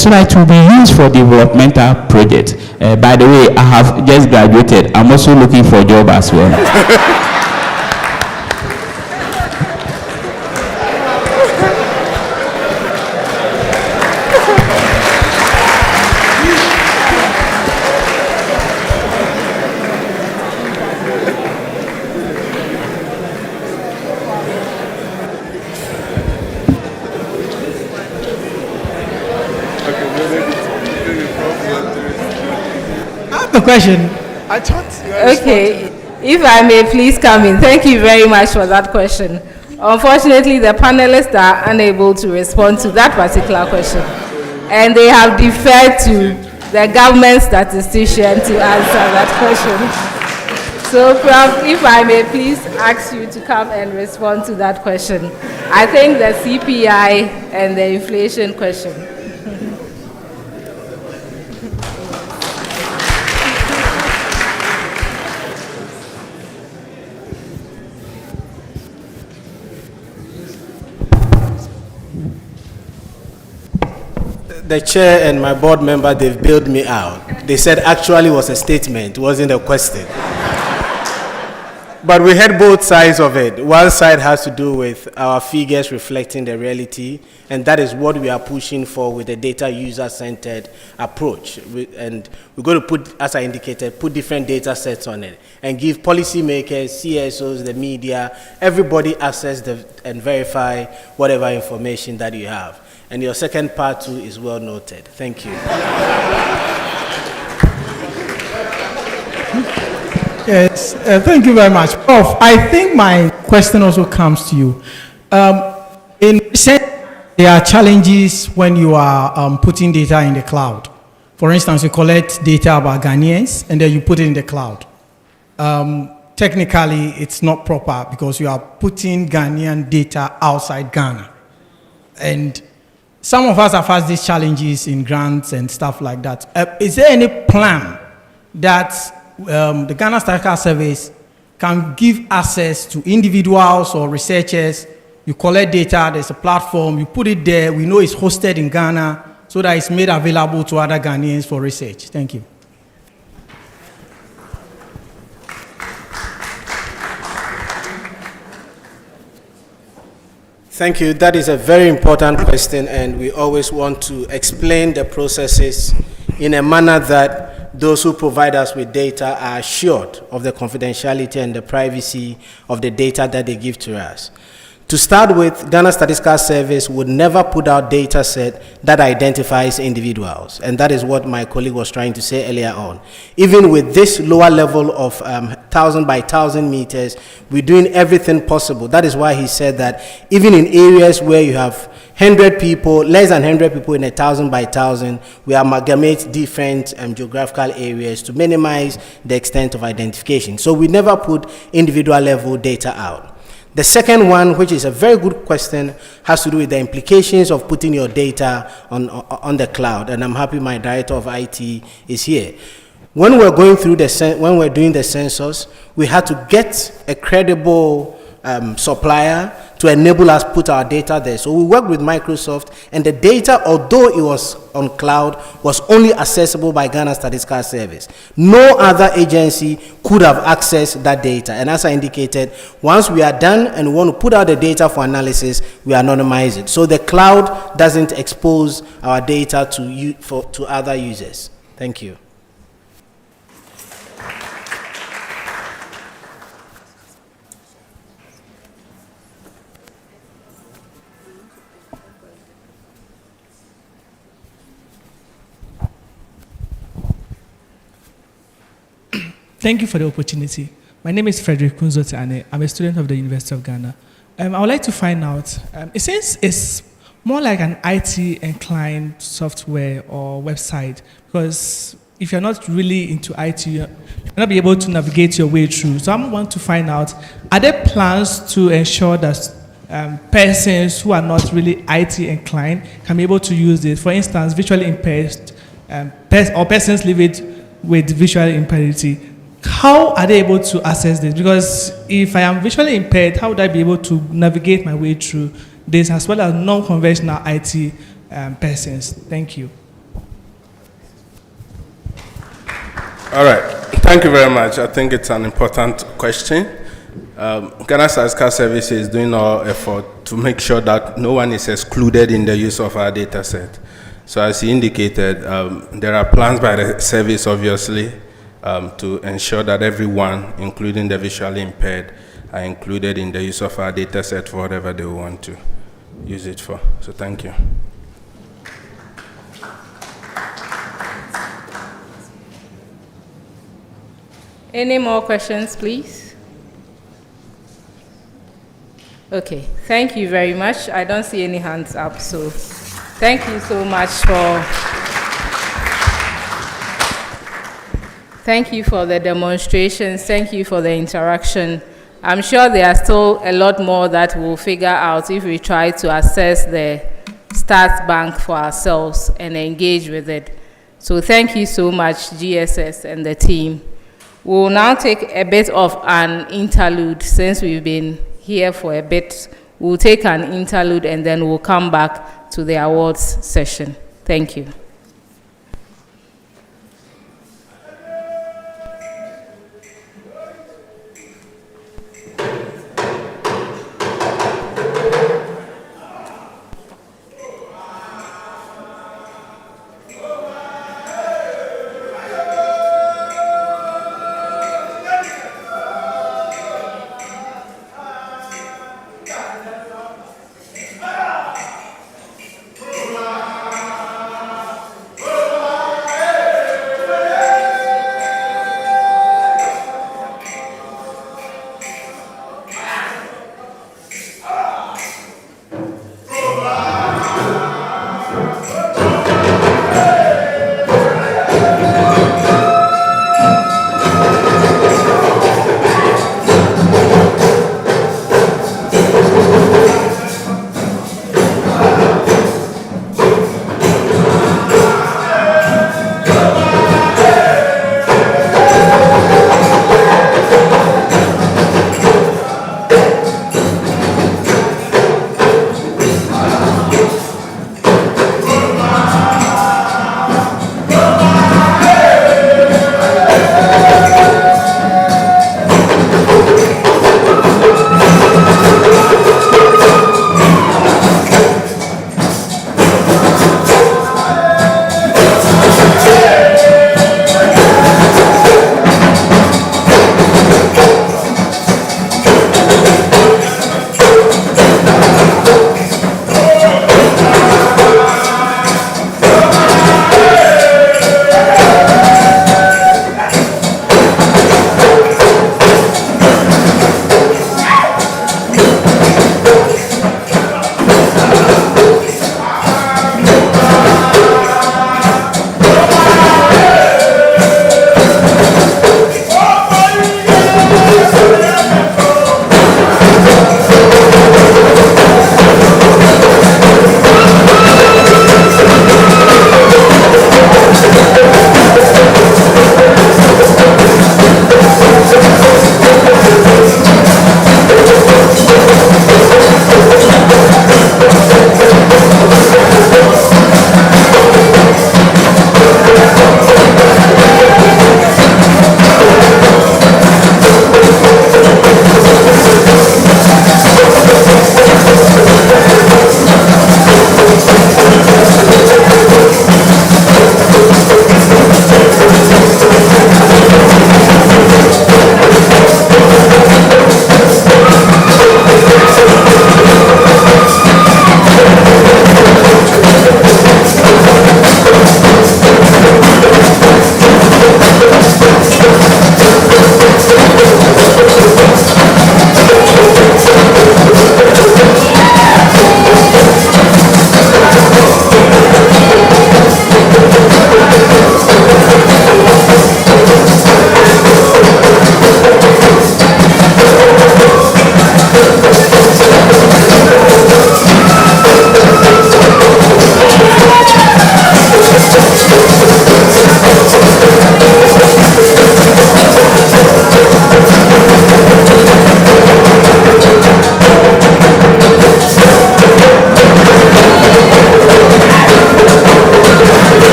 so that it will be used for developmental projects. By the way, I have just graduated. I'm also looking for a job as well. The question. Okay, if I may please come in. Thank you very much for that question. Unfortunately, the panelists are unable to respond to that particular question, and they have deferred to the government statistician to answer that question. So, Prof, if I may please ask you to come and respond to that question. I think the CPI and the inflation question. The chair and my board member, they've bailed me out. They said actually it was a statement, it wasn't a question. But we had both sides of it. One side has to do with our figures reflecting the reality, and that is what we are pushing for with the data user-centered approach. And we're going to put, as I indicated, put different data sets on it and give policymakers, CSOs, the media, everybody access and verify whatever information that you have. And your second part too is well noted. Thank you. Yes, thank you very much. Prof, I think my question also comes to you. There are challenges when you are putting data in the cloud. For instance, you collect data about Ghanaians and then you put it in the cloud. Technically, it's not proper because you are putting Ghanaian data outside Ghana. And some of us have had these challenges in grants and stuff like that. Is there any plan that the Ghana Statistical Service can give access to individuals or researchers? You collect data, there's a platform, you put it there, we know it's hosted in Ghana, so that it's made available to other Ghanaians for research. Thank you. Thank you. That is a very important question, and we always want to explain the processes in a manner that those who provide us with data are assured of the confidentiality and the privacy of the data that they give to us. To start with, Ghana Statistical Service would never put out data set that identifies individuals. And that is what my colleague was trying to say earlier on. Even with this lower level of 1,000 by 1,000 meters, we're doing everything possible. That is why he said that even in areas where you have 100 people, less than 100 people in 1,000 by 1,000, we amalgamate different geographical areas to minimize the extent of identification. So we never put individual level data out. The second one, which is a very good question, has to do with the implications of putting your data on the cloud. And I'm happy my director of IT is here. When we're going through when we're doing the census, we had to get a credible supplier to enable us put our data there. So we worked with Microsoft, and the data, although it was on cloud, was only accessible by Ghana Statistical Service. No other agency could have accessed that data. And as I indicated, once we are done and we want to put out the data for analysis, we anonymize it. So the cloud doesn't expose our data to other users. Thank you. Thank you for the opportunity. My name is Frederick Kunzotane. I'm a student of the University of Ghana. I would like to find out, it seems it's more like an IT inclined software or website, because if you're not really into IT, you'll not be able to navigate your way through. So I want to find out, are there plans to ensure that persons who are not really IT inclined can be able to use it? For instance, visually impaired or persons living with visual impairment. How are they able to access this? Because if I am visually impaired, how would I be able to navigate my way through this, as well as non-conventional IT persons? Thank you. All right. Thank you very much. I think it's an important question. Ghana Statistical Service is doing our effort to make sure that no one is excluded in the use of our data set. So as you indicated, there are plans by the service, obviously, to ensure that everyone, including the visually impaired, are included in the use of our data set for whatever they want to use it for. So thank you. Any more questions, please? Okay, thank you very much. I don't see any hands up, so thank you so much Thank you for the demonstrations. Thank you for the interaction. I'm sure there are still a lot more that we'll figure out if we try to assess the Statsbank for ourselves and engage with it. So thank you so much, GSS and the team. We'll now take a bit of an interlude since we've been here for a bit. We'll take an interlude and then we'll come back to the awards session. Thank you.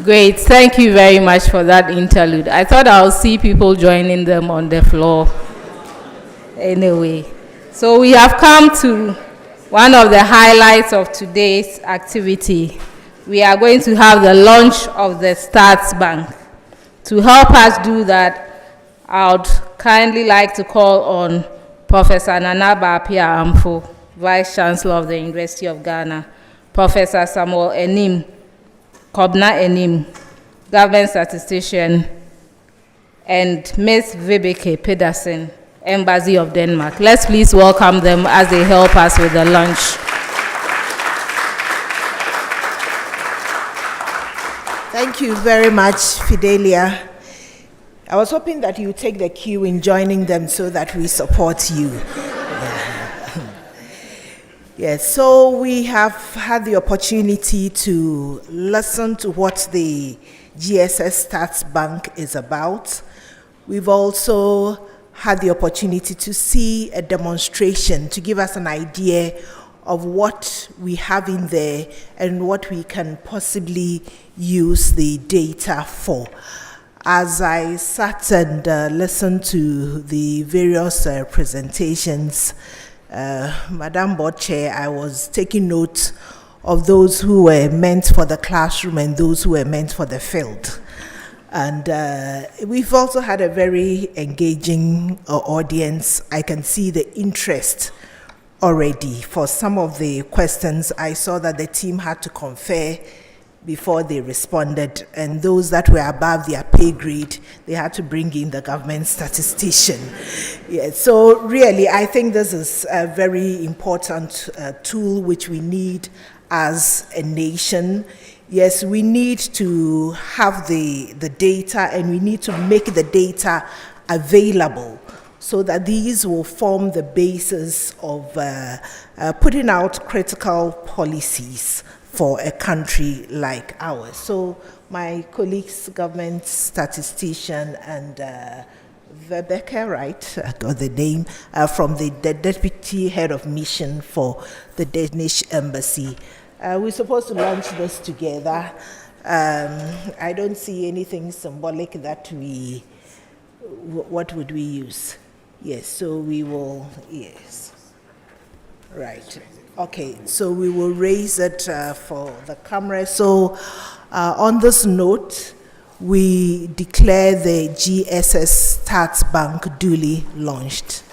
Great. Thank you very much for that interlude. I thought I'll see people joining them on the floor. Anyway, so we have come to one of the highlights of today's activity. We are going to have the launch of the Statsbank. To help us do that, I would kindly like to call on Professor Nana Bapia Amfo, Vice Chancellor of the University of Ghana, Professor Samuel Enim, Kobna Enim, Government Statistician, and Ms. Vibeke Pedersen, Embassy of Denmark. Let's please welcome them as they help us with the launch. Thank you very much, Fidelia. I was hoping that you take the cue in joining them so that we support you. Yes, so we have had the opportunity to listen to what the GSS Statsbank is about. We've also had the opportunity to see a demonstration to give us an idea of what we have in there and what we can possibly use the data for. As I sat and listened to the various presentations, Madam Board Chair, I was taking note of those who were meant for the classroom and those who were meant for the field. And we've also had a very engaging audience. I can see the interest already. For some of the questions, I saw that the team had to confer before they responded, and those that were above their pay grade, they had to bring in the government statistician. Yeah, so really, I think this is a very important tool which we need as a nation. Yes, we need to have the data, and we need to make the data available so that these will form the basis of putting out critical policies for a country like ours. So my colleagues, government statistician, and Vibeke, right, I got the name, from the deputy head of mission for the Danish embassy. We're supposed to launch this together. I don't see anything symbolic that what would we use? Yes, so we will, yes. Right. Okay, so we will raise it for the camera. So on this note, we declare the GSS Statsbank duly launched.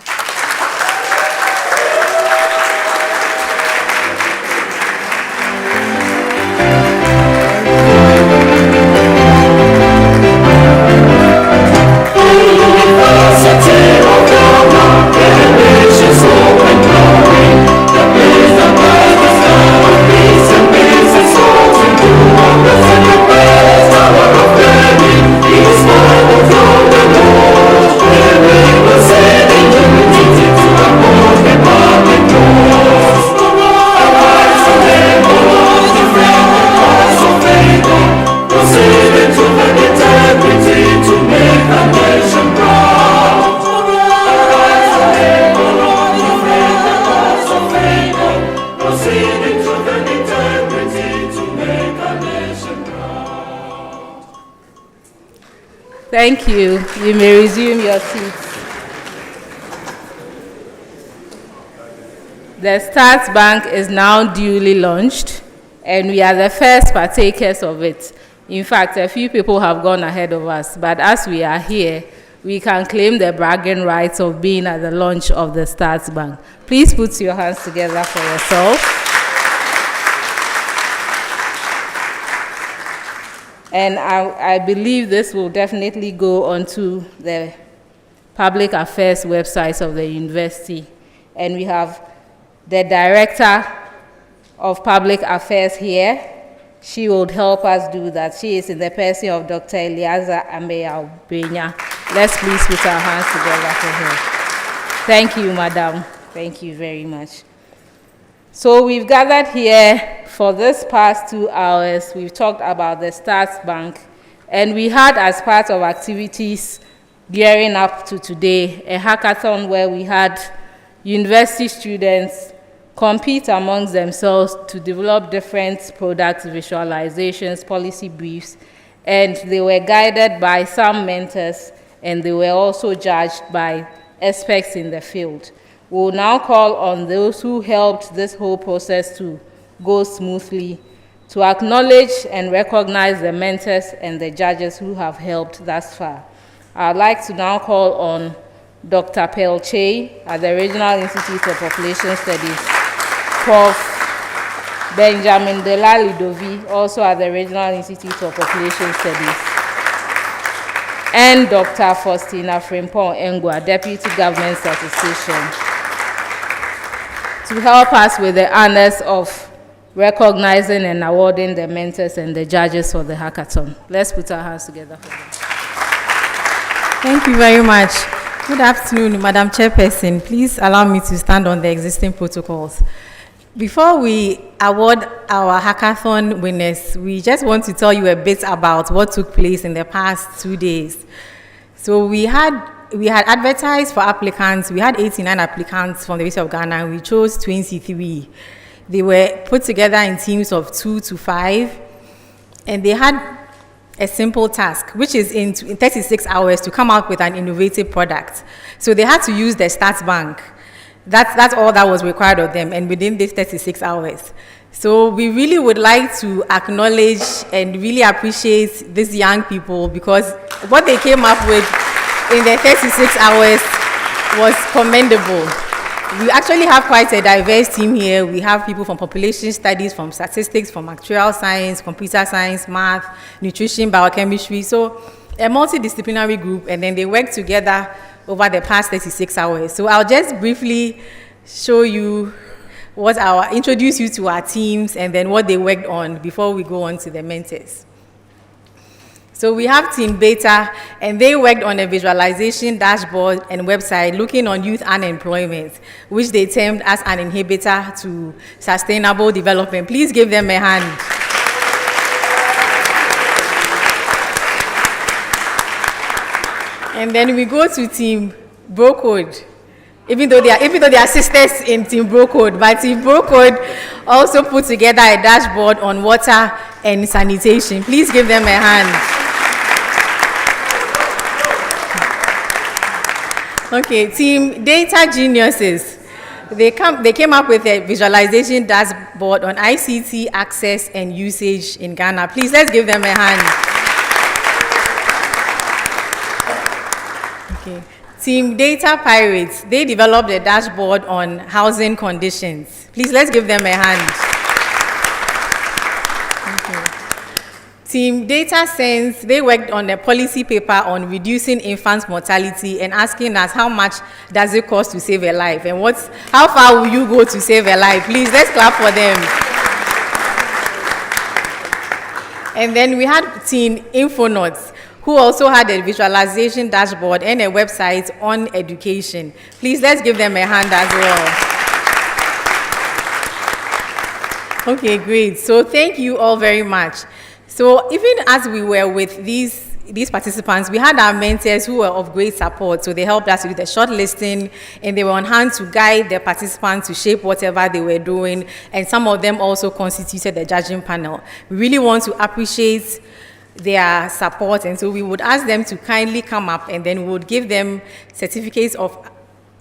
Thank you. You may resume your seats. The Statsbank is now duly launched, and we are the first partakers of it. In fact, a few people have gone ahead of us, but as we are here, we can claim the bragging rights of being at the launch of the Statsbank. Please put your hands together for yourself. And I believe this will definitely go onto the public affairs websites of the university. And we have the Director of Public Affairs here. She will help us do that. She is in the person of Dr. Eliaza Ameya-Benya. Let's please put our hands together for her. Thank you, Madam. Thank you very much. So we've gathered here for this past 2 hours. We've talked about the Statsbank, and we had, as part of activities gearing up to today, a hackathon where we had university students compete amongst themselves to develop different product visualizations, policy briefs, and they were guided by some mentors, and they were also judged by experts in the field. We will now call on those who helped this whole process to go smoothly to acknowledge and recognize the mentors and the judges who have helped thus far. I'd like to now call on Dr. Pearl Che at the Regional Institute of Population Studies, Prof. Benjamin Delali Dovi, also at the Regional Institute of Population Studies, and Dr. Faustina Frimpong Engwa, Deputy Government Statistician, to help us with the honors of recognizing and awarding the mentors and the judges for the hackathon. Let's put our hands together for them. Thank you very much. Good afternoon, Madam Chairperson. Please allow me to stand on the existing protocols. Before we award our hackathon winners, we just want to tell you a bit about what took place in the past 2 days. So we had advertised for applicants. We had 89 applicants from the University of Ghana. We chose 23. They were put together in teams of 2 to 5, and they had a simple task, which is in 36 hours to come up with an innovative product. So they had to use the Statsbank. That's all that was required of them, and within these 36 hours. So we really would like to acknowledge and really appreciate these young people, because what they came up with in the 36 hours was commendable. We actually have quite a diverse team here. We have people from population studies, from statistics, from actuarial science, computer science, math, nutrition, biochemistry. So a multidisciplinary group, and then they work together over the past 36 hours. So I'll just briefly show you introduce you to our teams and then what they worked on before we go on to the mentors. So we have Team Beta, and they worked on a visualization dashboard and website looking on youth unemployment, which they termed as an inhibitor to sustainable development. Please give them a hand. And then we go to Team Brocode, even though they are sisters in Team Brocode, but Team Brocode also put together a dashboard on water and sanitation. Please give them a hand. Okay, Team Data Geniuses. They came up with a visualization dashboard on ICT access and usage in Ghana. Please, let's give them a hand. Okay. Team Data Pirates. They developed a dashboard on housing conditions. Please, let's give them a hand. Team Data Sense, they worked on a policy paper on reducing infant mortality and asking us how much does it cost to save a life, and how far will you go to save a life? Please, let's clap for them. And then we had Team Infonauts, who also had a visualization dashboard and a website on education. Please, let's give them a hand as well. Okay, great. So thank you all very much. So even as we were with these participants, we had our mentors who were of great support. So they helped us with the shortlisting, and they were on hand to guide the participants to shape whatever they were doing. And some of them also constituted the judging panel. We really want to appreciate their support, and so we would ask them to kindly come up, and then we would give them certificates of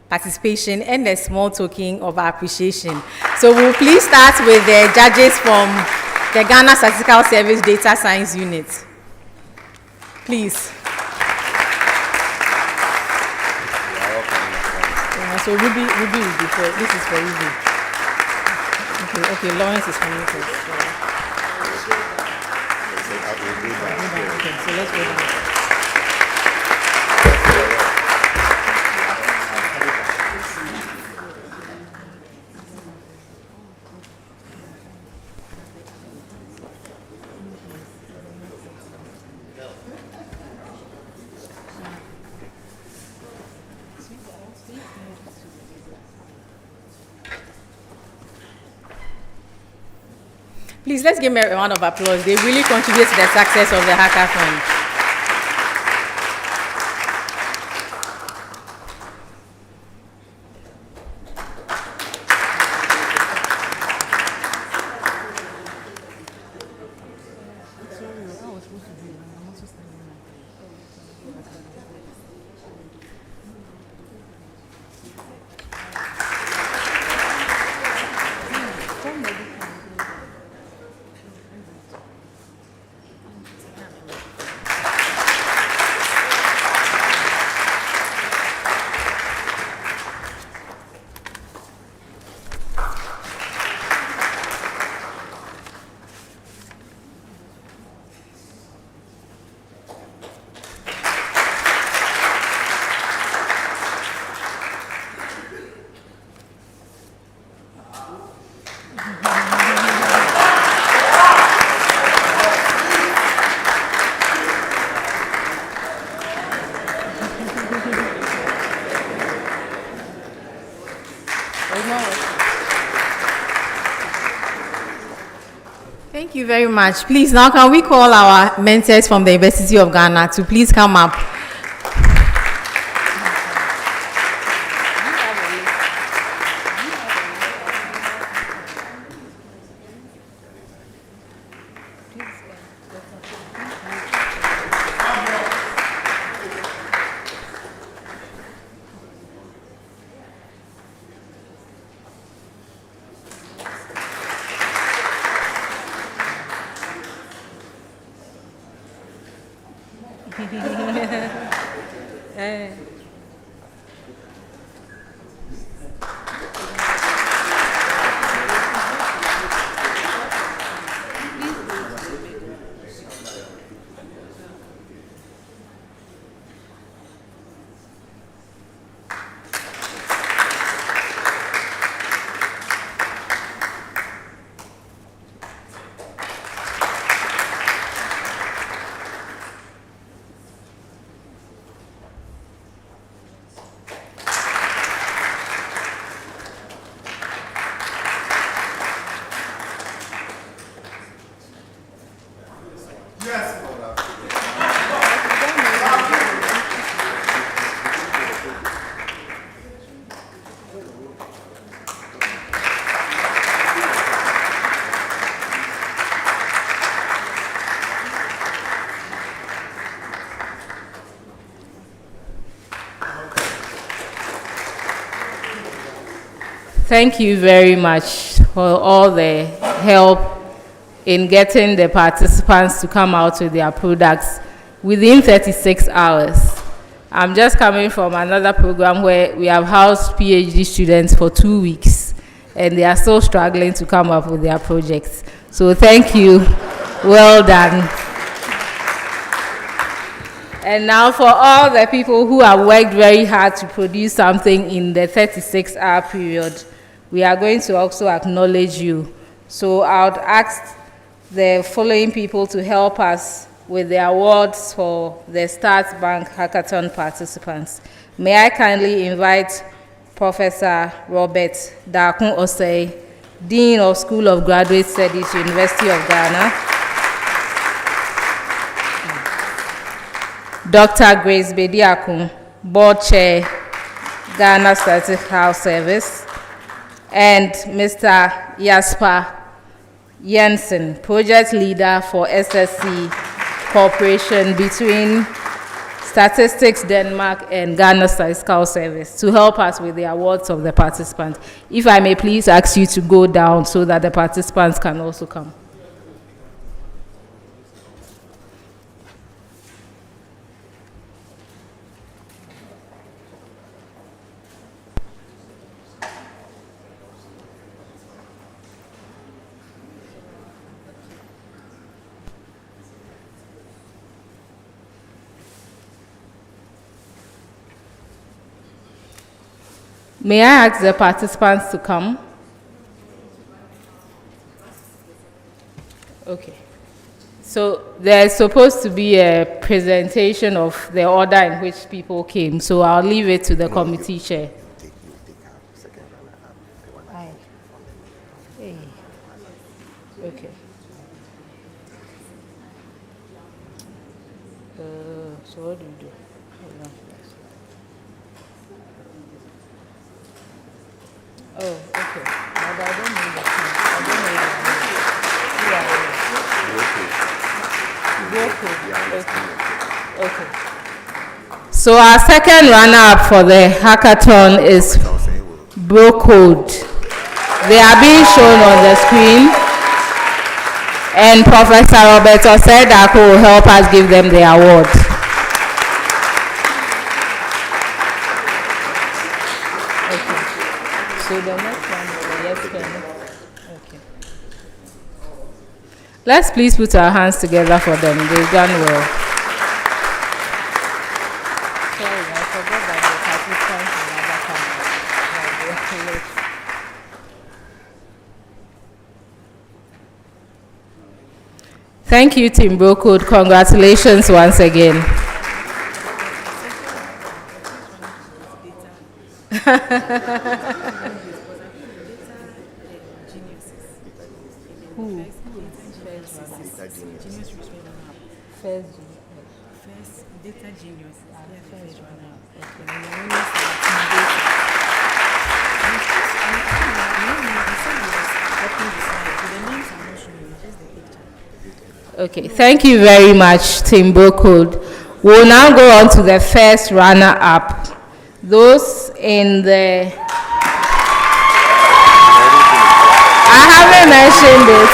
participation and a small token of our appreciation. So we'll please start with the judges from the Ghana Statistical Service Data Science Unit. Please. So Ruby will be for, this is for Ruby. Okay, Lawrence is coming first. Okay, so let's go down. Please, let's give them a round of applause. They really contribute to the success of the hackathon. Thank you very much. Please, now can we call our mentors from the University of Ghana to please come up? Thank you very much for all the help in getting the participants to come out with their products within 36 hours. I'm just coming from another program where we have housed PhD students for 2 weeks, and they are still struggling to come up with their projects. So thank you. Well done. And now for all the people who have worked very hard to produce something in the 36-hour period, we are going to also acknowledge you. So I would ask the following people to help us with the awards for the Statsbank Hackathon participants. May I kindly invite Professor Robert Dakun Osei, Dean of School of Graduate Studies, University of Ghana, Dr. Grace Bediakun, Board Chair, Ghana Statistical Service, and Mr. Jasper Jensen, Project Leader for SSC Cooperation between Statistics Denmark and Ghana Statistical Service, to help us with the awards of the participants. If I may please ask you to go down so that the participants can also come. May I ask the participants to come? Okay. So there's supposed to be a presentation of the order in which people came, so I'll leave it to the committee chair. Okay. So what do you do? Oh, okay. But I don't know the time. I don't know the time. Okay. Okay. So our second runner-up for the hackathon is Brocode. They are being shown on the screen, and Professor Robert Osedako will help us give them the award. So the next one is yes, pen. Okay. Let's please put our hands together for them. They've done well. Sorry, I forgot that the participants in other countries. Thank you, Team Brocode. Congratulations once again. Who? First data genius. Okay, thank you very much, Team Code. We'll now go on to the first runner-up. Those in the... I haven't mentioned it.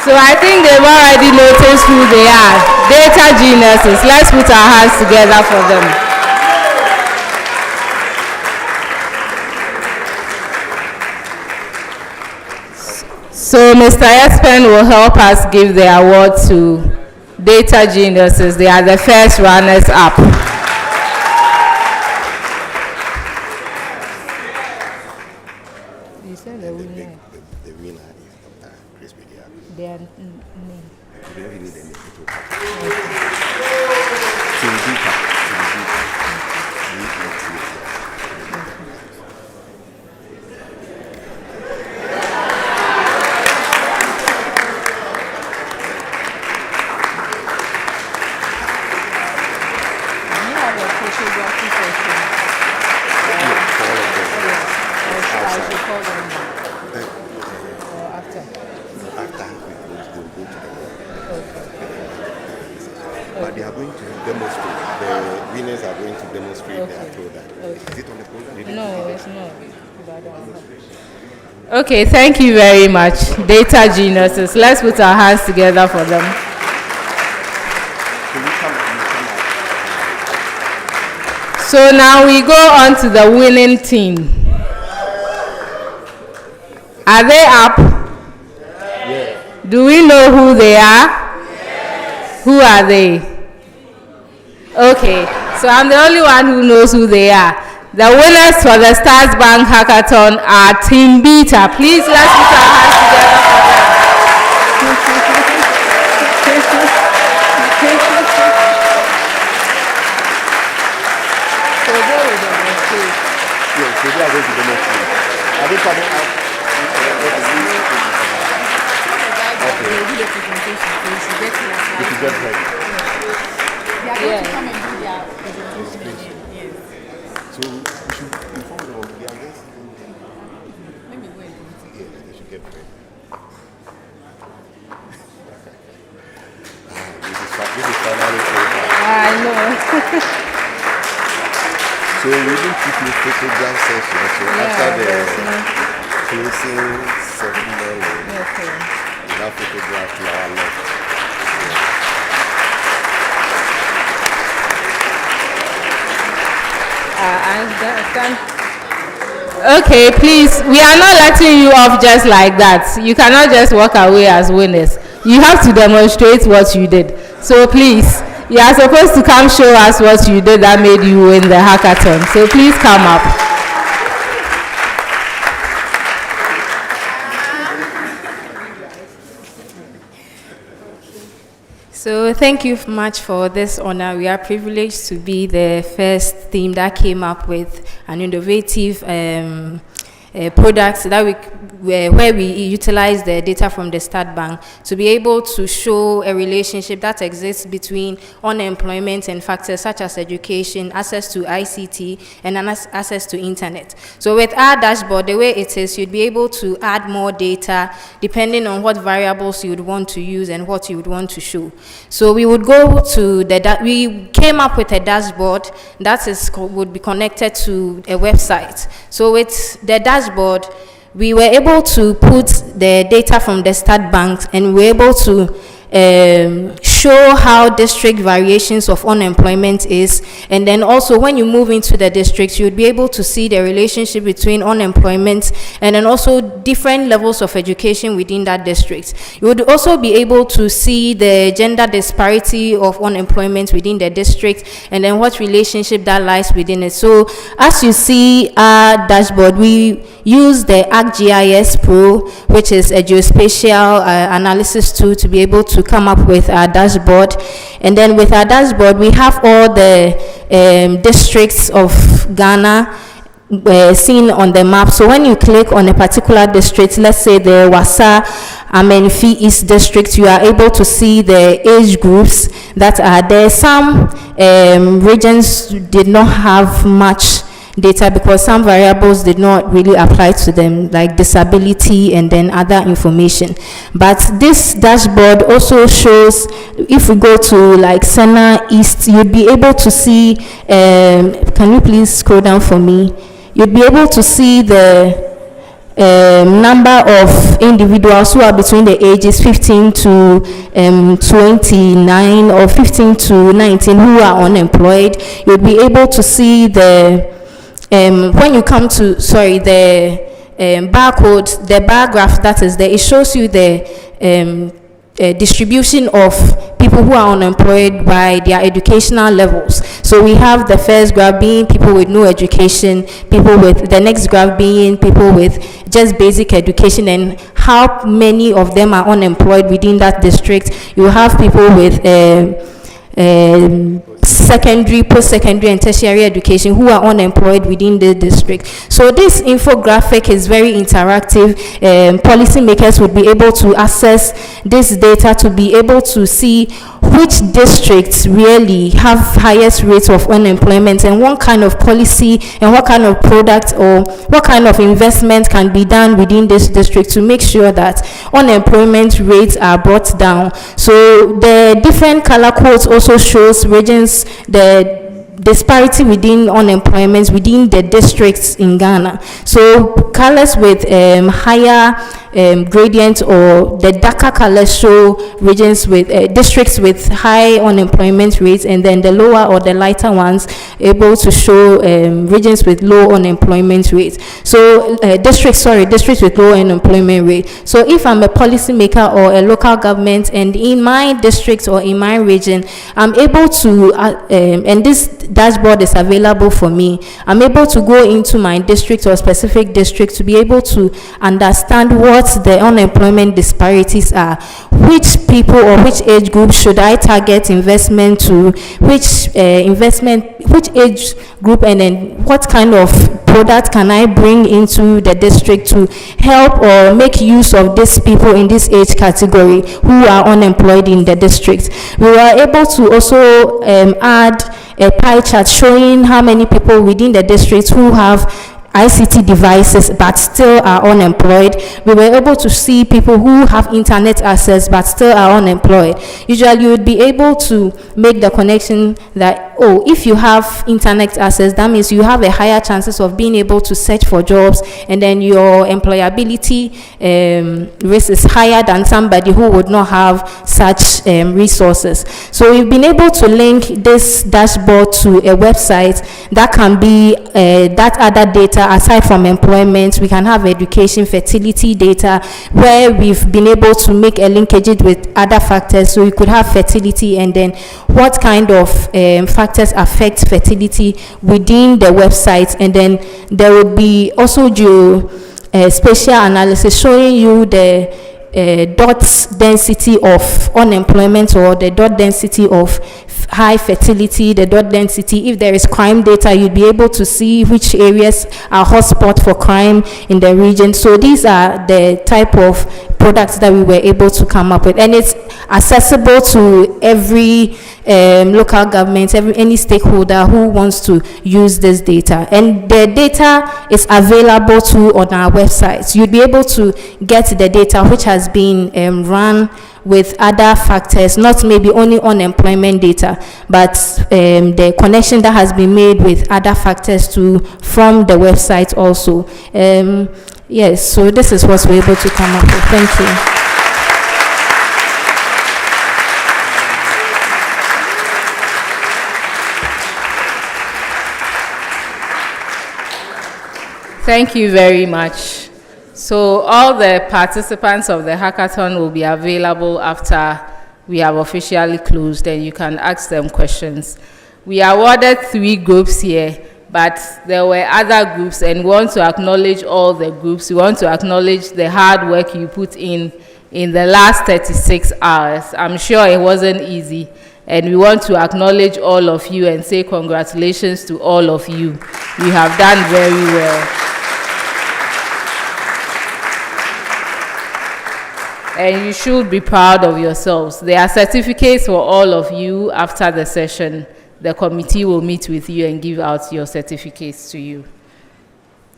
So I think they've already noticed who they are. Data geniuses. Let's put our hands together for them. So Mr. Espen will help us give the award to data geniuses. They are the first runners up. You said the winner. The winner is Chris Media. Their name. We don't need any photo. But they are going to demonstrate. The winners are going to demonstrate their product. Is it on the program? No, it's not. Okay, thank you very much, data geniuses. Let's put our hands together for them. So now we go on to the winning team. Are they up? Yeah. Do we know who they are? Yes. Who are they? Okay, so I'm the only one who knows who they are. The winners for the Statsbank Hackathon are Team Beta. Please let's put our hands together for them. So they will demonstrate. Yes, so they are going to demonstrate. Are they coming out? If you get ready. They are going to come and do their presentation. Yes. So we should inform them of their guests. Maybe wait. Yeah, they should get ready. This is finally over. I know. So we didn't keep a photograph session. So after the closing ceremony, we have photograph to our left. Okay, please, we are not letting you off just like that. You cannot just walk away as winners. You have to demonstrate what you did. So please, you are supposed to come show us what you did that made you win the hackathon. So please come up. So thank you much for this honor. We are privileged to be the first team that came up with an innovative product that where we utilize the data from the Statsbank to be able to show a relationship that exists between unemployment and factors such as education, access to ICT, and access to internet. So with our dashboard, the way it is, you'd be able to add more data depending on what variables you would want to use and what you would want to show. So we would go to we came up with a dashboard that would be connected to a website. So with the dashboard, we were able to put the data from the Statsbank and we were able to show how district variations of unemployment is, and then also when you move into the districts, you would be able to see the relationship between unemployment and then also different levels of education within that district. You would also be able to see the gender disparity of unemployment within the district and then what relationship that lies within it. So as you see our dashboard, we use the ArcGIS Pro, which is a geospatial analysis tool, to be able to come up with our dashboard. And then with our dashboard, we have all the districts of Ghana seen on the map. So when you click on a particular district, let's say the Wasa Amenfi East District, you are able to see the age groups that are there. Some regions did not have much data because some variables did not really apply to them, like disability and then other information. But this dashboard also shows, if we go to like Sena East, you'd be able to see, can you please scroll down for me? You'd be able to see the number of individuals who are between the ages 15 to 29 or 15 to 19 who are unemployed. You'll be able to see the, when you come to, the barcode, the bar graph that is there, it shows you the distribution of people who are unemployed by their educational levels. So we have the first graph being people with no education, people with, the next graph being people with just basic education, and how many of them are unemployed within that district. You have people with secondary, post-secondary and tertiary education who are unemployed within the district. So this infographic is very interactive. Policymakers would be able to access this data to be able to see which districts really have highest rates of unemployment and what kind of policy and what kind of product or what kind of investment can be done within this district to make sure that unemployment rates are brought down. So the different color codes also shows regions, the disparity within unemployment within the districts in Ghana. So colors with higher gradient or the darker colors show regions with districts with high unemployment rates, and then the lower or the lighter ones able to show regions with low unemployment rates. So districts with low unemployment rate. So if I'm a policymaker or a local government and in my district or in my region, I'm able to and this dashboard is available for me, I'm able to go into my district or specific district to be able to understand what the unemployment disparities are, which people or which age group should I target investment to, which which age group, and then what kind of product can I bring into the district to help or make use of these people in this age category who are unemployed in the district. We were able to also add a pie chart showing how many people within the district who have ICT devices but still are unemployed. We were able to see people who have internet access but still are unemployed. Usually you would be able to make the connection that, oh, if you have internet access, that means you have a higher chances of being able to search for jobs, and then your employability risk is higher than somebody who would not have such resources. So we've been able to link this dashboard to a website that can be that other data aside from employment. We can have education, fertility data, where we've been able to make a linkage with other factors. So you could have fertility, and then what kind of factors affect fertility within the website, and then there would be also spatial analysis showing you the dot density of unemployment or the dot density of high fertility, the dot density. If there is crime data, you'd be able to see which areas are hotspot for crime in the region. So these are the type of products that we were able to come up with, and it's accessible to every local government, any stakeholder who wants to use this data. And the data is available too on our website. You'd be able to get the data which has been run with other factors, not maybe only unemployment data, but the connection that has been made with other factors too from the website also. Yes, so this is what we're able to come up with. Thank you. Thank you very much. So all the participants of the hackathon will be available after we have officially closed, and you can ask them questions. We awarded 3 groups here, but there were other groups, and we want to acknowledge all the groups. We want to acknowledge the hard work you put in the last 36 hours. I'm sure it wasn't easy, and we want to acknowledge all of you and say congratulations to all of you. You have done very well. And you should be proud of yourselves. There are certificates for all of you. After the session, the committee will meet with you and give out your certificates to you.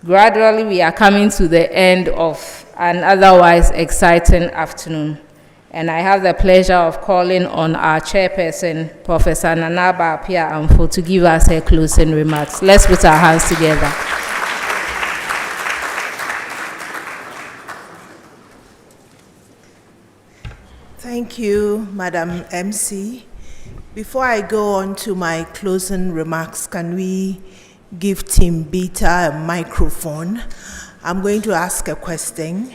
Gradually, we are coming to the end of an otherwise exciting afternoon. And I have the pleasure of calling on our chairperson, Professor Nanaba Apia-Amfo, to give us her closing remarks. Let's put our hands together. Thank you, Madam MC. Before I go on to my closing remarks, can we give Team Beta a microphone? I'm going to ask a question.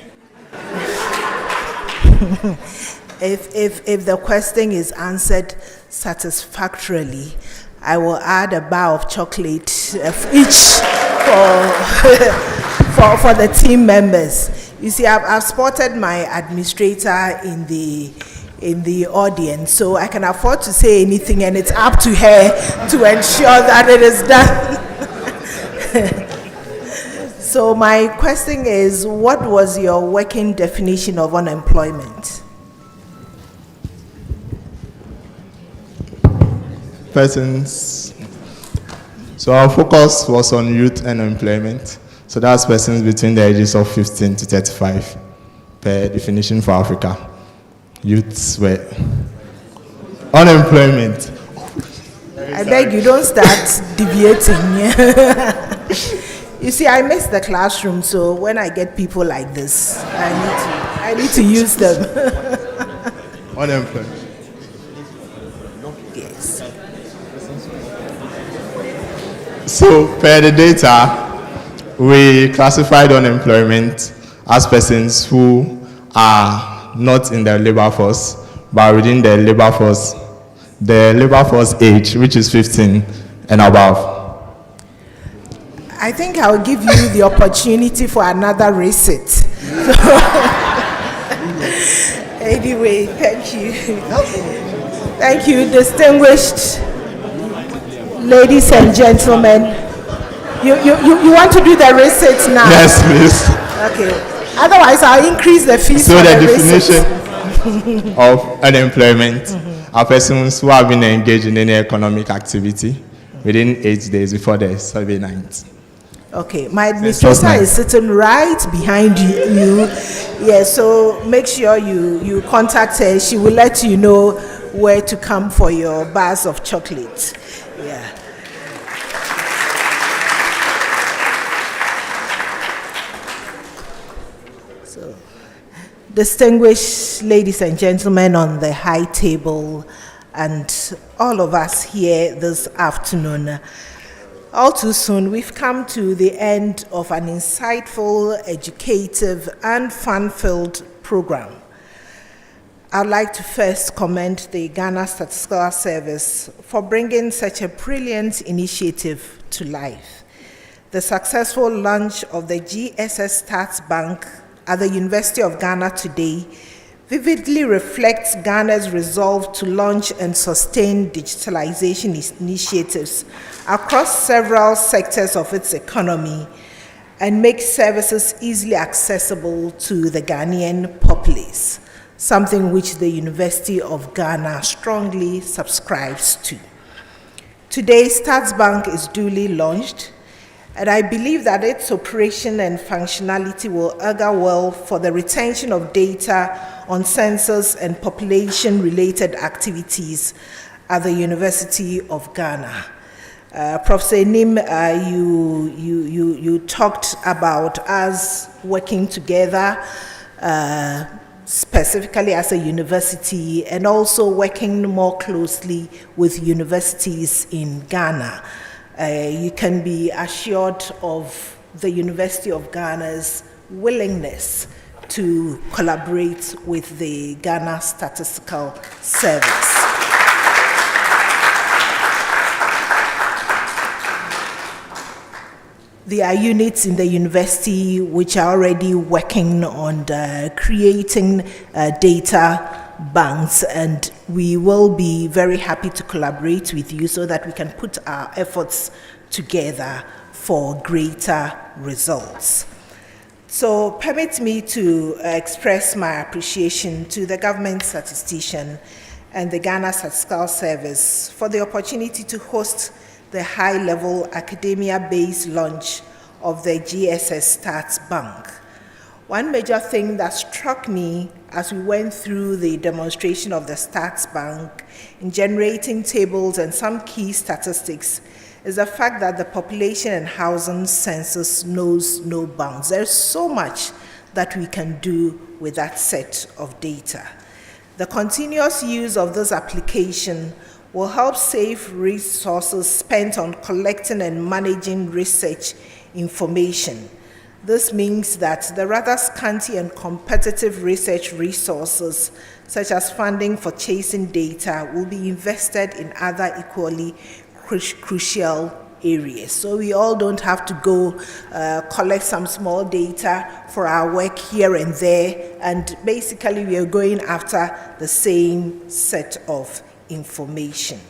If the question is answered satisfactorily, I will add a bar of chocolate each for the team members. You see, I've spotted my administrator in the audience, so I can afford to say anything, and it's up to her to ensure that it is done. So my question is, what was your working definition of unemployment? Persons. So our focus was on youth unemployment. So that's persons between the ages of 15 to 35 per definition for Africa. Youths were unemployment. I beg you, don't start deviating. You see, I miss the classroom, so when I get people like this, I need to use them. Unemployment. Yes. So per the data, we classified unemployment as persons who are not in the labor force, but within the labor force age, which is 15 and above. I think I'll give you the opportunity for another receipt. Anyway, thank you. Thank you, distinguished ladies and gentlemen. You want to do the receipts now? Yes, please. Okay. Otherwise, I'll increase the fees. So for the receipts. definition of unemployment are persons who have been engaged in any economic activity within 8 days before the survey night. Okay, my administrator is sitting right behind you. Yeah, so make sure you contact her. She will let you know where to come for your bars of chocolate. Yeah. So, distinguished ladies and gentlemen on the high table and all of us here this afternoon, all too soon, we've come to the end of an insightful, educative, and fun-filled program. I'd like to first commend the Ghana Statistical Service for bringing such a brilliant initiative to life. The successful launch of the GSS Statsbank at the University of Ghana today vividly reflects Ghana's resolve to launch and sustain digitalization initiatives across several sectors of its economy and make services easily accessible to the Ghanaian populace, something which the University of Ghana strongly subscribes to. Today, Statsbank is duly launched, and I believe that its operation and functionality will augur well for the retention of data on census and population-related activities at the University of Ghana. Professor Nim, you talked about us working together, specifically as a university, and also working more closely with universities in Ghana. You can be assured of the University of Ghana's willingness to collaborate with the Ghana Statistical Service. There are units in the university which are already working on creating data banks, and we will be very happy to collaborate with you so that we can put our efforts together for greater results. So permit me to express my appreciation to the government statistician and the Ghana Statistical Service for the opportunity to host the high-level academia-based launch of the GSS Statsbank. One major thing that struck me as we went through the demonstration of the Statsbank in generating tables and some key statistics is the fact that the population and housing census knows no bounds. There's so much that we can do with that set of data. The continuous use of this application will help save resources spent on collecting and managing research information. This means that the rather scanty and competitive research resources, such as funding for chasing data, will be invested in other equally crucial areas. So we all don't have to go collect some small data for our work here and there, and basically we are going after the same set of information.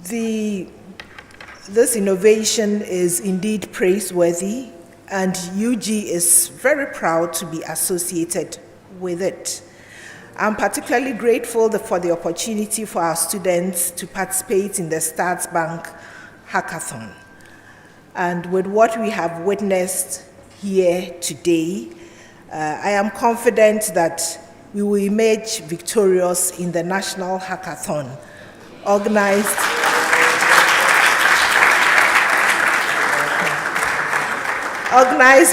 This innovation is indeed praiseworthy, and UG is very proud to be associated with it. I'm particularly grateful for the opportunity for our students to participate in the Statsbank Hackathon. And with what we have witnessed here today, I am confident that we will emerge victorious in the National Hackathon organized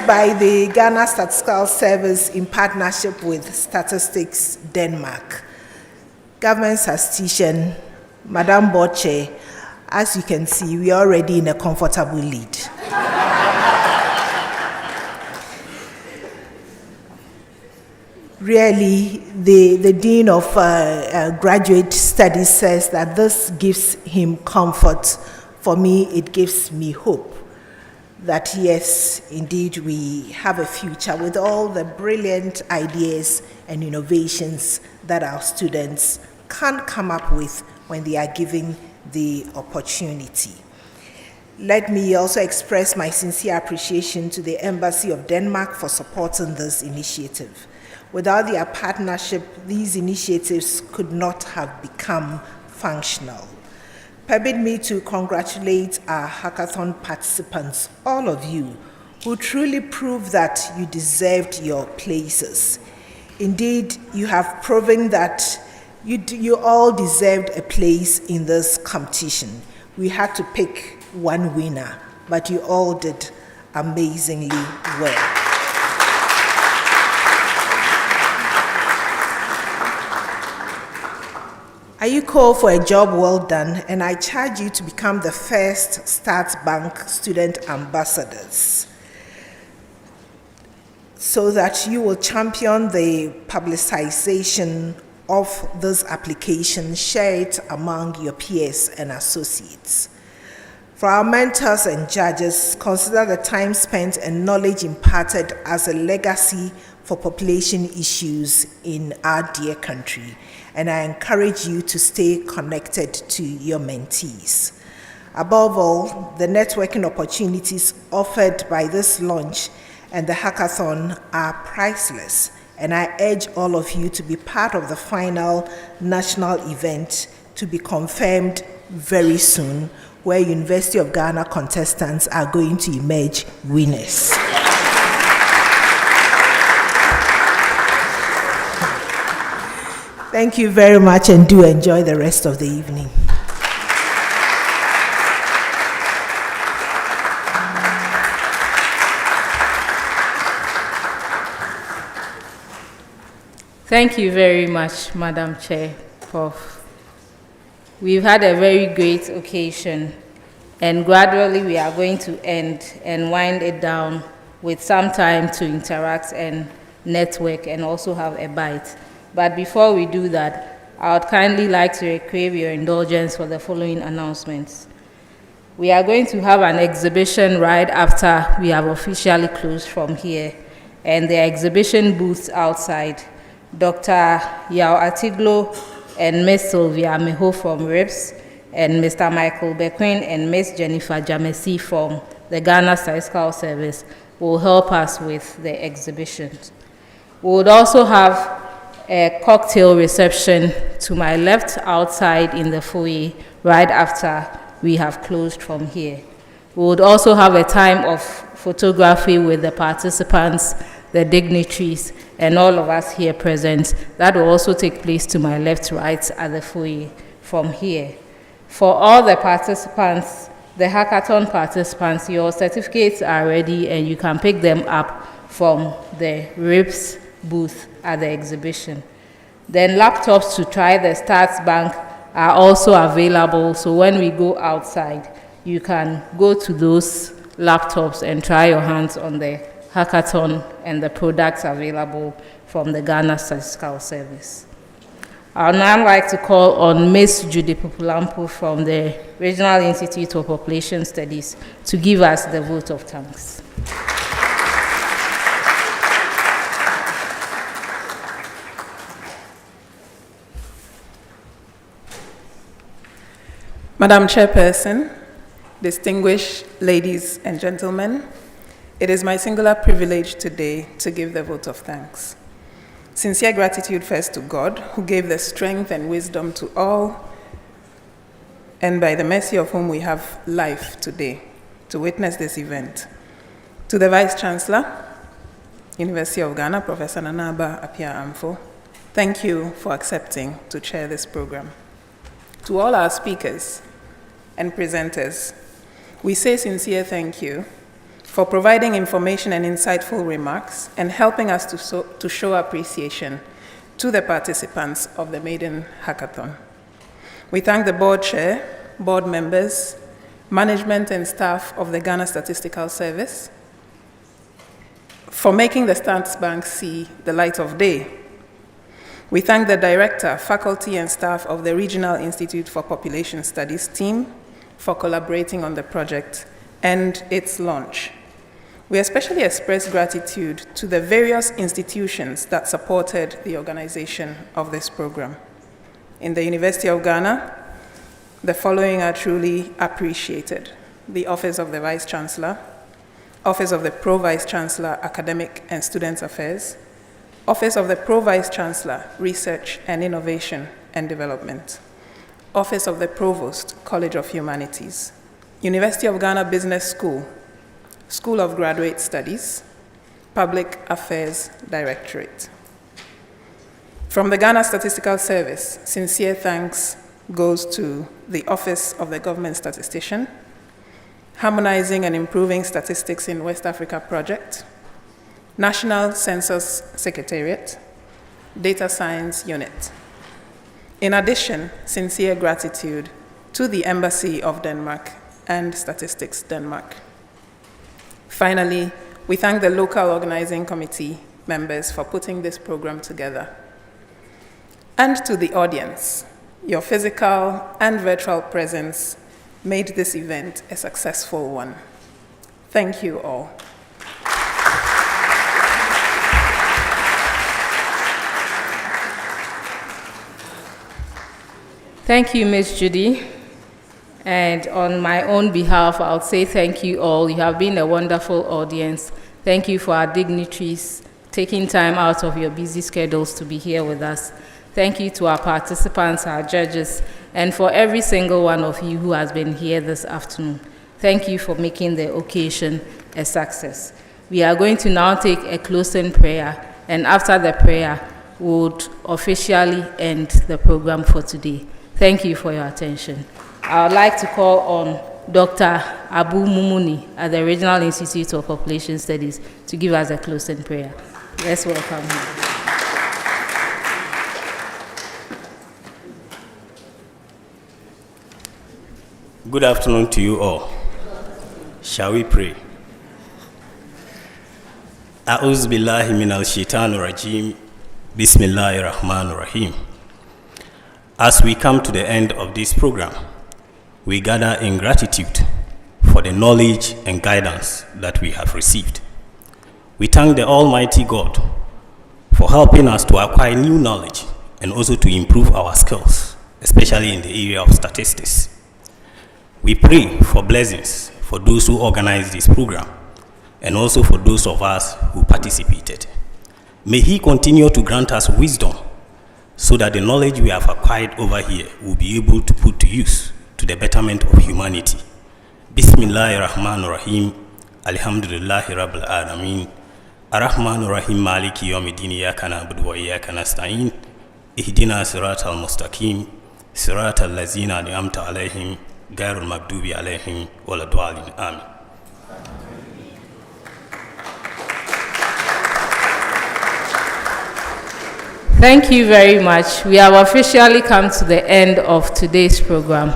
by the Ghana Statistical Service in partnership with Statistics Denmark. Government statistician, Madam Boche, as you can see, we are already in a comfortable lead. Really, the Dean of Graduate Studies says that this gives him comfort. For me, it gives me hope that yes, indeed, we have a future with all the brilliant ideas and innovations that our students can come up with when they are given the opportunity. Let me also express my sincere appreciation to the Embassy of Denmark for supporting this initiative. Without their partnership, these initiatives could not have become functional. Permit me to congratulate our hackathon participants, all of you, who truly proved that you deserved your places. Indeed, you have proven that you all deserved a place in this competition. We had to pick one winner, but you all did amazingly well. You call for a job well done, and I charge you to become the first Statsbank student ambassadors so that you will champion the publicization of this application, share it among your peers and associates. For our mentors and judges, consider the time spent and knowledge imparted as a legacy for population issues in our dear country, and I encourage you to stay connected to your mentees. Above all, the networking opportunities offered by this launch and the hackathon are priceless, and I urge all of you to be part of the final national event to be confirmed very soon, where University of Ghana contestants are going to emerge winners. Thank you very much, and do enjoy the rest of the evening. Thank you very much, Madam Chair, Prof. We've had a very great occasion, and gradually we are going to end and wind it down with some time to interact and network and also have a bite. But before we do that, I would kindly like to crave your indulgence for the following announcements. We are going to have an exhibition right after we have officially closed from here, and the exhibition booths outside. Dr. Yao Atiglo and Ms. Sylvia Meho from RIPS and Mr. Michael Bequin and Ms. Jennifer Jamesi from the Ghana Statistical Service will help us with the exhibitions. We would also have a cocktail reception to my left outside in the foyer right after we have closed from here. We would also have a time of photography with the participants, the dignitaries, and all of us here present. That will also take place to my left, right at the foyer from here. For all the participants, the hackathon participants, your certificates are ready and you can pick them up from the RIPS booth at the exhibition. Then laptops to try the Statsbank are also available, so when we go outside, you can go to those laptops and try your hands on the hackathon and the products available from the Ghana Statistical Service. I would now like to call on Ms. Judy Pupulampu from the Regional Institute of Population Studies to give us the vote of thanks. Madam Chairperson, distinguished ladies and gentlemen, it is my singular privilege today to give the vote of thanks. Sincere gratitude first to God, who gave the strength and wisdom to all, and by the mercy of whom we have life today to witness this event. To the Vice Chancellor, University of Ghana, Professor Nanaba Appiah-Amfo, thank you for accepting to chair this program. To all our speakers and presenters, we say sincere thank you for providing information and insightful remarks and helping us to show appreciation to the participants of the maiden hackathon. We thank the board chair, board members, management and staff of the Ghana Statistical Service for making the Statsbank see the light of day. We thank the director, faculty and staff of the Regional Institute for Population Studies team for collaborating on the project and its launch. We especially express gratitude to the various institutions that supported the organization of this program. In the University of Ghana, the following are truly appreciated: the Office of the Vice Chancellor, Office of the Pro-Vice Chancellor, Academic and Student Affairs, Office of the Pro-Vice Chancellor, Research and Innovation and Development, Office of the Provost, College of Humanities, University of Ghana Business School, School of Graduate Studies, Public Affairs Directorate. From the Ghana Statistical Service, sincere thanks goes to the Office of the Government Statistician, Harmonizing and Improving Statistics in West Africa Project, National Census Secretariat, Data Science Unit. In addition, sincere gratitude to the Embassy of Denmark and Statistics Denmark. Finally, we thank the local organizing committee members for putting this program together. And to the audience, your physical and virtual presence made this event a successful one. Thank you all. Thank you, Ms. Judy. And on my own behalf, I'll say thank you all. You have been a wonderful audience. Thank you for our dignitaries taking time out of your busy schedules to be here with us. Thank you to our participants, our judges, and for every single one of you who has been here this afternoon. Thank you for making the occasion a success. We are going to now take a closing prayer, and after the prayer, we would officially end the program for today. Thank you for your attention. I would like to call on Dr. Abu Mumuni at the Regional Institute of Population Studies to give us a closing prayer. Let's welcome him. Good afternoon to you all. Shall we pray? A'udhu billahi minal shaitanir rajim. Bismillahir Rahmanir Rahim. As we come to the end of this program, we gather in gratitude for the knowledge and guidance that we have received. We thank the Almighty God for helping us to acquire new knowledge and also to improve our skills, especially in the area of statistics. We pray for blessings for those who organized this program and also for those of us who participated. May He continue to grant us wisdom so that the knowledge we have acquired over here will be able to put to use to the betterment of humanity. Bismillahirrahmanirrahim. Alhamdulillahi Rabbil Alameen. Ar-Rahmanir-Rahim Maliki Yawmiddin. Iyyaka na'budu wa iyyaka nasta'in. Ihdina siratal mustaqim. Siratal ladzina an'amta alaihim ghayril maghdubi alaihim waladdallin. Amin. Thank you very much. We have officially come to the end of today's program.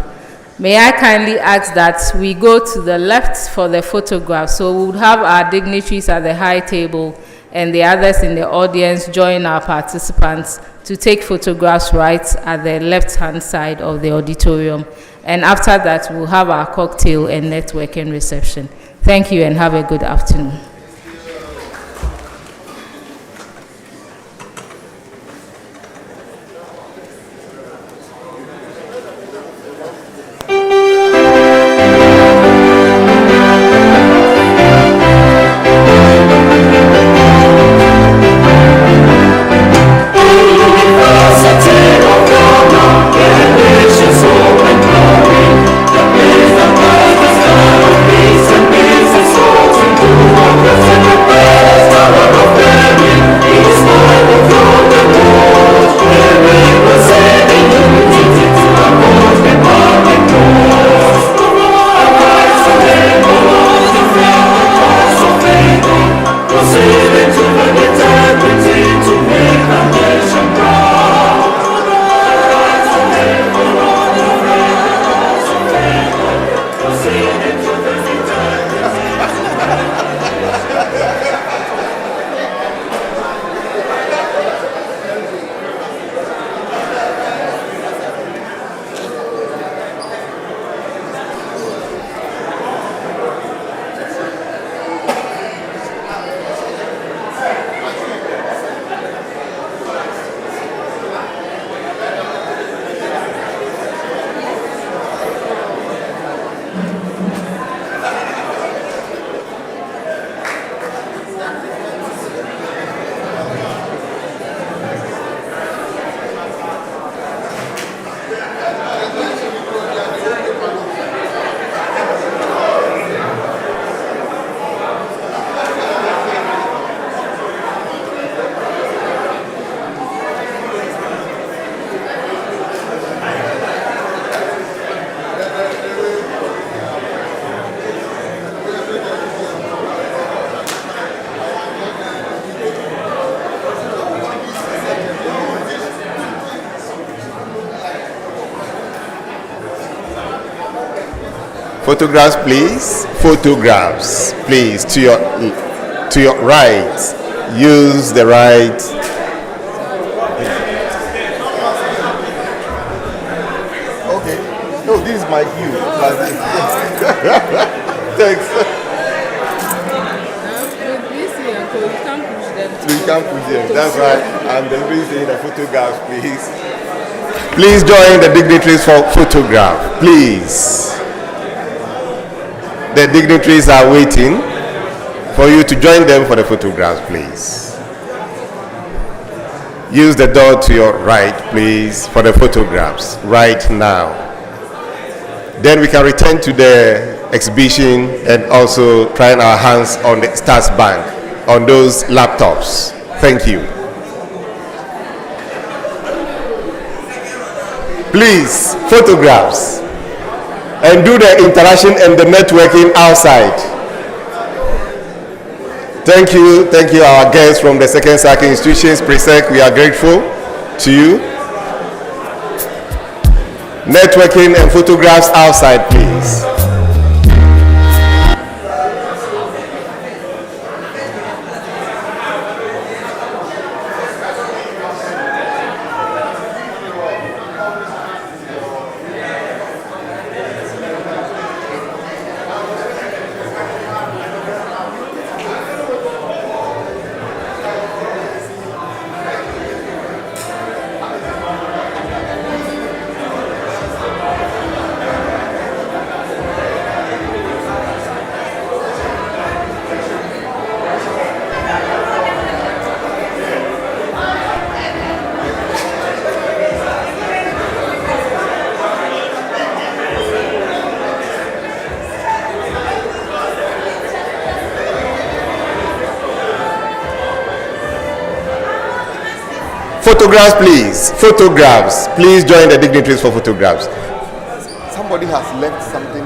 May I kindly ask that we go to the left for the photograph. So we would have our dignitaries at the high table and the others in the audience join our participants to take photographs right at the left-hand side of the auditorium. And after that, we'll have our cocktail and networking reception. Thank you and have a good afternoon. Photographs, please. Photographs, please. To your right. Use the right. Okay. No, this is my view. Thanks. You can't push them. That's right. And the reason the photographs, please. Please join the dignitaries for photograph, please. The dignitaries are waiting for you to join them for the photographs, please. Use the door to your right, please, for the photographs right now. Then we can return to the exhibition and also trying our hands on the Statsbank, on those laptops. Thank you. Please, photographs. And do the interaction and the networking outside. Thank you, our guests from the Second Circuit Institutions, PRESEC. We are grateful to you. Networking and photographs outside, please. Photographs, please. Photographs. Please join the dignitaries for photographs. Somebody has left something.